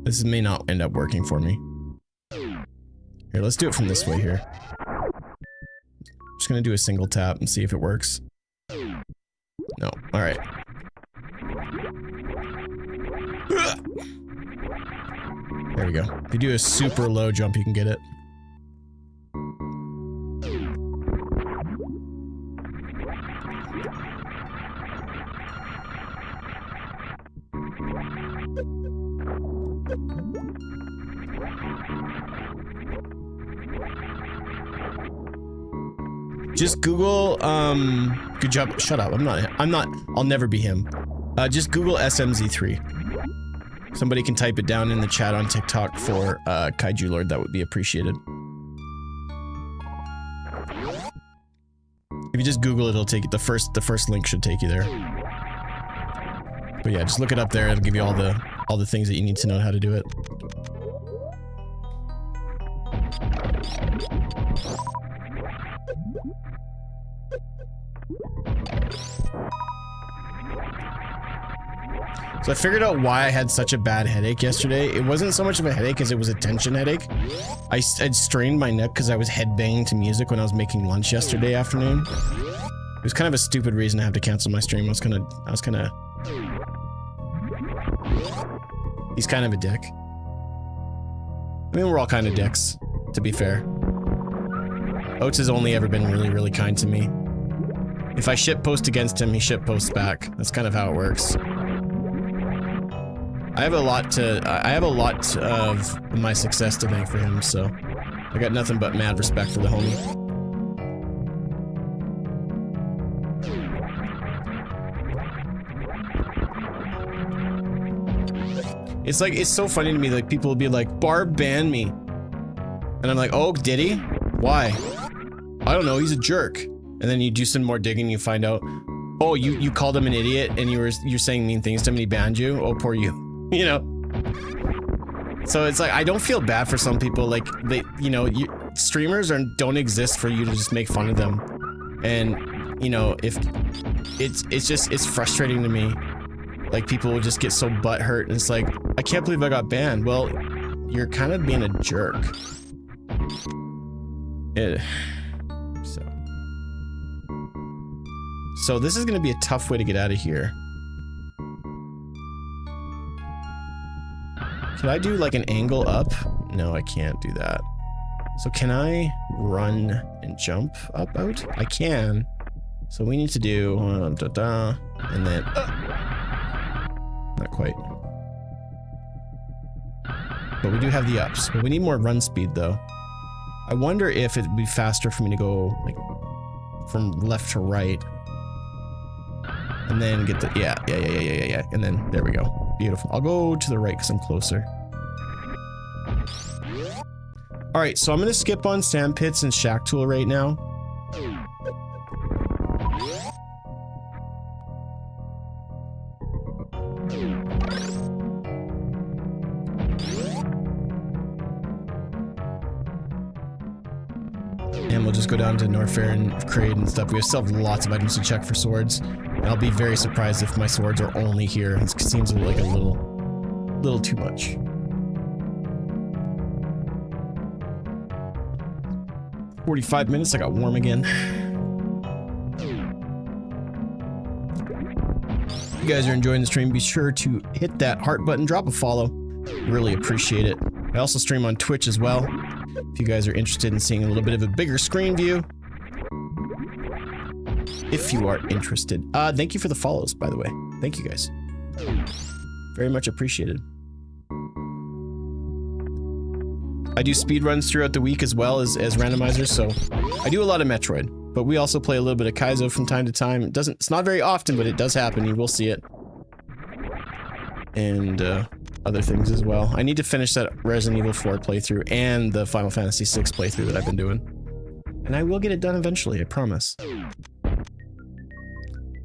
This may not end up working for me. Here, let's do it from this way here. Just gonna do a single tap and see if it works. No, alright. There we go. If you do a super low jump, you can get it. Just Google, good job. Shut up. I'll never be him. Just Google SMZ3. Somebody can type it down in the chat on TikTok for Kaiju Lord. That would be appreciated. If you just Google it, it'll take you, the first link should take you there. But yeah, just look it up there. It'll give you all the things that you need to know how to do it. So I figured out why I had such a bad headache yesterday. It wasn't so much of a headache as it was a tension headache. I'd strained my neck because I was headbanging to music when I was making lunch yesterday afternoon. It was kind of a stupid reason to have to cancel my stream. He's kind of a dick. I mean, we're all kind of dicks, to be fair. Oates has only ever been really, really kind to me. If I shitpost against him, he shitposts back. That's kind of how it works. I have a lot of my success to thank for him, so I got nothing but mad respect for the homie. It's like, it's so funny to me, like, people will be like, Barb banned me. And I'm like, oh, did he? Why? I don't know, he's a jerk. And then you do some more digging, you find out, oh, you called him an idiot and you're saying mean things to him and he banned you. Oh, poor you. You know? So it's like, I don't feel bad for some people. Like, they, you know, streamers don't exist for you to just make fun of them. And, you know, if it's frustrating to me. Like, people will just get so butthurt and it's like, I can't believe I got banned. Well, you're kind of being a jerk. So this is gonna be a tough way to get out of here. Can I do like an angle up? No, I can't do that. So can I run and jump up out? I can. So we need to do and then not quite. But we do have the ups. But we need more run speed though. I wonder if it'd be faster for me to go like from left to right. And then get the, yeah. And then there we go. Beautiful. I'll go to the right because I'm closer. All right, so I'm gonna skip on Sand Pits and Shack Tool right now. And we'll just go down to Norfair and Crade and stuff. We still have lots of items to check for swords. And I'll be very surprised if my swords are only here. It seems like a little too much. "45 minutes, I got warm again." If you guys are enjoying the stream, be sure to hit that heart button, drop a follow. Really appreciate it. I also stream on Twitch as well. If you guys are interested in seeing a little bit of a bigger screen view. If you are interested. Thank you for the follows, by the way. Thank you guys. Very much appreciated. I do speedruns throughout the week as well as randomizers, so I do a lot of Metroid. But we also play a little bit of Kaizo from time to time. It's not very often, but it does happen. You will see it. And other things as well. I need to finish that Resident Evil 4 playthrough and the Final Fantasy 6 playthrough that I've been doing. And I will get it done eventually, I promise.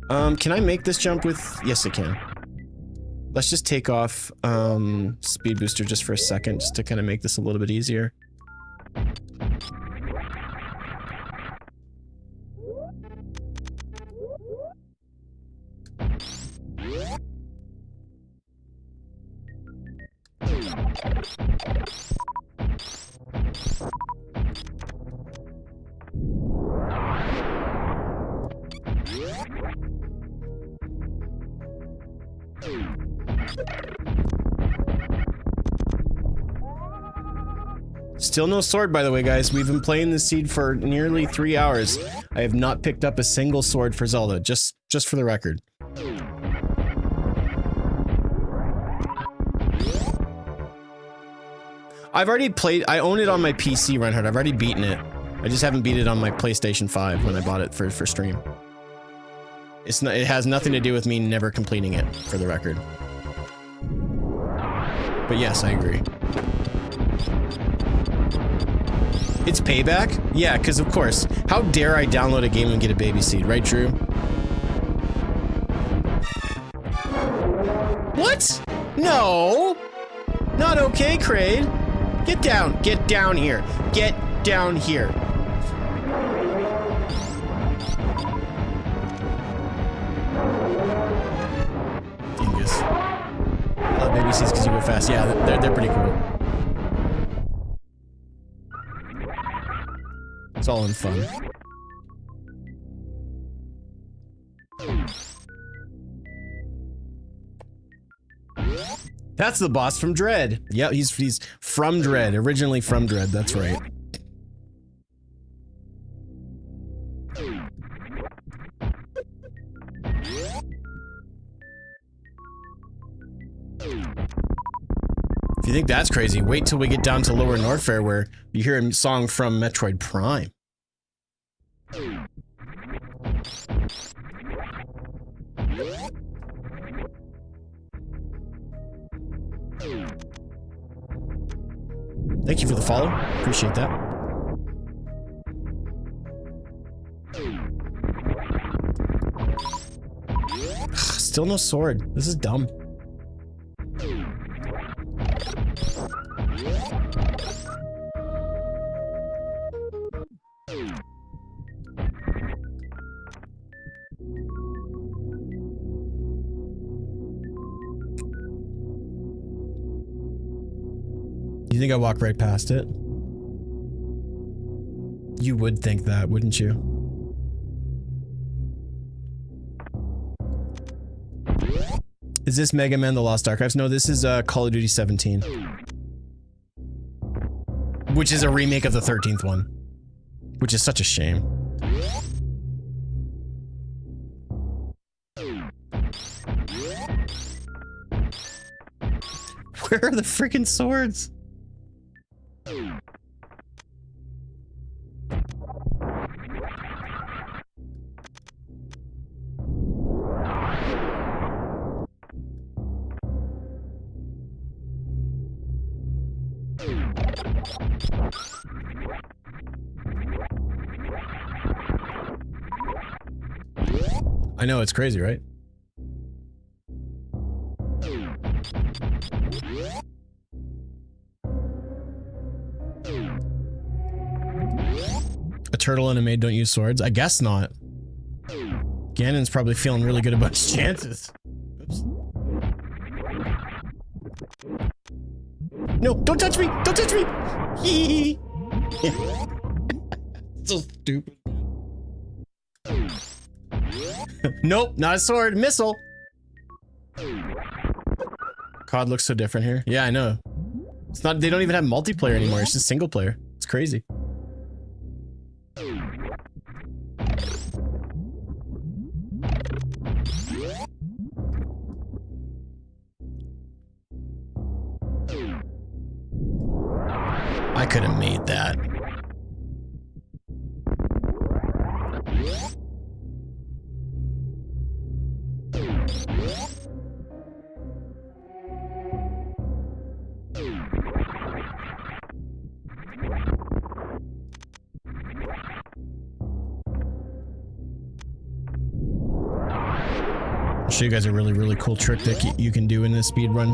Can I make this jump with... Yes, I can. Let's just take off Speed Booster just for a second, just to kind of make this a little bit easier. Still no sword, by the way, guys. We've been playing this seed for nearly 3 hours. I have not picked up a single sword for Zelda, just for the record. I've already played, I own it on my PC, Reinhardt. I've already beaten it. I just haven't beat it on my PlayStation 5 when I bought it for stream. It's not, it has nothing to do with me never completing it, for the record. But yes, I agree. It's payback? Yeah, because of course. How dare I download a game and get a baby seed, right, Drew? What? No! Not okay, Crade. Get down. Get down here. Get down here. Dingus. I love baby seeds because you go fast. Yeah, they're pretty cool. It's all in fun. That's the boss from Dread. Yeah, he's from Dread, originally from Dread, that's right. If you think that's crazy, wait till we get down to Lower Norfair where you hear a song from Metroid Prime. Thank you for the follow. Appreciate that. Still no sword. This is dumb. You think I walk right past it? You would think that, wouldn't you? Is this Mega Man: The Lost Archives? No, this is Call of Duty 17. Which is a remake of the 13th one. Which is such a shame. Where are the freaking swords? I know, it's crazy, right? A turtle and a maid don't use swords? I guess not. Ganon's probably feeling really good about his chances. Oops. No, don't touch me! Don't touch me! Hee So stupid. Nope, not a sword. Missile. COD looks so different here. Yeah, I know. It's not. They don't even have multiplayer anymore. It's just single player. It's crazy. I could have made that. I'll show you guys a really cool trick that you can do in this speed run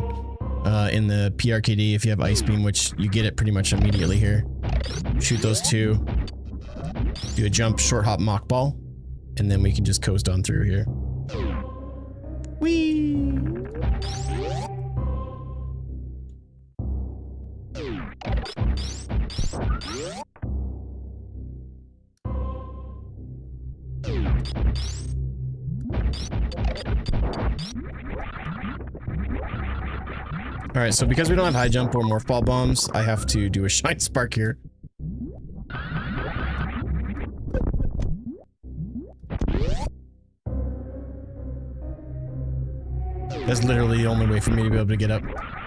in the PRKD if you have Ice Beam, which you get it pretty much immediately here. Shoot those two, do a jump, short hop, mock ball, and then we can just coast on through here. Whee! Alright, so because we don't have high jump or morph ball bombs, I have to do a shine spark here. That's literally the only way for me to be able to get up.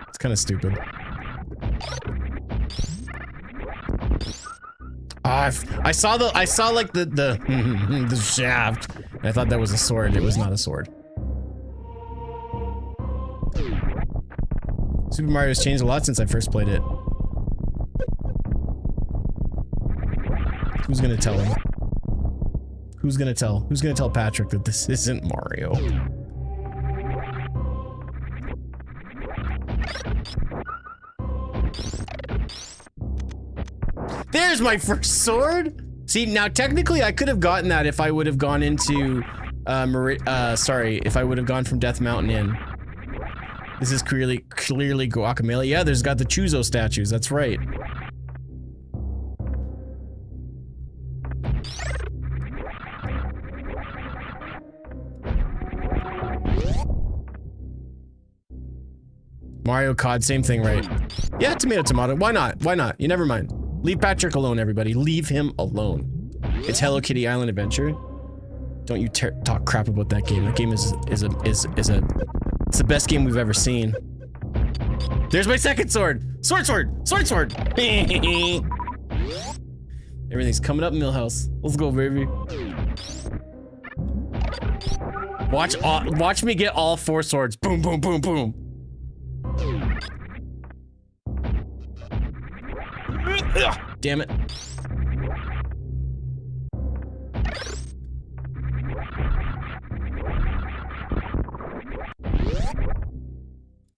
It's kind of stupid. I saw like the shaft. And I thought that was a sword. It was not a sword. Super Mario's changed a lot since I first played it. Who's gonna tell him? Who's gonna tell Patrick that this isn't Mario? There's my first sword! See, now technically I could have gotten that if I would have gone into, if I would have gone from Death Mountain in. This is clearly Guacamelee. Yeah, there's got the Chuzo statues, that's right. Mario COD, same thing, right? Yeah, tomato. Why not? Why not? You never mind. Leave Patrick alone, everybody. Leave him alone. It's Hello Kitty Island Adventure. Don't you talk crap about that game. That game is it's the best game we've ever seen. There's my second sword. Sword. Everything's coming up, Millhouse. Let's go, baby. Watch me get all 4 swords. Boom, boom, boom, boom. Ugh, damn it.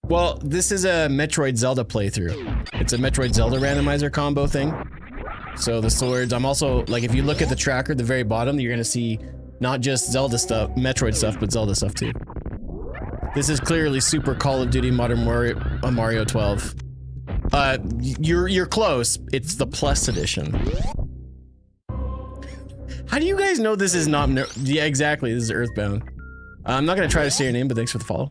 Well, this is a Metroid Zelda playthrough. It's a Metroid Zelda randomizer combo thing. So the swords, I'm also, like, if you look at the tracker at the very bottom, you're gonna see not just Zelda stuff, Metroid stuff, but Zelda stuff too. This is clearly Super Call of Duty Modern Mario 12. You're close. It's the Plus edition. How do you guys know this is not... Yeah, exactly. This is Earthbound. I'm not gonna try to say your name, but thanks for the follow.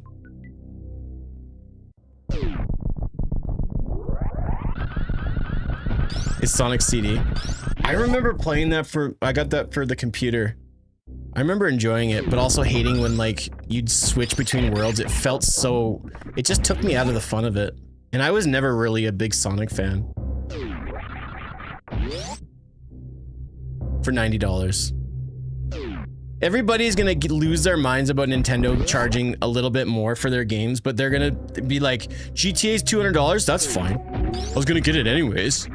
It's Sonic CD. I remember playing that for... I got that for the computer. I remember enjoying it, but also hating when, like, you'd switch between worlds. It felt so... It just took me out of the fun of it. And I was never really a big Sonic fan. For $90. Everybody's gonna lose their minds about Nintendo charging a little bit more for their games, but they're gonna be like, GTA's $200? That's fine. I was gonna get it anyways.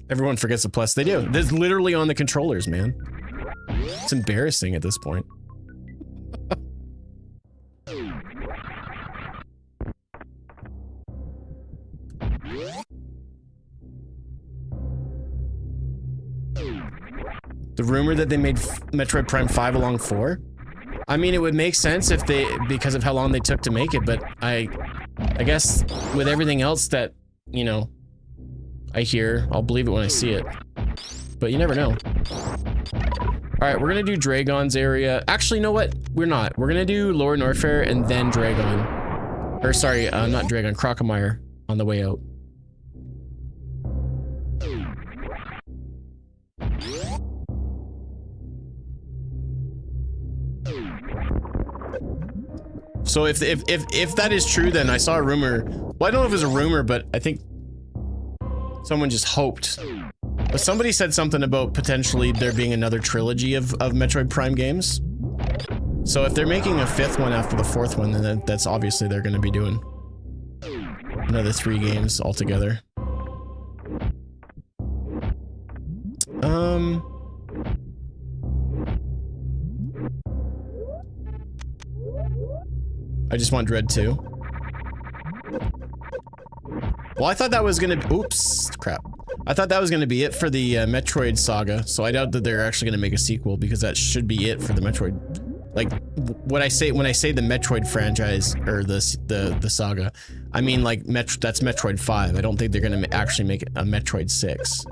Everyone forgets the Plus. They do. There's literally on the controllers, man. It's embarrassing at this point. The rumor that they made Metroid Prime 5 along 4? I mean, it would make sense if they, because of how long they took to make it, but I guess with everything else that, you know, I hear, I'll believe it when I see it. But you never know. Alright, we're gonna do Dragon's area. Actually, you know what? We're not. We're gonna do Lower Norfair and then Dragon. Or sorry, not Dragon, Crocomire on the way out. So if that is true, then I saw a rumor. Well, I don't know if it was a rumor, but I think someone just hoped. But somebody said something about potentially there being another trilogy of Metroid Prime games. So if they're making a 5th one after the 4th one, then that's obviously they're going to be doing another 3 games altogether. I just want Dread 2. Well, I thought that was gonna be- oops, crap. I thought that was gonna be it for the Metroid saga, so I doubt that they're actually gonna make a sequel, because that should be it for the Metroid. Like, when I say the Metroid franchise, or the saga, I mean, like, that's Metroid 5. I don't think they're gonna actually make a Metroid 6.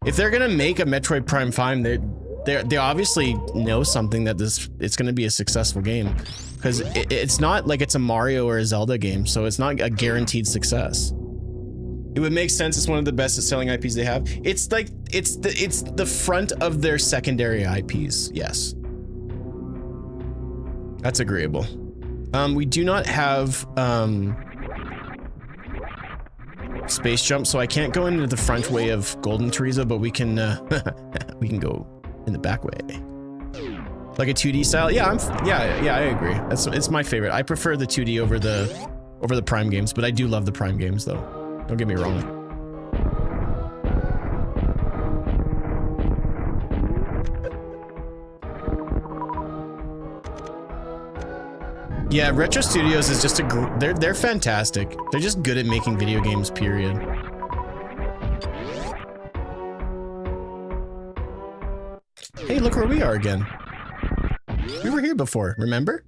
If they're gonna make a Metroid Prime 5, they obviously know something that it's going to be a successful game, because it's not like it's a Mario or a Zelda game, so it's not a guaranteed success. It would make sense. It's one of the best selling IPs they have. It's like it's the front of their secondary IPs. Yes, that's agreeable. We do not have space jump, so I can't go into the front way of Golden Teresa, but we can we can go in the back way, like a 2D style. Yeah, yeah, I agree. It's my favorite. I prefer the 2D over the Prime games, but I do love the Prime games, though. Don't get me wrong. Yeah, Retro Studios is just they're fantastic. They're just good at making video games, period. Hey, look where we are again. We were here before, remember?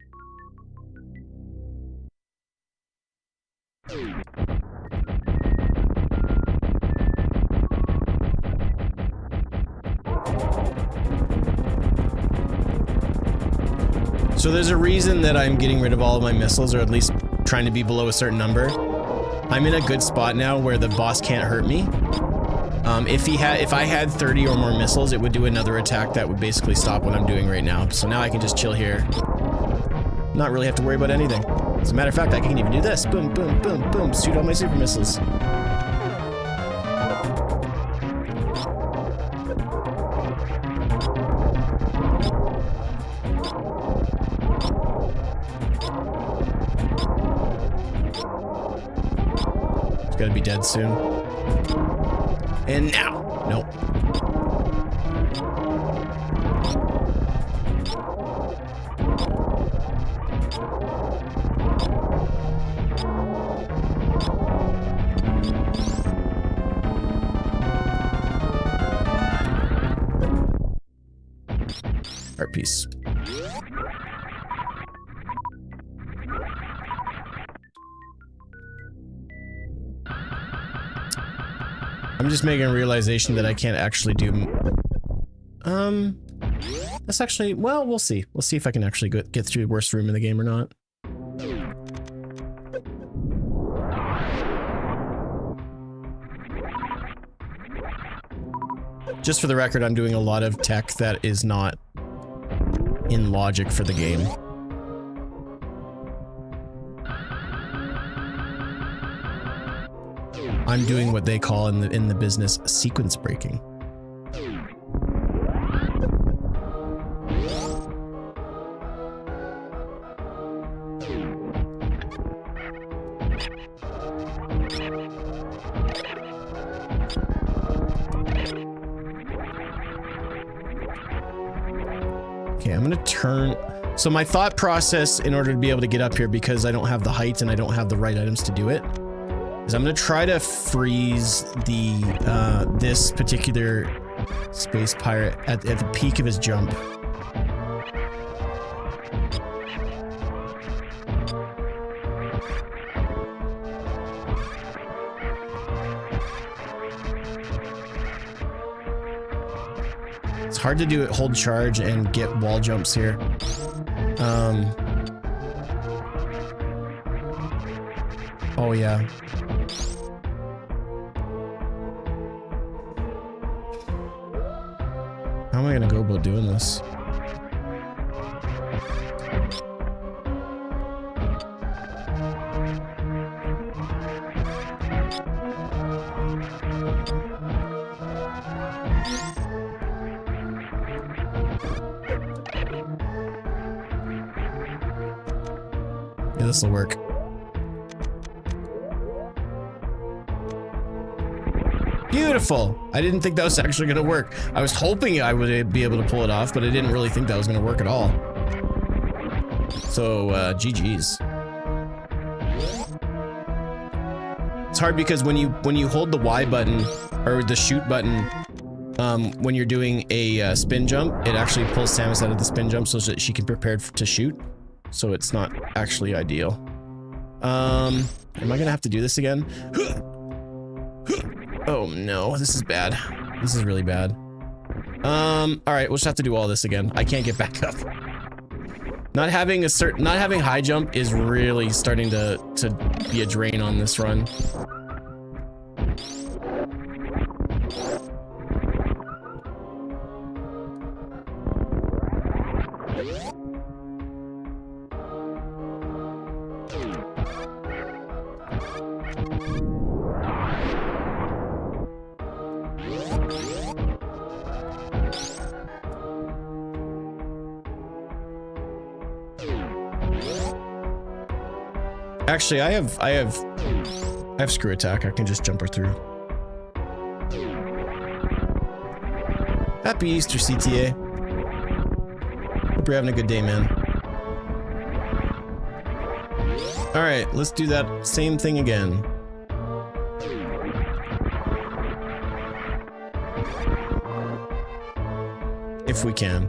So there's a reason that I'm getting rid of all of my missiles, or at least trying to be below a certain number. I'm in a good spot now where the boss can't hurt me. If I had 30 or more missiles, it would do another attack that would basically stop what I'm doing right now. So now I can just chill here. Not really have to worry about anything. As a matter of fact, I can even do this. Boom, boom, boom, boom. Shoot all my super missiles. It's gotta be dead soon. And now. Nope. Art piece. I'm just making a realization that I can't actually do... That's actually... Well, we'll see. We'll see if I can actually get through the worst room in the game or not. Just for the record, I'm doing a lot of tech that is not in logic for the game. I'm doing what they call in the business sequence breaking. Okay, I'm gonna turn. So my thought process in order to be able to get up here, because I don't have the height and I don't have the right items to do it, is I'm gonna try to freeze the this particular space pirate at the peak of his jump. It's hard to do it, hold charge and get wall jumps here. Oh yeah. How am I gonna go about doing this? Yeah, this'll work. Beautiful! I didn't think that was actually gonna work. I was hoping I would be able to pull it off, but I didn't really think that was gonna work at all. So, GG's. It's hard because when you hold the Y button, or the shoot button, when you're doing a spin jump, it actually pulls Samus out of the spin jump so that she can prepare to shoot. So it's not actually ideal. Am I gonna have to do this again? Oh no, this is bad. This is really bad. Alright, we'll just have to do all this again. I can't get back up. Not having high jump is really starting to be a drain on this run. Actually, I have screw attack. I can just jump her through. Happy Easter, CTA. Hope you're having a good day, man. All right, let's do that same thing again. If we can.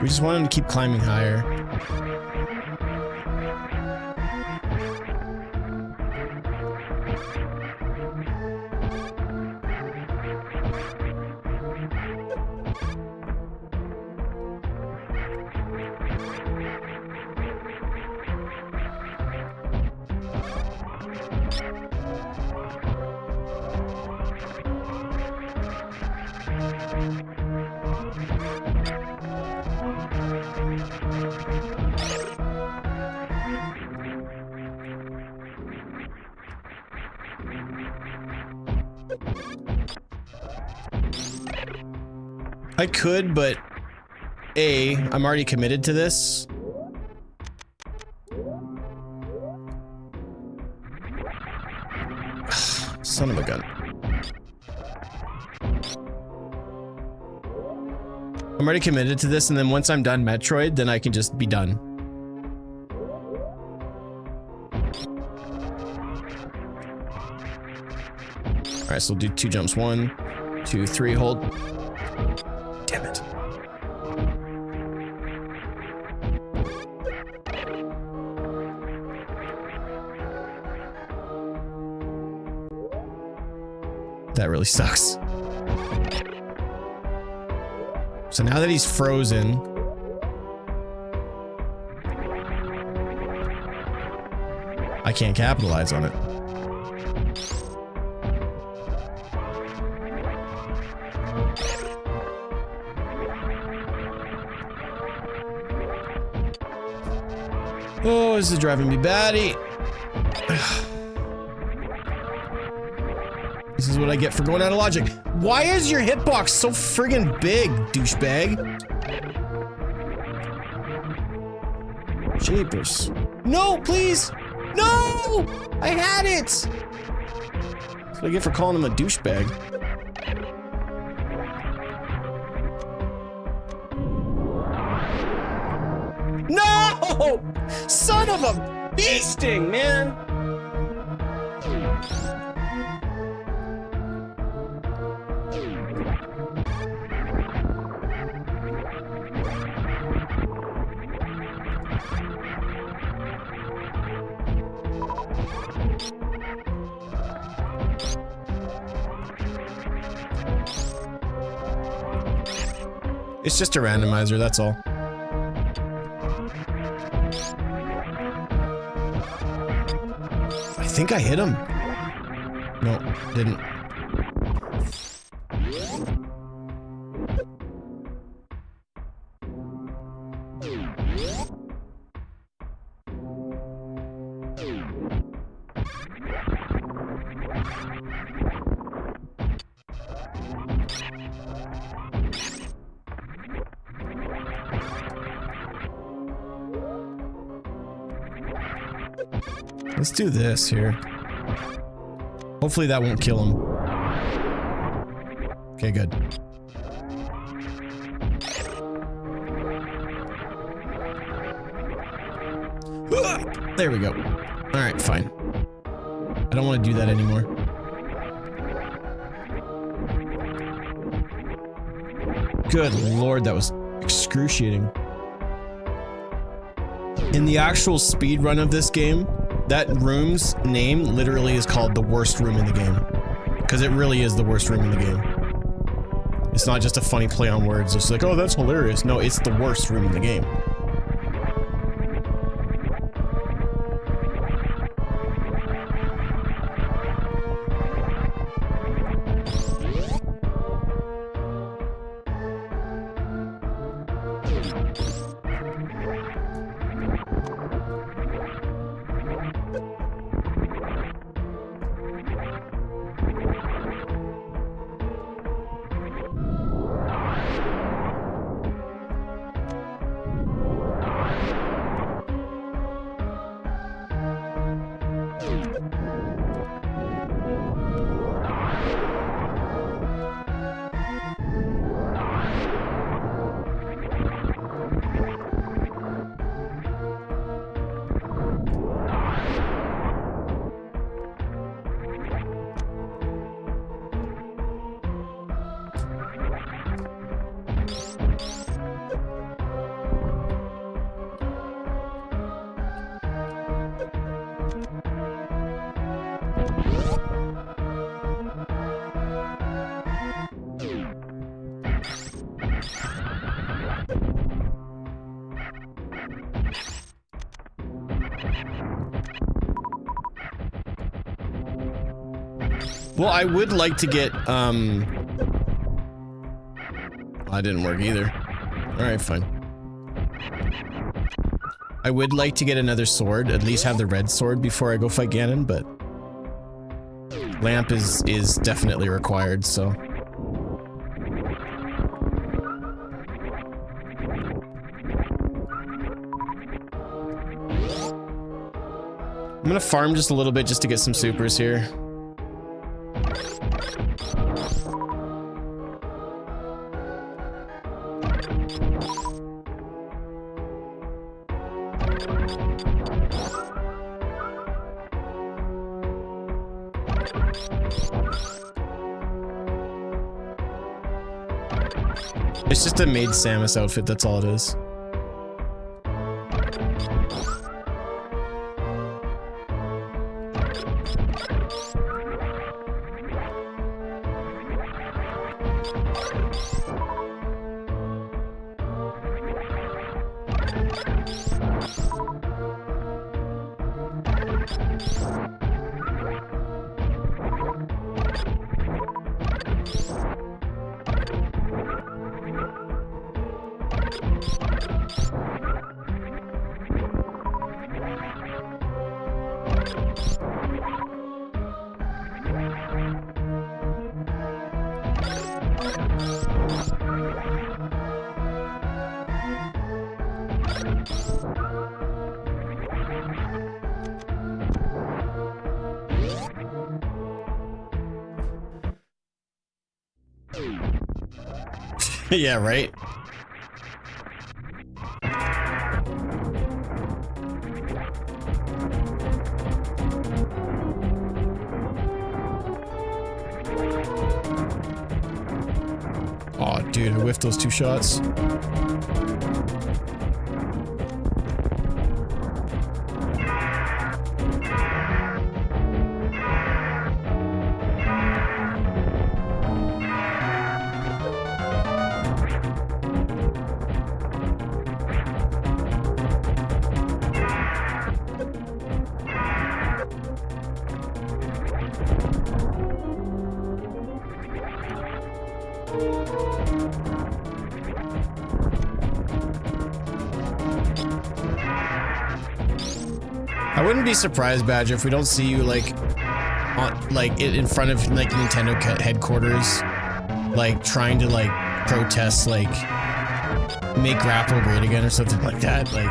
We just want him to keep climbing higher. I could, but A, I'm already committed to this. Son of a gun. I'm already committed to this, and then once I'm done Metroid, then I can just be done. Alright, so we'll do 2 jumps. 1, 2, 3, hold. Damn it. That really sucks. So now that he's frozen, I can't capitalize on it. Oh, this is driving me batty. This is what I get for going out of logic. Why is your hitbox so friggin' big, douchebag? Jeepers. No, please! No! I had it! That's what I get for calling him a douchebag. No! Son of a bee sting, man! It's just a randomizer, that's all. I think I hit him. No, didn't. Let's do this here. Hopefully that won't kill him. Okay, good. There we go. Alright, fine. I don't want to do that anymore. Good lord, that was excruciating. In the actual speed run of this game, that room's name literally is called the worst room in the game. Because it really is the worst room in the game. It's not just a funny play on words. It's like, oh, that's hilarious. No, it's the worst room in the game. Well, I would like to get, that didn't work either. Alright, fine. I would like to get another sword, at least have the red sword before I go fight Ganon, but lamp is definitely required, so. I'm gonna farm just a little bit just to get some supers here. It's just a made Samus outfit, that's all it is. Yeah, right? Oh, dude, I whiffed those 2 shots. I wouldn't be surprised, Badger, if we don't see you like in front of like Nintendo headquarters, like trying to like protest, like make grapple great again or something like that. Like,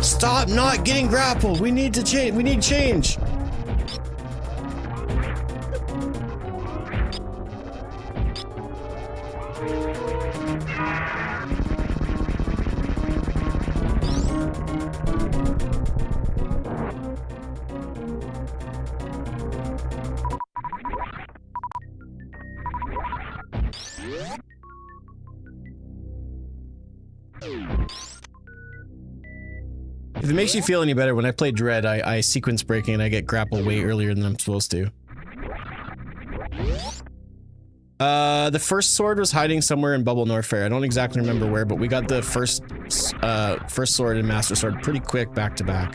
stop not getting grapple. We need to change. We need change. If it makes you feel any better, when I play Dread, I sequence breaking and I get grapple way earlier than I'm supposed to. The first sword was hiding somewhere in Bubble Norfair. I don't exactly remember where, but we got the first sword and Master Sword pretty quick back to back.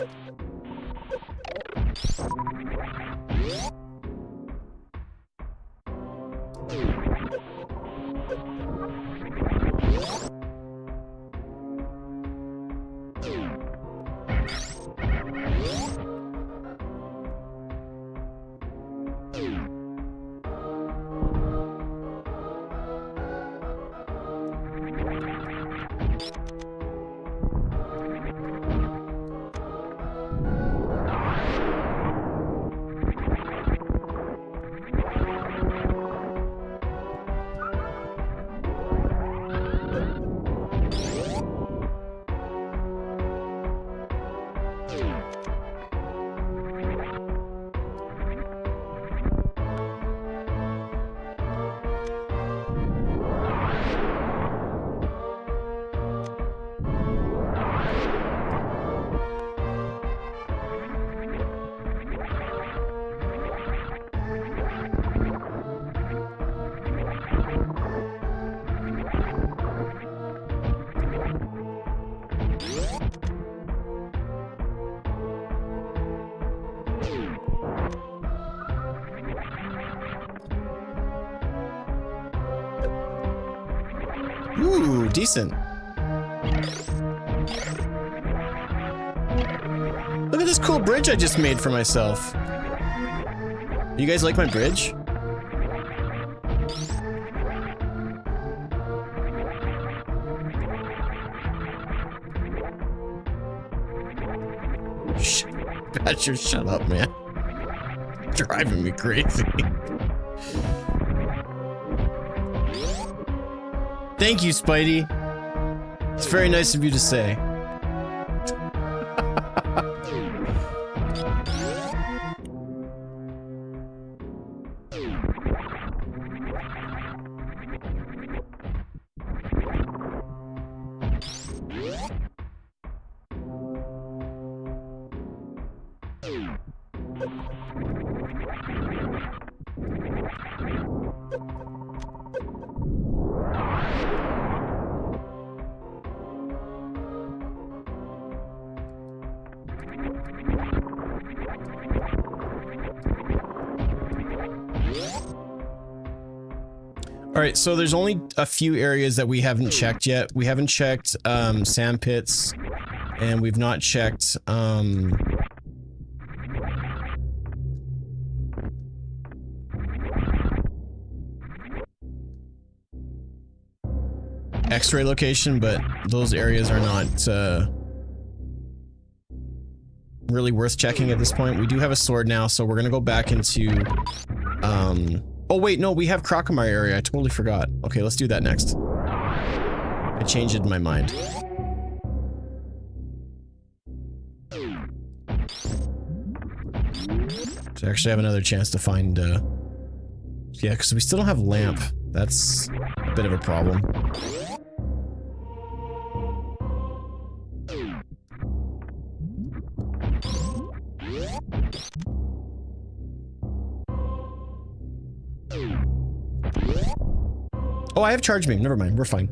Ooh, decent. Look at this cool bridge I just made for myself. You guys like my bridge? Badger, shut up, man. Driving me crazy. Thank you, Spidey. It's very nice of you to say. Alright, so there's only a few areas that we haven't checked yet. We haven't checked sand pits, and we've not checked X-ray location, but those areas are not really worth checking at this point. We do have a sword now, so we're gonna go back into oh wait, no, we have Crocomire area. I totally forgot. Okay, let's do that next. I changed it in my mind. So I actually have another chance to find yeah, because we still don't have lamp. That's a bit of a problem. Oh, I have charge beam. Never mind. We're fine.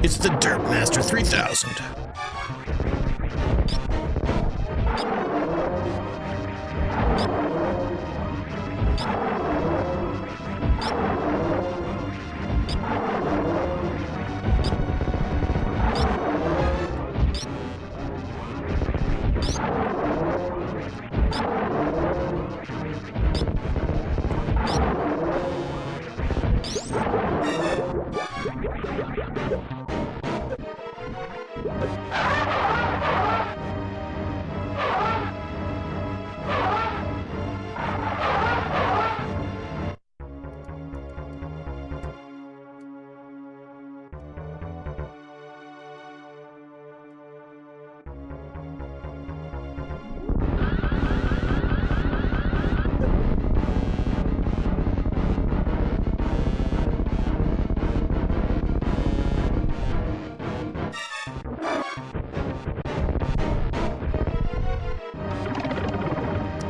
It's the Derp Master 3000.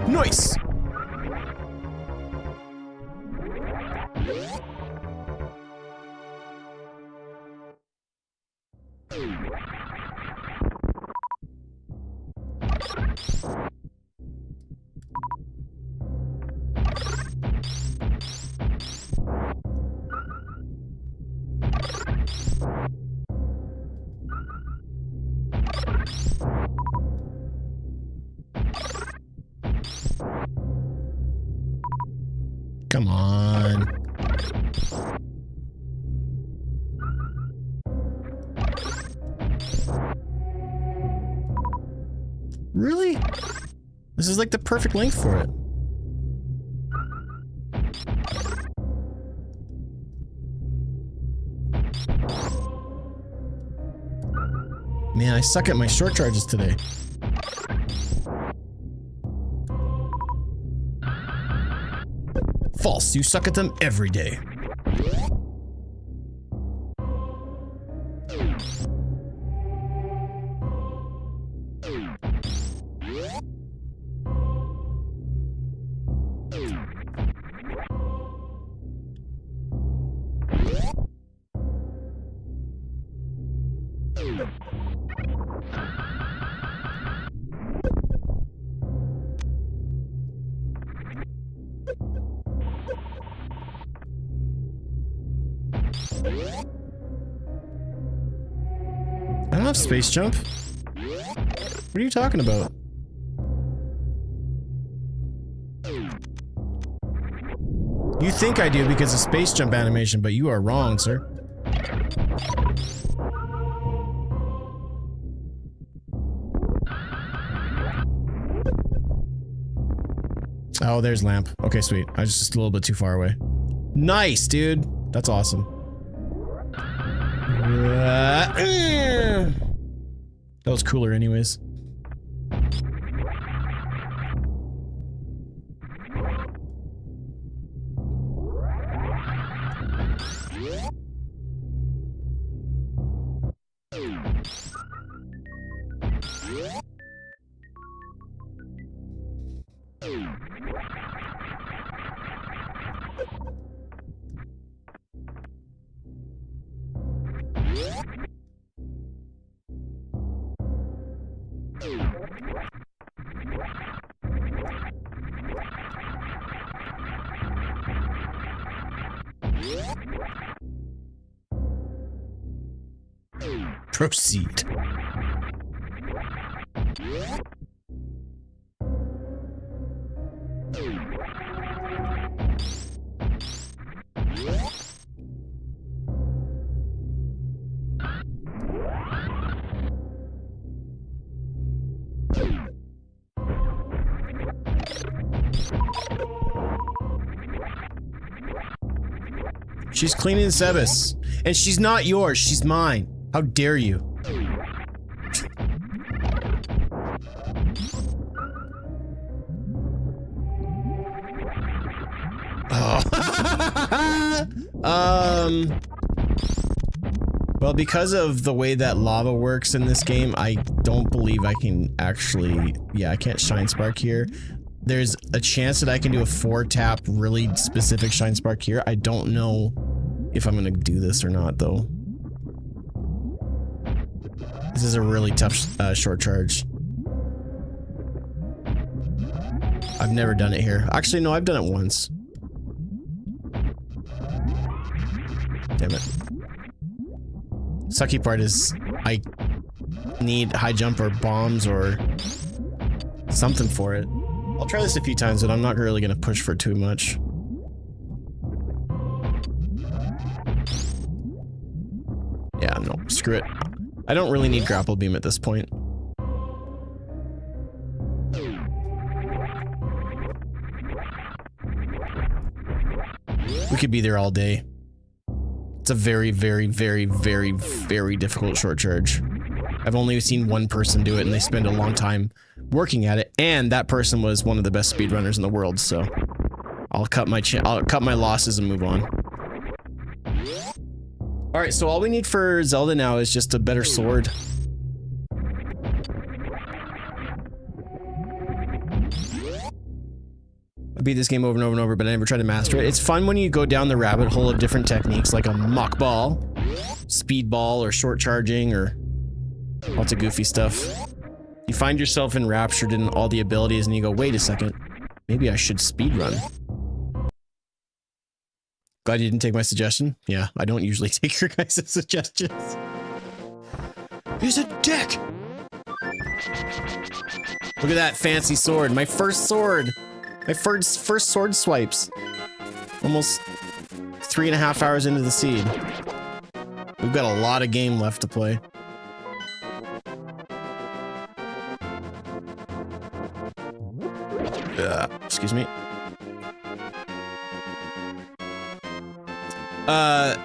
Nice! Come on. Really? This is like the perfect length for it. Man, I suck at my short charges today. False, you suck at them every day. I don't have space jump. What are you talking about? You think I do because of space jump animation, but you are wrong, sir. Oh, there's lamp. Okay, sweet. I was just a little bit too far away. Nice, dude. That's awesome. That was cooler anyways. Proceed. She's cleaning Sebas. And she's not yours, she's mine. How dare you? Oh. Well, because of the way that lava works in this game, I don't believe I can actually... Yeah, I can't Shine Spark here. There's a chance that I can do a 4-tap really specific Shine Spark here. I don't know if I'm gonna do this or not, though. This is a really tough short charge. I've never done it here. Actually, no, I've done it once. Damn it. Sucky part is I need high jump or bombs or something for it. I'll try this a few times, but I'm not really gonna push for too much. Yeah, no, screw it. I don't really need grapple beam at this point. We could be there all day. It's a very, very, very, very, very difficult short charge. I've only seen one person do it, and they spend a long time working at it, and that person was one of the best speedrunners in the world, so I'll cut my losses and move on. Alright, so all we need for Zelda now is just a better sword. I beat this game over and over and over, but I never tried to master it. It's fun when you go down the rabbit hole of different techniques, like a muck ball, speed ball, or short charging, or lots of goofy stuff. You find yourself enraptured in all the abilities, and you go, wait a second, maybe I should speedrun. Glad you didn't take my suggestion. Yeah, I don't usually take your guys' suggestions. He's a dick! Look at that fancy sword. My first sword. My first sword swipes. Almost 3.5 hours into the seed. We've got a lot of game left to play. Excuse me.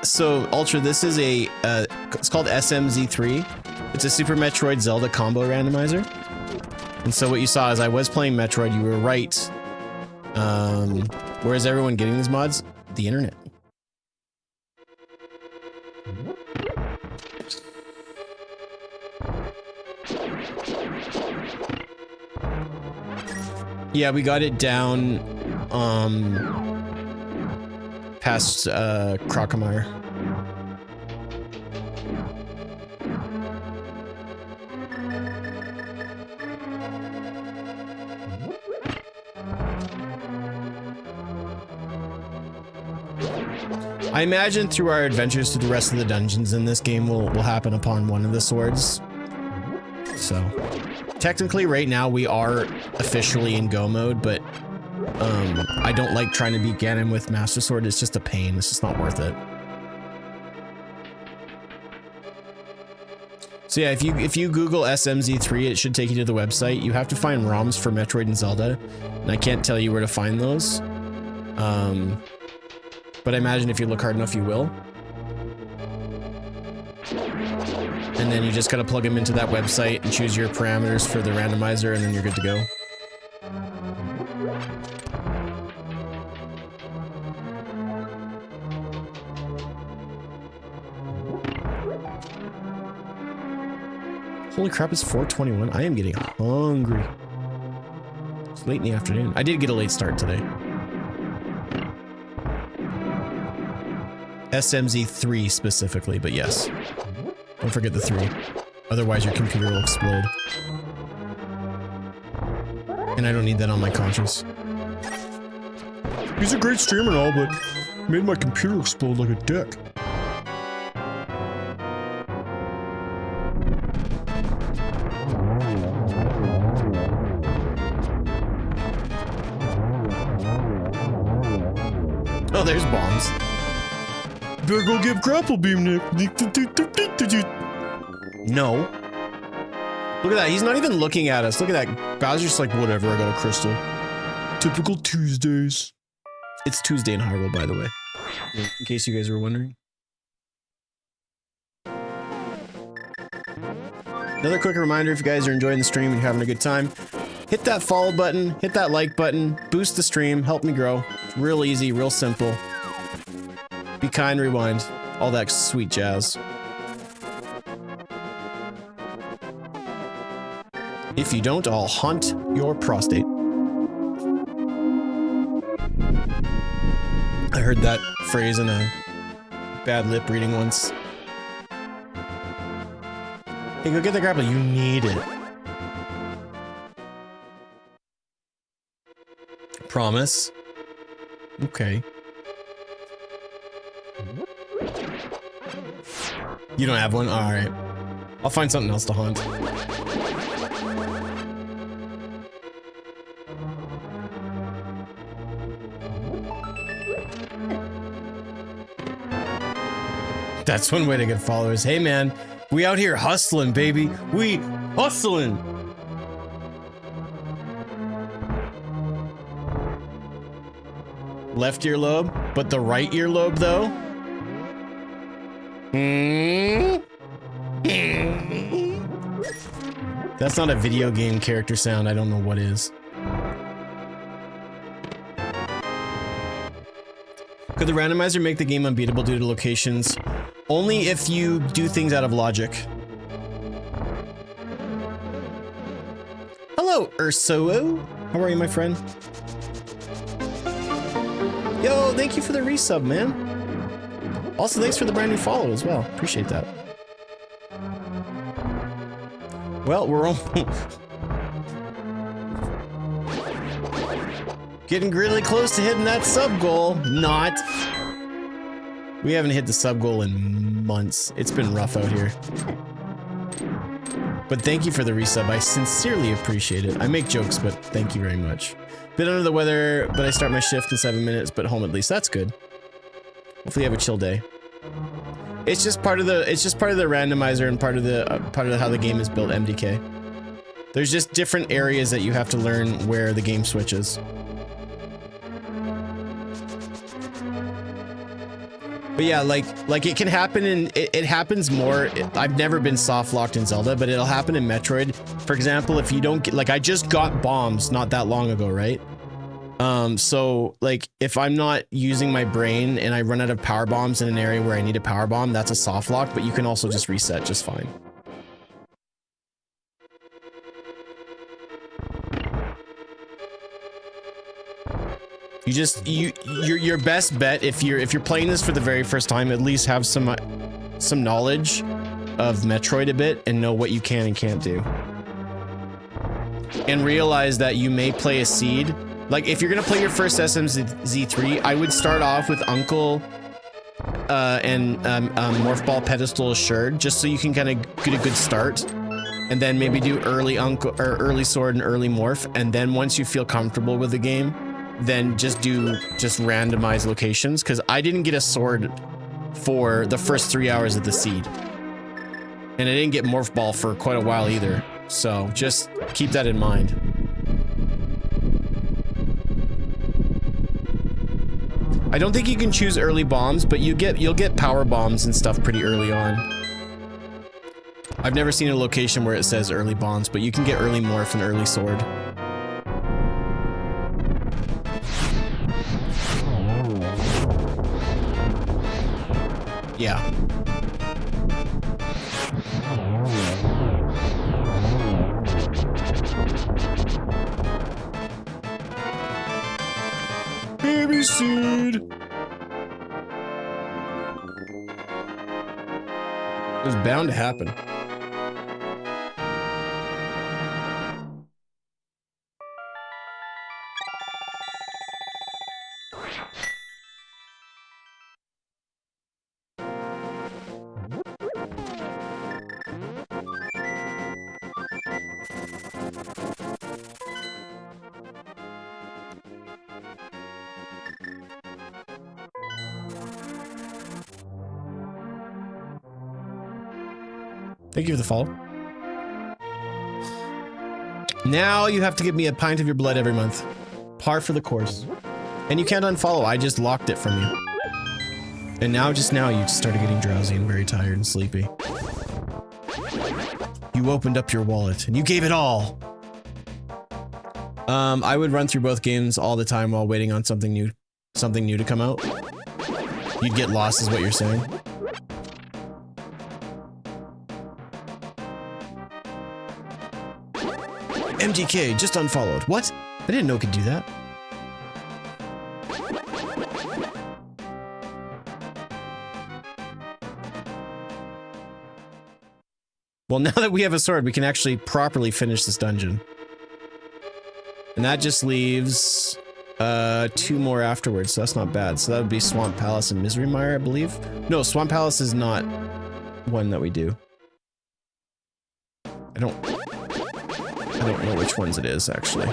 So Ultra, this is a it's called SMZ3. It's a Super Metroid Zelda combo randomizer. And so what you saw is I was playing Metroid, you were right. Where is everyone getting these mods? The internet. Yeah, we got it down, past, Crocomire. I imagine through our adventures through the rest of the dungeons in this game will happen upon one of the swords. So, technically right now we are officially in go mode, but I don't like trying to beat Ganon with Master Sword. It's just a pain. It's just not worth it. So yeah, if you Google SMZ3, it should take you to the website. You have to find ROMs for Metroid and Zelda, and I can't tell you where to find those. But I imagine if you look hard enough, you will. And then you just gotta plug them into that website and choose your parameters for the randomizer, and then you're good to go. Holy crap, it's 4:21. I am getting hungry. It's late in the afternoon. I did get a late start today. SMZ3 specifically, but yes. Don't forget the 3. Otherwise your computer will explode. And I don't need that on my conscience. He's a great streamer and all, but made my computer explode like a dick. Oh, there's bombs. Better go give Grapple Beam, Nick. No. Look at that. He's not even looking at us. Look at that. Bowser's just like, whatever, I got a crystal. Typical Tuesdays. It's Tuesday in Hyrule, by the way. In case you guys were wondering. Another quick reminder, if you guys are enjoying the stream and you're having a good time, hit that follow button, hit that like button, boost the stream, help me grow. It's real easy, real simple. Be kind, rewind, all that sweet jazz. If you don't, I'll haunt your prostate. I heard that phrase in a bad lip reading once. Hey, go get the grapple. You need it. Promise? Okay. You don't have one? Alright. I'll find something else to haunt. That's one way to get followers. Hey man, we out here hustling, baby. We hustling. Left earlobe, but the right earlobe though? That's not a video game character sound. I don't know what is. Could the randomizer make the game unbeatable due to locations? Only if you do things out of logic. Hello, Urso. How are you, my friend? Yo, thank you for the resub, man. Also, thanks for the brand new follow as well. Appreciate that. Well, we're all getting really close to hitting that sub goal. Not. We haven't hit the sub goal in months. It's been rough out here. But thank you for the resub. I sincerely appreciate it. I make jokes, but thank you very much. Bit under the weather, but I start my shift in 7 minutes, but home at least. That's good. Hopefully you have a chill day. It's just part of the randomizer and part of how the game is built, MDK. There's just different areas that you have to learn where the game switches. But yeah, like it can happen in, it happens more. I've never been soft locked in Zelda, but it'll happen in Metroid. For example, if you don't get, like I just got bombs not that long ago, right? So like if I'm not using my brain and I run out of power bombs in an area where I need a power bomb, that's a soft lock, but you can also just reset just fine. You just your best bet if you're playing this for the very first time, at least have some knowledge of Metroid a bit and know what you can and can't do. And realize that you may play a seed. Like if you're gonna play your first SMZ3, I would start off with Uncle and Morph Ball Pedestal Assured, just so you can kind of get a good start. And then maybe do early Uncle or early Sword and early Morph, and then once you feel comfortable with the game, then just do randomized locations, because I didn't get a sword for the first 3 hours of the seed. And I didn't get Morph Ball for quite a while either. So just keep that in mind. I don't think you can choose early bombs, but you'll get power bombs and stuff pretty early on. I've never seen a location where it says early bombs, but you can get early morph and early sword. Yeah. Baby seed. It was bound to happen. Thank you for the follow. Now you have to give me a pint of your blood every month. Par for the course. And you can't unfollow, I just locked it from you. And now, just now, you just started getting drowsy and very tired and sleepy. You opened up your wallet and you gave it all. I would run through both games all the time while waiting on something new to come out. You'd get lost is what you're saying. MGK just unfollowed. What? I didn't know it could do that. Well, now that we have a sword, we can actually properly finish this dungeon. And that just leaves 2 more afterwards, so that's not bad. So that would be Swamp Palace and Misery Mire, I believe. No, Swamp Palace is not one that we do. I don't know which ones it is, actually.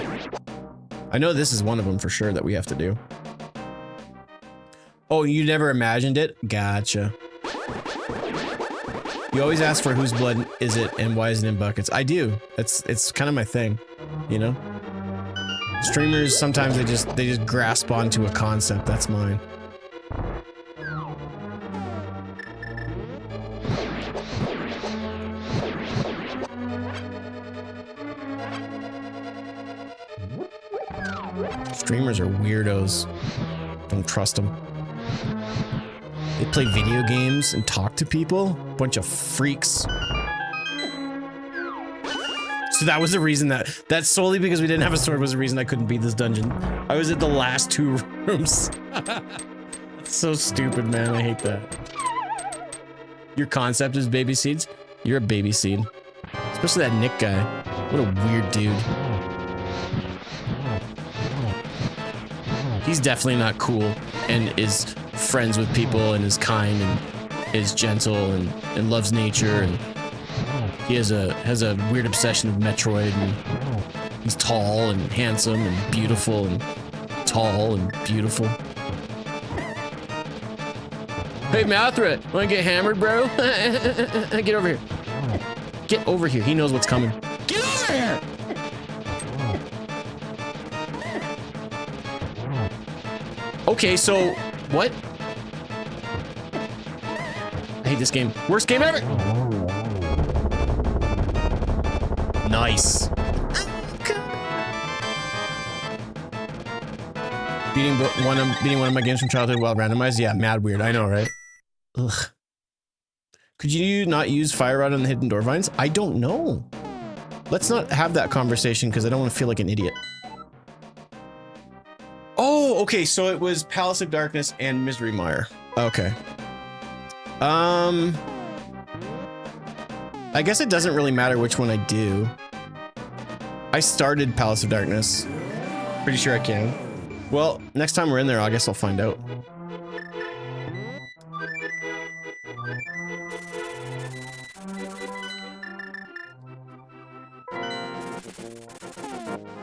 I know this is one of them for sure that we have to do. Oh, you never imagined it? Gotcha. You always ask for whose blood is it and why is it in buckets? I do. It's kind of my thing, you know? Streamers, sometimes they just grasp onto a concept. That's mine. Streamers are weirdos. Don't trust them. They play video games and talk to people. Bunch of freaks. So that was the reason that's solely because we didn't have a sword was the reason I couldn't beat this dungeon. I was at the last 2 rooms. That's so stupid, man. I hate that. Your concept is baby seeds? You're a baby seed. Especially that Nick guy. What a weird dude. He's definitely not cool and is friends with people and is kind and is gentle and loves nature, and he has a weird obsession with Metroid, and he's tall and handsome and beautiful and tall and beautiful. Hey Mathra, wanna get hammered, bro? Get over here. Get over here. He knows what's coming. Get over here! Okay, so what? I hate this game. Worst game ever. Nice. Beating one of my games from childhood while randomized. Yeah, mad weird. I know, right? Ugh. Could you not use Fire Rod on the hidden door vines? I don't know. Let's not have that conversation because I don't want to feel like an idiot. Oh, okay, so it was Palace of Darkness and Misery Mire. Okay. I guess it doesn't really matter which one I do. I started Palace of Darkness. Pretty sure I can. Well, next time we're in there, I guess I'll find out.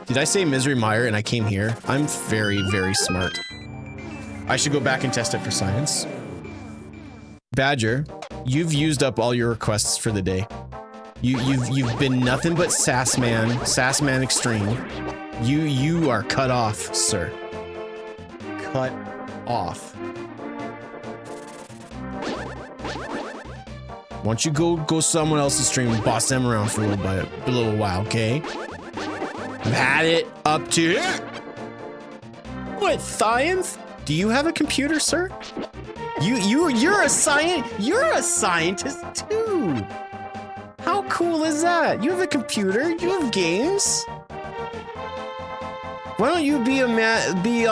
Did I say Misery Mire and I came here? I'm very, very smart. I should go back and test it for science. Badger, you've used up all your requests for the day. You've been nothing but Sassman Extreme. You are cut off, sir. Cut off. Why don't you go someone else's stream and boss them around for a little while, okay? I've had it up to here. What, science? Do you have a computer, sir? You're a scientist too. How cool is that? You have a computer, you have games. Why don't you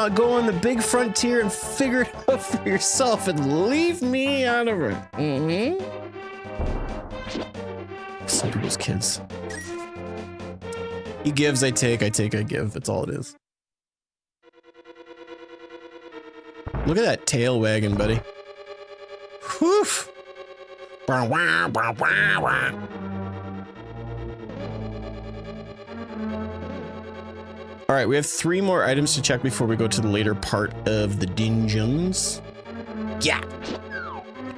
go on the big frontier and figure it out for yourself and leave me out of it? Some people's kids. He gives, I take, I give. That's all it is. Look at that tail wagging, buddy. Woof! All right, we have 3 more items to check before we go to the later part of the dungeons. Yeah.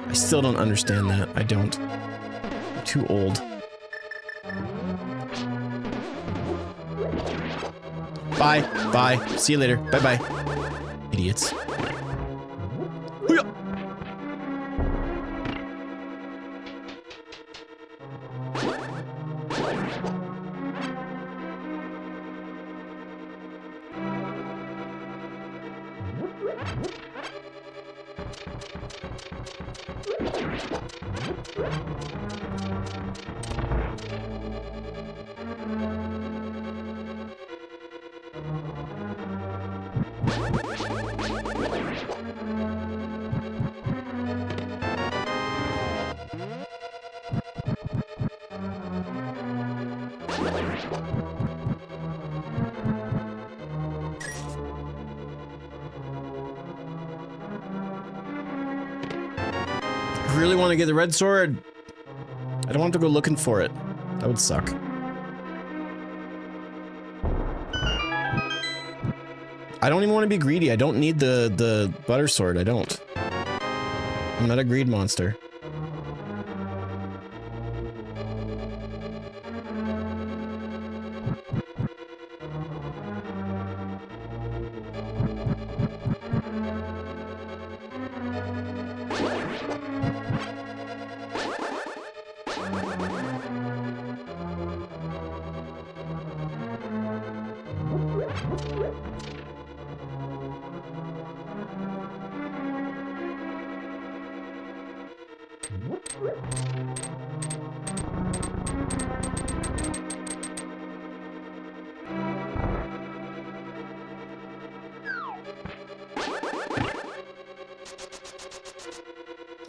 I still don't understand that. I don't. I'm too old. Bye. Bye. See you later. Bye-bye. Idiots. I really want to get the red sword. I don't want to go looking for it. That would suck. I don't even want to be greedy. I don't need the butter sword. I don't. I'm not a greed monster.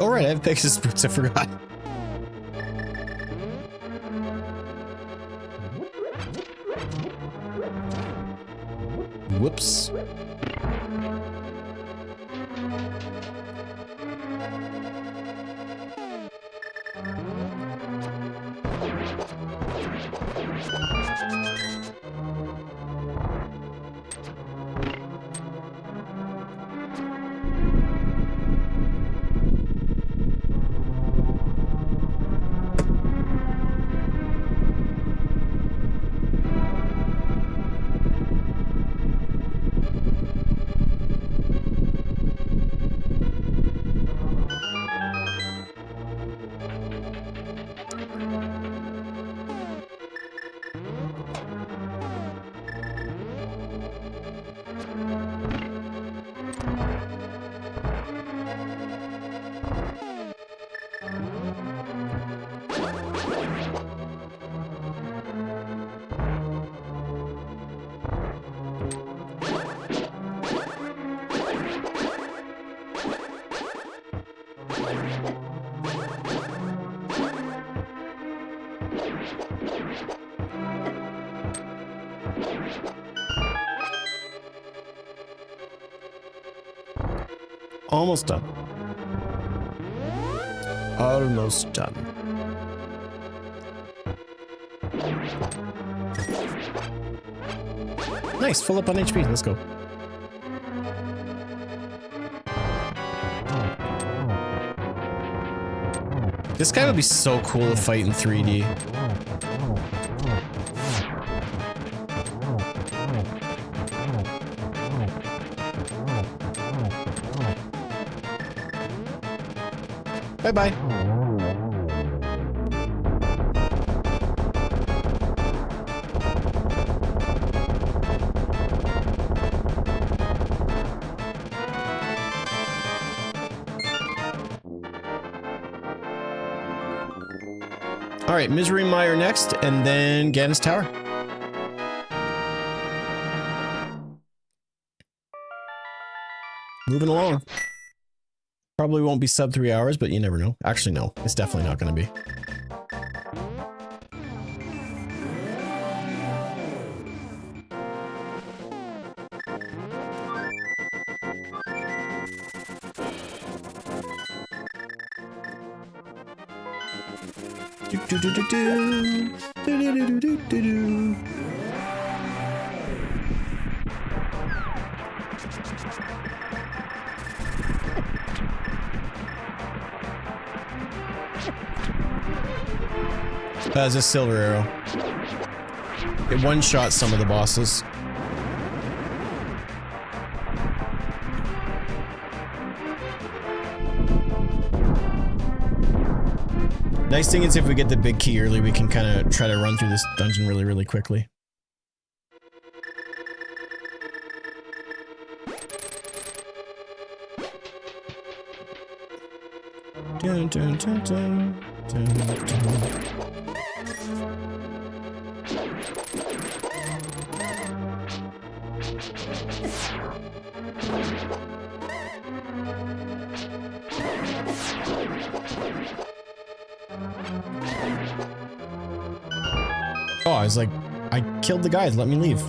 Oh right, I have Pegasus boots, I forgot. Whoops. Almost done. Almost done. Nice, full up on HP. Let's go. This guy would be so cool to fight in 3D. Bye-bye. All right, Misery Mire next, and then Ganon's Tower. Moving along. Probably won't be sub 3 hours, but you never know. Actually, no, it's definitely not going to be. It's a silver arrow. It one-shot some of the bosses. Nice thing is if we get the big key early, we can kind of try to run through this dungeon really, really quickly. Dun, dun, dun, dun, dun, dun. Oh, I was like, I killed the guys, let me leave.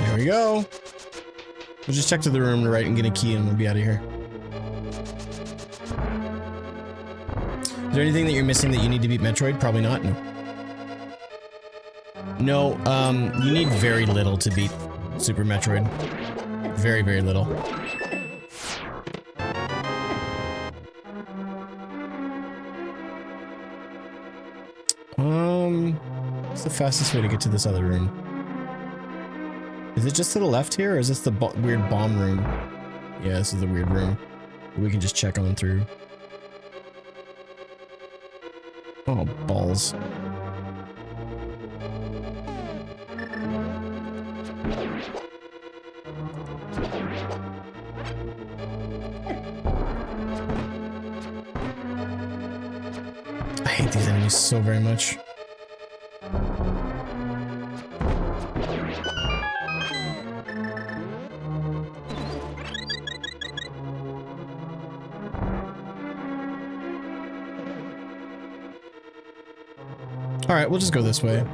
There we go. We'll just check to the room to the right and get a key and we'll be out of here. Is there anything that you're missing that you need to beat Metroid? Probably not, no. No, you need very little to beat Super Metroid. Very, very little. What's the fastest way to get to this other room? Is it just to the left here, or is this the weird bomb room? Yeah, this is the weird room. We can just check on through. Oh, balls. I hate these enemies so very much. Alright, we'll just go this way.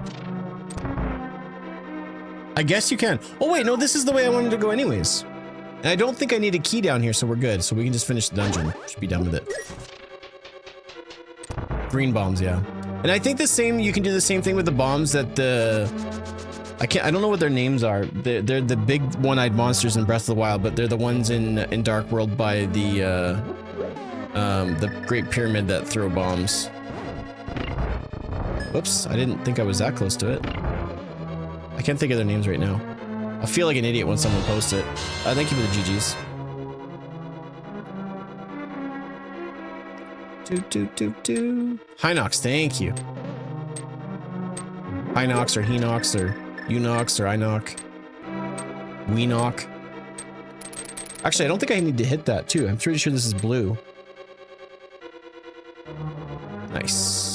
I guess you can. Oh wait, no, this is the way I wanted to go anyways. And I don't think I need a key down here, so we're good. So we can just finish the dungeon. Should be done with it. Green bombs, yeah. And I think the same, you can do the same thing with the bombs that the... I don't know what their names are. They're the big one-eyed monsters in Breath of the Wild, but they're the ones in Dark World by the Great Pyramid that throw bombs. Whoops, I didn't think I was that close to it. I can't think of their names right now. I'll feel like an idiot when someone posts it. Thank you for the GGs. Hinox, thank you. Hinox or Henox or Unox or Inox. Weenox. Actually, I don't think I need to hit that too. I'm pretty sure this is blue. Nice.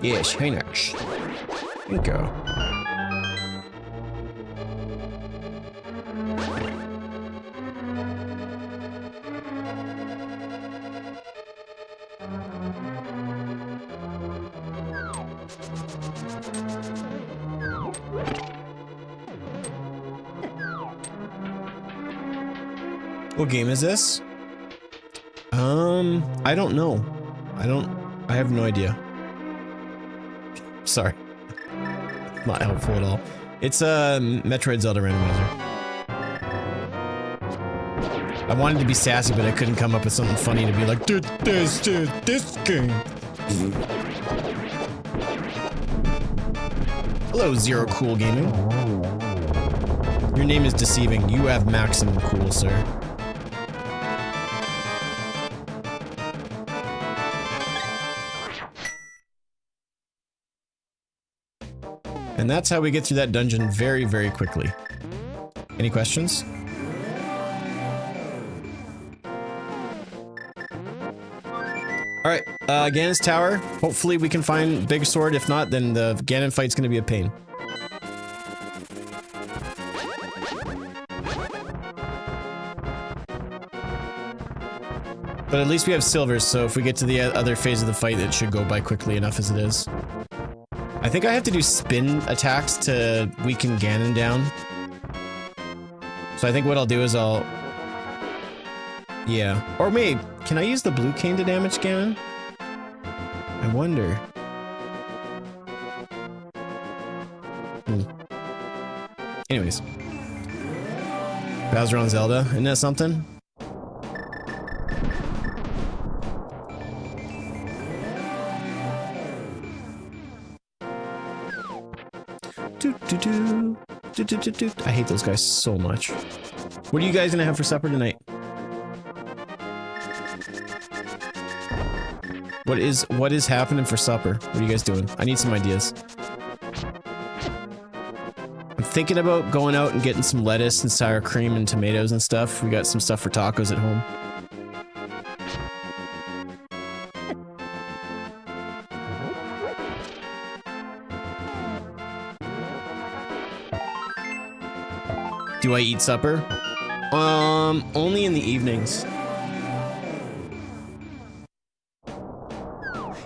Yes, Hinox. There you go. What game is this? I don't know. I have no idea. Sorry. Not helpful at all. It's a Metroid Zelda Randomizer. I wanted to be sassy, but I couldn't come up with something funny to be like, dude, this game. Hello, Zero Cool Gaming. Your name is deceiving. You have maximum cool, sir. And that's how we get through that dungeon very, very quickly. Any questions? Alright, Ganon's Tower. Hopefully we can find Big Sword. If not, then the Ganon fight's gonna be a pain. But at least we have silvers, so if we get to the other phase of the fight, it should go by quickly enough as it is. I think I have to do spin attacks to weaken Ganon down. So I think what I'll do is yeah. Or wait, can I use the blue cane to damage Ganon? I wonder. Anyways. Bowser on Zelda, isn't that something? I hate those guys so much. What are you guys gonna have for supper tonight? What is happening for supper? What are you guys doing? I need some ideas. I'm thinking about going out and getting some lettuce and sour cream and tomatoes and stuff. We got some stuff for tacos at home. Do I eat supper? Only in the evenings.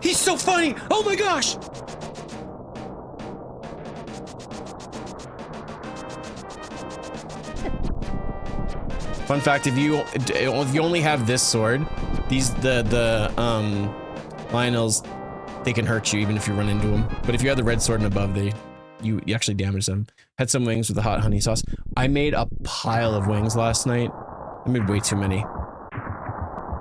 He's so funny! Oh my gosh! Fun fact, if you only have this sword, the Lionels, they can hurt you even if you run into them. But if you have the red sword and above, you actually damage them. Had some wings with the hot honey sauce. I made a pile of wings last night. I made way too many.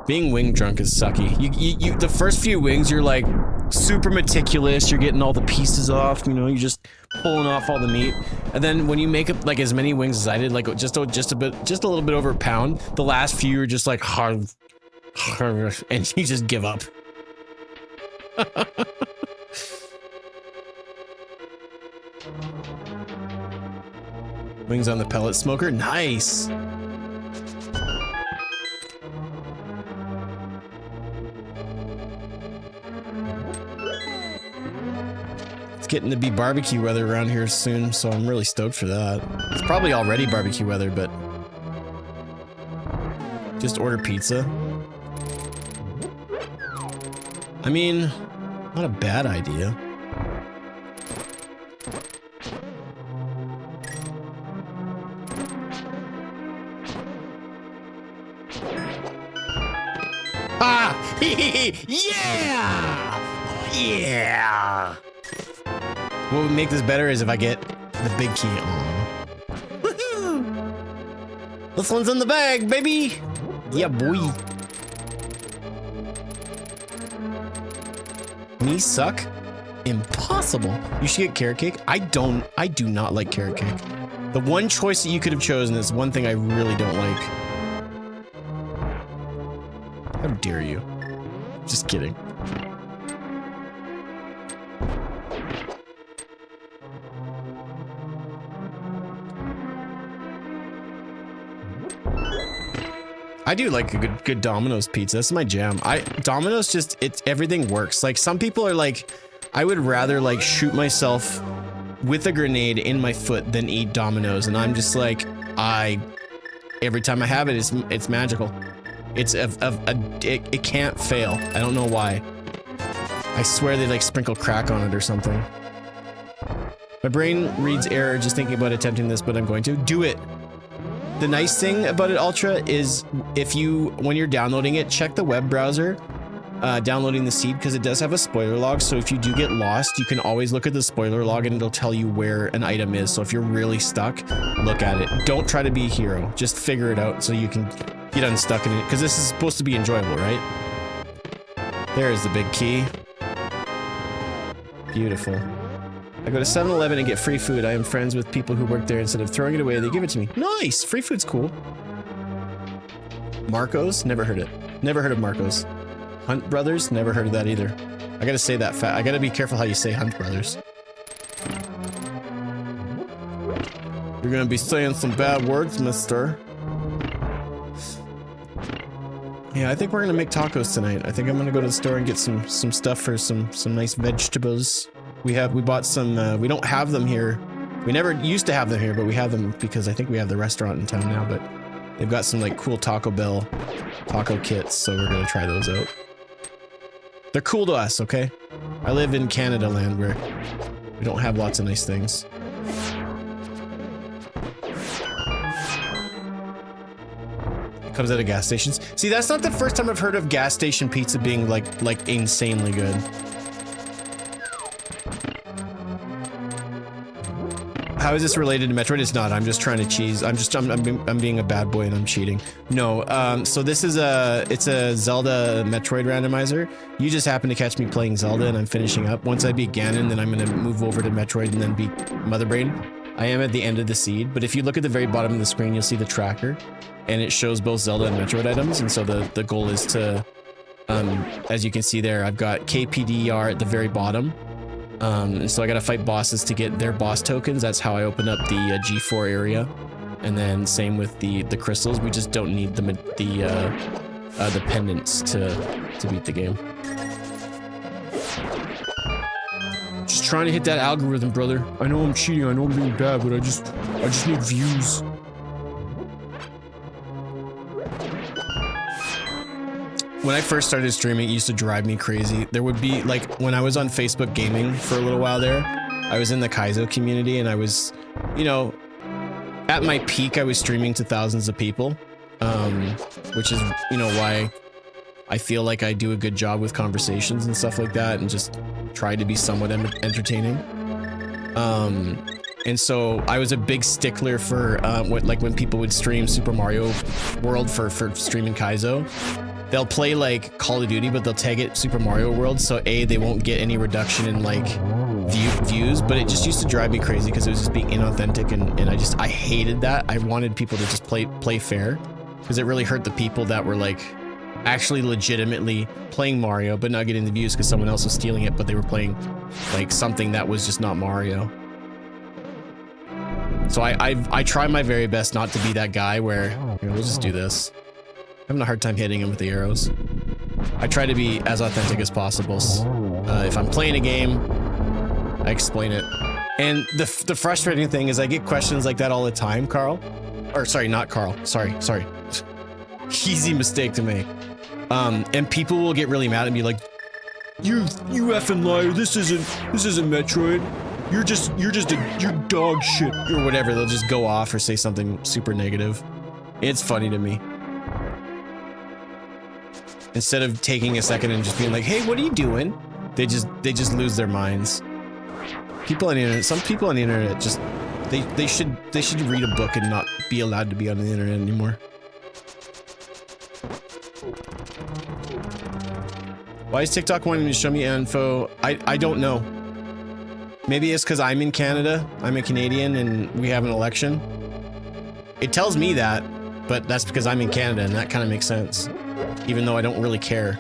Being wing drunk is sucky. The first few wings, you're like super meticulous. You're getting all the pieces off. You know, you're just pulling off all the meat. And then when you make up like as many wings as I did, like just a little bit over a pound, the last few are just like hard, and you just give up. Wings on the pellet smoker, nice. It's getting to be barbecue weather around here soon, so I'm really stoked for that. It's probably already barbecue weather, but just order pizza. I mean, not a bad idea. Ah! Yeah! Yeah! What would make this better is if I get the big key on. Woohoo! This one's in the bag, baby! Yeah, boy. Me suck? Impossible. You should get carrot cake. I do not like carrot cake. The one choice that you could have chosen is one thing I really don't like. How dare you? Just kidding. I do like a good Domino's pizza. That's my jam. Domino's just, everything works. Like some people are like, I would rather like shoot myself with a grenade in my foot than eat Domino's, and I'm just like, every time I have it, it's magical. It can't fail. I don't know why. I swear they like sprinkle crack on it or something. My brain reads error just thinking about attempting this, but I'm going to do it. The nice thing about it, Ultra, is when you're downloading it, check the web browser, downloading the seed, because it does have a spoiler log. So if you do get lost, you can always look at the spoiler log and it'll tell you where an item is. So if you're really stuck, look at it. Don't try to be a hero. Just figure it out so you can get unstuck in it, because this is supposed to be enjoyable, right? There's the big key. Beautiful. I go to 7-Eleven and get free food. I am friends with people who work there. Instead of throwing it away, they give it to me. Nice! Free food's cool. Marco's? Never heard it. Never heard of Marco's. Hunt Brothers? Never heard of that either. I gotta say that I gotta be careful how you say Hunt Brothers. You're gonna be saying some bad words, mister. Yeah, I think we're gonna make tacos tonight. I think I'm gonna go to the store and get some stuff for some nice vegetables. We bought some, we don't have them here. We never used to have them here, but we have them because I think we have the restaurant in town now, but they've got some like cool Taco Bell taco kits, so we're gonna try those out. They're cool to us, okay? I live in Canada land where we don't have lots of nice things. Comes out of gas stations. See, that's not the first time I've heard of gas station pizza being like insanely good. How is this related to Metroid? It's not. I'm just trying to cheese. I'm being a bad boy and I'm cheating. No. So this is it's a Zelda Metroid randomizer. You just happen to catch me playing Zelda and I'm finishing up. Once I beat Ganon, then I'm gonna move over to Metroid and then beat Mother Brain. I am at the end of the seed, but if you look at the very bottom of the screen, you'll see the tracker. And it shows both Zelda and Metroid items, and so the goal is to, as you can see there, I've got KPDR at the very bottom, and so I gotta fight bosses to get their boss tokens. That's how I open up the G4 area, and then same with the crystals. We just don't need the pendants to beat the game. Just trying to hit that algorithm, brother. I know I'm cheating. I know I'm being bad, but I just need views. When I first started streaming, it used to drive me crazy. There would be, like, when I was on Facebook gaming for a little while there, I was in the Kaizo community and I was, you know, at my peak, I was streaming to thousands of people, which is, you know, why I feel like I do a good job with conversations and stuff like that and just try to be somewhat entertaining. And so I was a big stickler for, when people would stream Super Mario World for streaming Kaizo. They'll play like Call of Duty, but they'll tag it Super Mario World, so they won't get any reduction in like views, but it just used to drive me crazy because it was just being inauthentic, and I hated that. I wanted people to just play fair, because it really hurt the people that were like actually legitimately playing Mario but not getting the views because someone else was stealing it, but they were playing like something that was just not Mario. So I try my very best not to be that guy where, you know, we'll just do this. I'm having a hard time hitting him with the arrows. I try to be as authentic as possible. If I'm playing a game, I explain it. And the frustrating thing is I get questions like that all the time, Carl. Or sorry, not Carl. Sorry. Easy mistake to make. And people will get really mad at me like, you effing liar, this isn't Metroid. You're dog shit or whatever. They'll just go off or say something super negative. It's funny to me. Instead of taking a second and just being like, hey, what are you doing? They just lose their minds. People on the internet, some people on the internet just, they should read a book and not be allowed to be on the internet anymore. Why is TikTok wanting to show me info? I don't know. Maybe it's because I'm in Canada. I'm a Canadian and we have an election. It tells me that, but that's because I'm in Canada and that kind of makes sense. Even though I don't really care.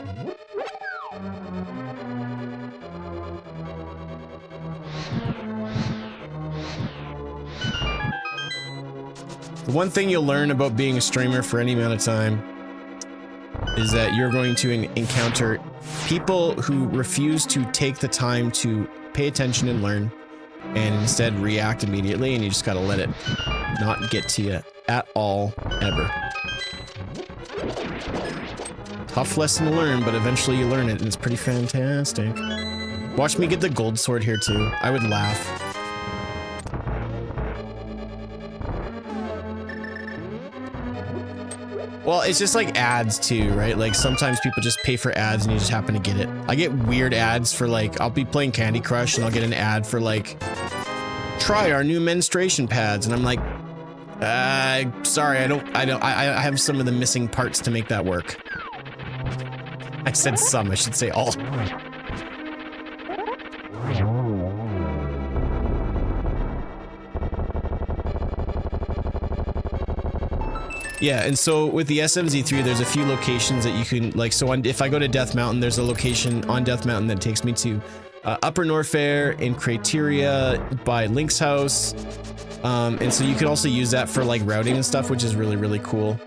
The one thing you'll learn about being a streamer for any amount of time is that you're going to encounter people who refuse to take the time to pay attention and learn, and instead react immediately, and you just gotta let it not get to you at all, ever. Tough lesson to learn, but eventually you learn it, and it's pretty fantastic. Watch me get the gold sword here too. I would laugh. Well, it's just like ads too, right? Like sometimes people just pay for ads and you just happen to get it. I get weird ads for like, I'll be playing Candy Crush and I'll get an ad for like, try our new menstruation pads. And I'm like, sorry, I have some of the missing parts to make that work. I said some, I should say all. Yeah, and so with the SMZ3, there's a few locations that you can, like, so if I go to Death Mountain, there's a location on Death Mountain that takes me to Upper Norfair in Crateria by Link's house. And so you can also use that for, like, routing and stuff, which is really, really cool.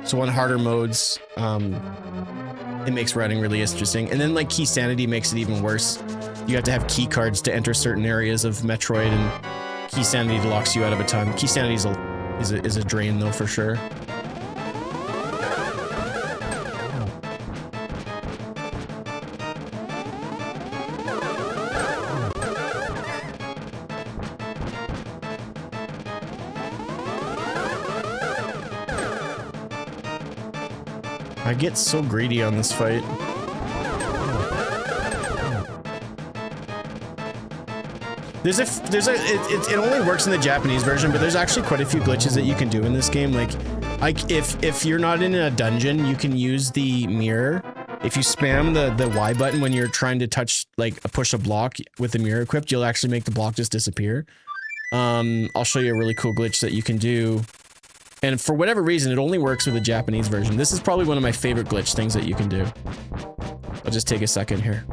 So on harder modes, it makes routing really interesting. And then, like, Key Sanity makes it even worse. You have to have key cards to enter certain areas of Metroid, and Key Sanity locks you out of a ton. Key Sanity is a drain though, for sure. I get so greedy on this fight. It only works in the Japanese version, but there's actually quite a few glitches that you can do in this game. Like if you're not in a dungeon, you can use the mirror. If you spam the Y button when you're trying to push a block with the mirror equipped, you'll actually make the block just disappear. I'll show you a really cool glitch that you can do. And for whatever reason, it only works with the Japanese version. This is probably one of my favorite glitch things that you can do. I'll just take a second here.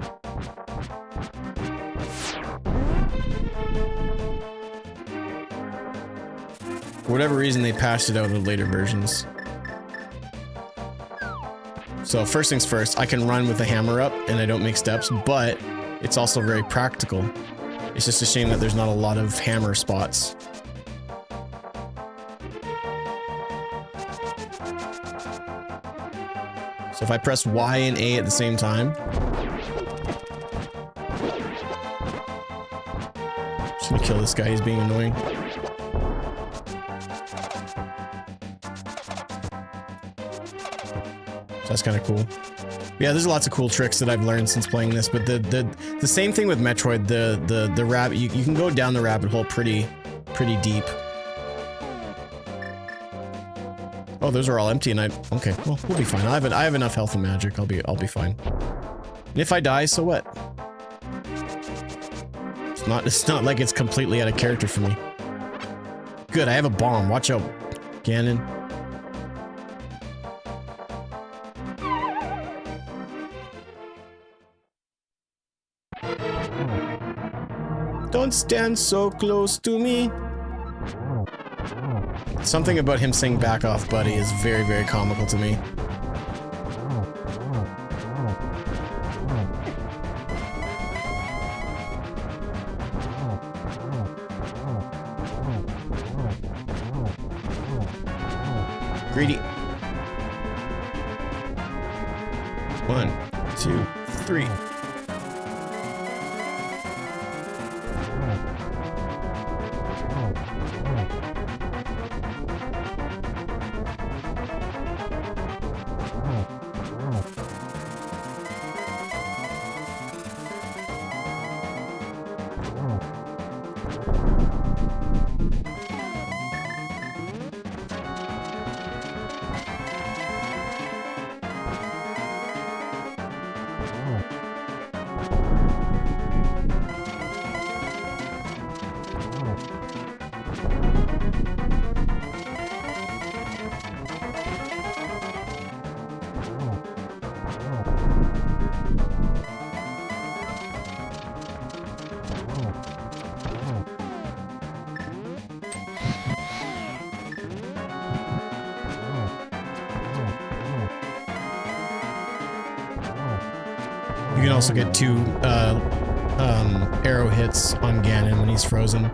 For whatever reason, they patched it out in the later versions. So first things first, I can run with the hammer up and I don't make steps, but it's also very practical. It's just a shame that there's not a lot of hammer spots. So if I press Y and A at the same time, just gonna kill this guy, he's being annoying. That's kind of cool. Yeah, there's lots of cool tricks that I've learned since playing this, but the same thing with Metroid, the rabbit, you can go down the rabbit hole pretty deep. Oh, those are all empty, and okay, well, we'll be fine. I have enough health and magic. I'll be fine. And if I die, so what? It's not like it's completely out of character for me. Good, I have a bomb. Watch out, Ganon. Don't stand so close to me. Something about him saying "back off, buddy" is very, very comical to me. Greedy. 1, 2, 3. You can also get 2 arrow hits on Ganon when he's frozen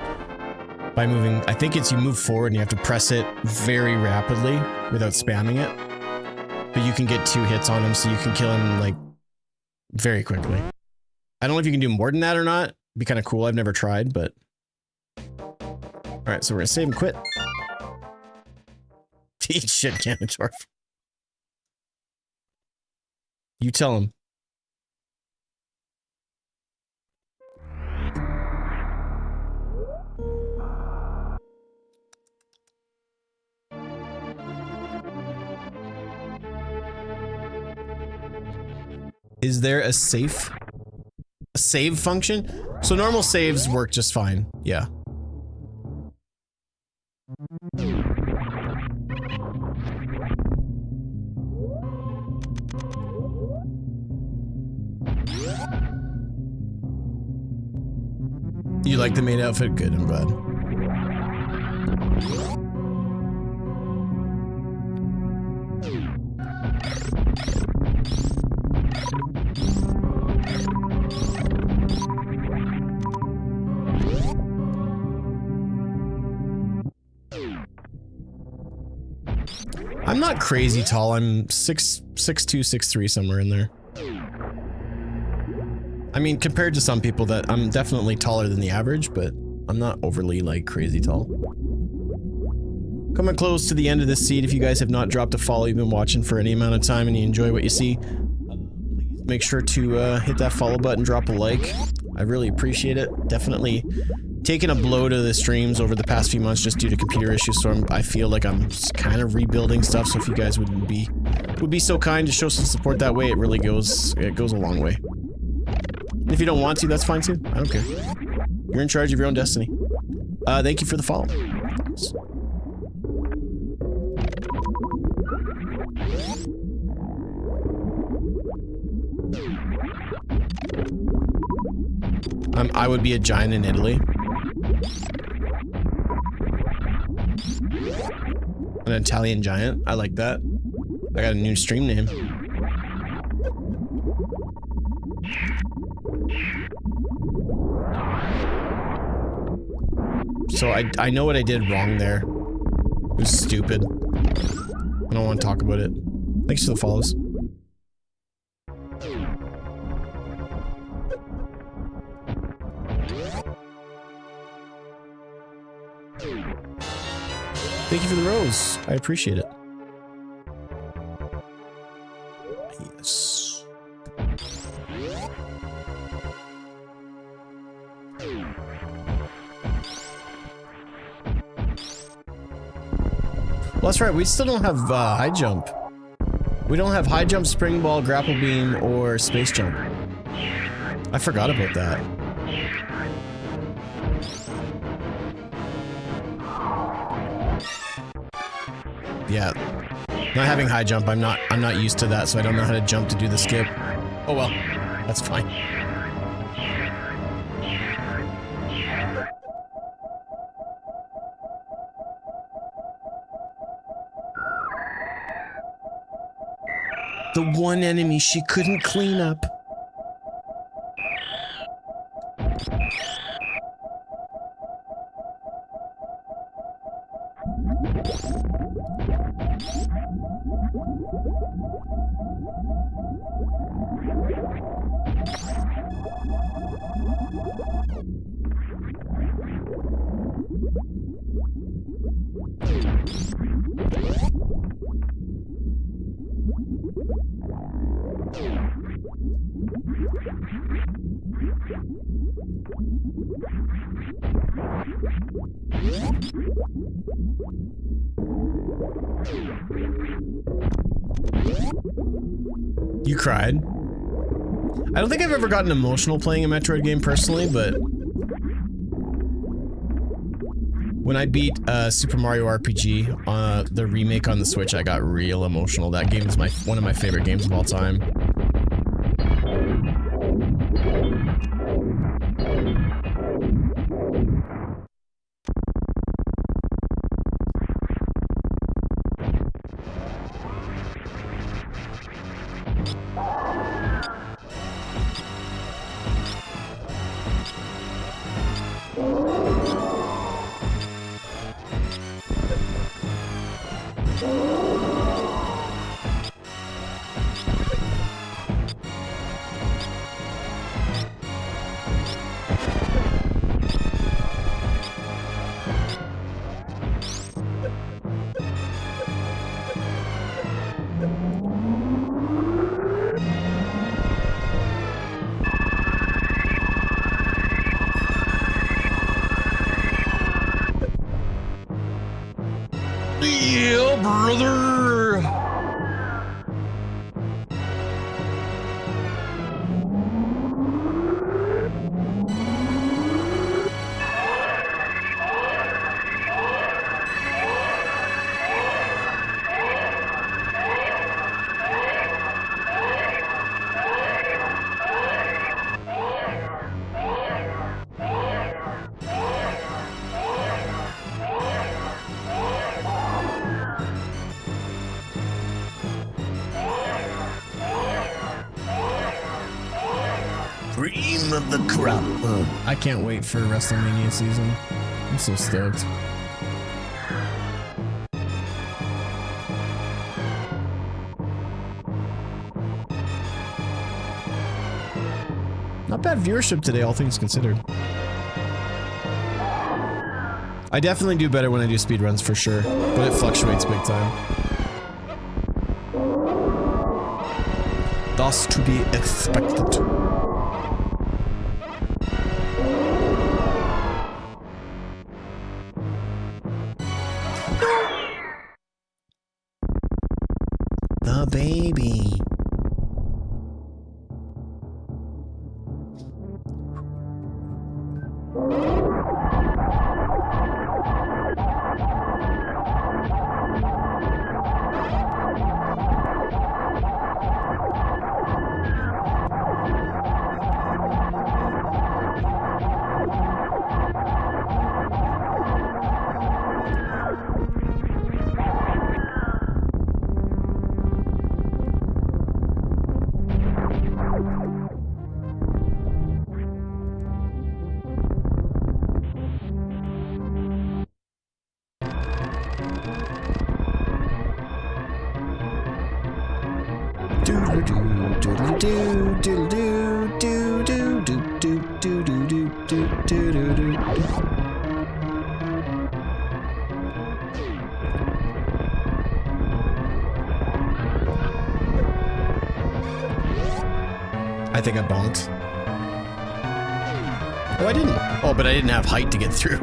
by moving. I think it's you move forward and you have to press it very rapidly without spamming it. But you can get 2 hits on him, so you can kill him like very quickly. I don't know if you can do more than that or not. It'd be kind of cool. I've never tried, but all right. So we're gonna save and quit. Eat shit, Ganondorf. You tell him. Is there a save function? So normal saves work just fine. Yeah. You like the maid outfit? Good, I'm glad. I'm not crazy tall. I'm 6'2", 6'3", somewhere in there. I mean, compared to some people, that I'm definitely taller than the average, but I'm not overly, like, crazy tall. Coming close to the end of this seed. If you guys have not dropped a follow, you've been watching for any amount of time and you enjoy what you see, please make sure to hit that follow button, drop a like. I really appreciate it. Definitely taken a blow to the streams over the past few months just due to computer issues, so I feel like I'm kind of rebuilding stuff, so if you guys would be so kind to show some support that way, it goes a long way. And if you don't want to, that's fine too. I don't care. You're in charge of your own destiny. Thank you for the follow. I would be a giant in Italy. An Italian giant. I like that. I got a new stream name. So I know what I did wrong there. It was stupid. I don't want to talk about it. Thanks for the follows. Thank you for the rose. I appreciate it. Yes. Well, that's right. We still don't have high jump. We don't have high jump, spring ball, grapple beam, or space jump. I forgot about that. Yeah, not having high jump, I'm not used to that, so I don't know how to jump to do the skip. Oh well, that's fine. The one enemy she couldn't clean up. You cried? I don't think I've ever gotten emotional playing a Metroid game personally, but when I beat Super Mario RPG, the remake on the Switch, I got real emotional. That game is one of my favorite games of all time. brother. Cream of the crop. I can't wait for WrestleMania season. I'm so stoked. Not bad viewership today, all things considered. I definitely do better when I do speedruns for sure, but it fluctuates big time. That's to be expected. The baby. I think I bonked. Oh, I didn't. Oh, but I didn't have height to get through.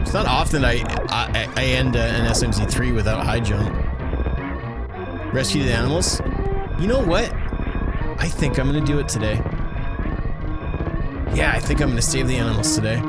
It's not often I end an SMZ3 without high jump. Rescue the animals? You know what? I think I'm gonna do it today. Yeah, I think I'm gonna save the animals today.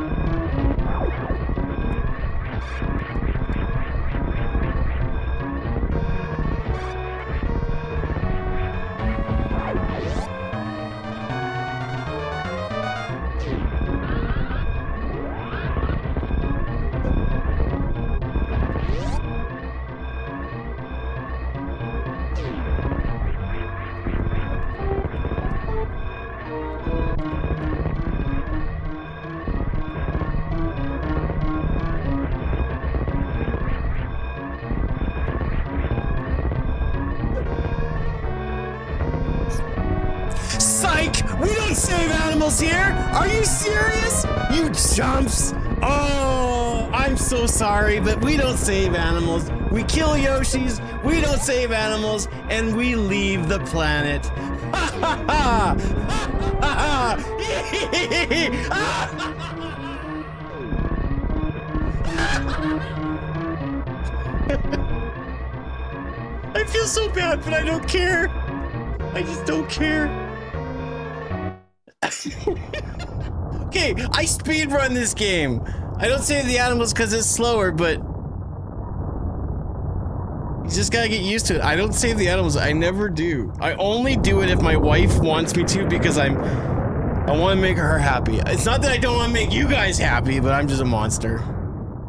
We don't save animals here! Are you serious? You chumps! Oh, I'm so sorry, but we don't save animals. We kill Yoshis, we don't save animals, and we leave the planet. Ha ha ha! Ha ha ha! I feel so bad, but I don't care. I just don't care. Okay, I speedrun this game. I don't save the animals because it's slower, but you just gotta get used to it. I don't save the animals. I never do. I only do it if my wife wants me to because I want to make her happy. It's not that I don't want to make you guys happy, but I'm just a monster.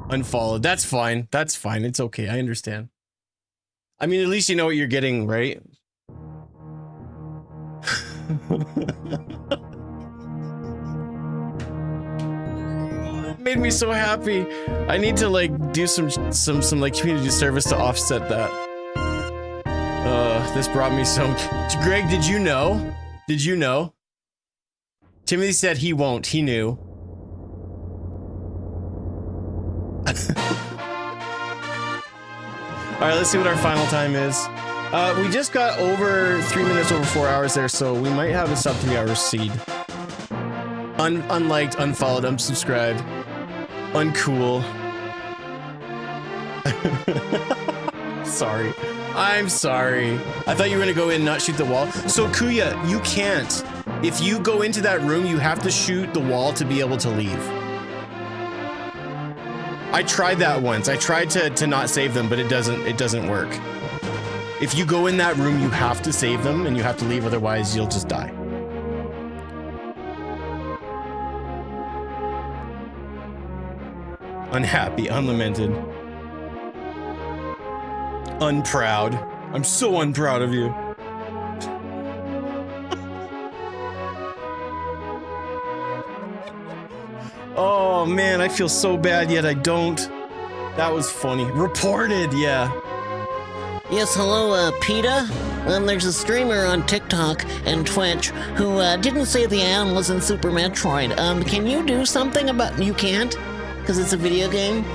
Unfollowed. That's fine. That's fine. It's okay. I understand. I mean, at least you know what you're getting, right? Made me so happy. I need to like do some like community service to offset that. This brought me some. Greg, did you know? Did you know? Timothy said he won't. He knew. All right, let's see what our final time is. We just got over 3 minutes over 4 hours there, so we might have a sub 3 hour seed. Unliked, unfollowed, unsubscribed. Uncool. Sorry. I'm sorry. I thought you were gonna go in and not shoot the wall. So Kuya, you can't. If you go into that room, you have to shoot the wall to be able to leave. I tried that once. I tried to not save them, but it doesn't work. If you go in that room, you have to save them and you have to leave, otherwise you'll just die. Unhappy, unlamented. Unproud. I'm so unproud of you. Oh man, I feel so bad, yet I don't. That was funny. Reported, yeah. Yes, hello, PETA. There's a streamer on TikTok and Twitch who didn't save the animals in Super Metroid. Can you do something about... You can't? Because it's a video game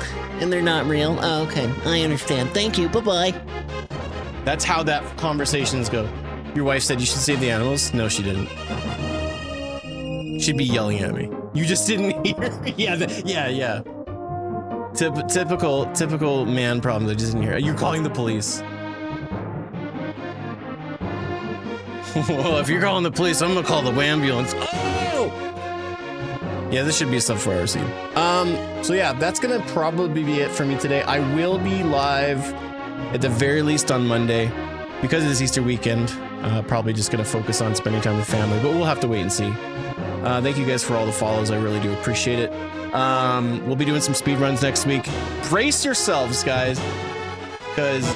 and they're not real? Oh, okay. I understand. Thank you. Bye-bye. That's how that conversations go. Your wife said you should save the animals? No, she didn't. She'd be yelling at me. You just didn't hear? Yeah. Typical man problem. I just didn't hear. You're calling the police. Well, if you're calling the police, I'm gonna call the ambulance. Oh! Yeah, this should be a sub 4 hour scene. So yeah, that's gonna probably be it for me today. I will be live at the very least on Monday because it is Easter weekend. Probably just gonna focus on spending time with family, but we'll have to wait and see. Thank you guys for all the follows. I really do appreciate it. We'll be doing some speed runs next week. Brace yourselves, guys, because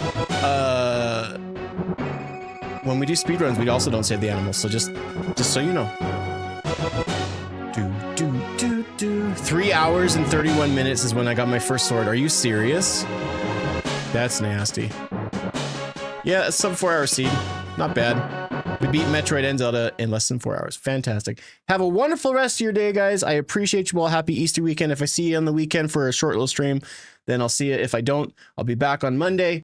when we do speed runs, we also don't save the animals. So just so you know. 3 hours and 31 minutes is when I got my first sword. Are you serious? That's nasty. Yeah, a sub 4 hour seed. Not bad. We beat Metroid and Zelda in less than 4 hours. Fantastic. Have a wonderful rest of your day, guys. I appreciate you all. Happy Easter weekend. If I see you on the weekend for a short little stream, then I'll see you. If I don't, I'll be back on Monday.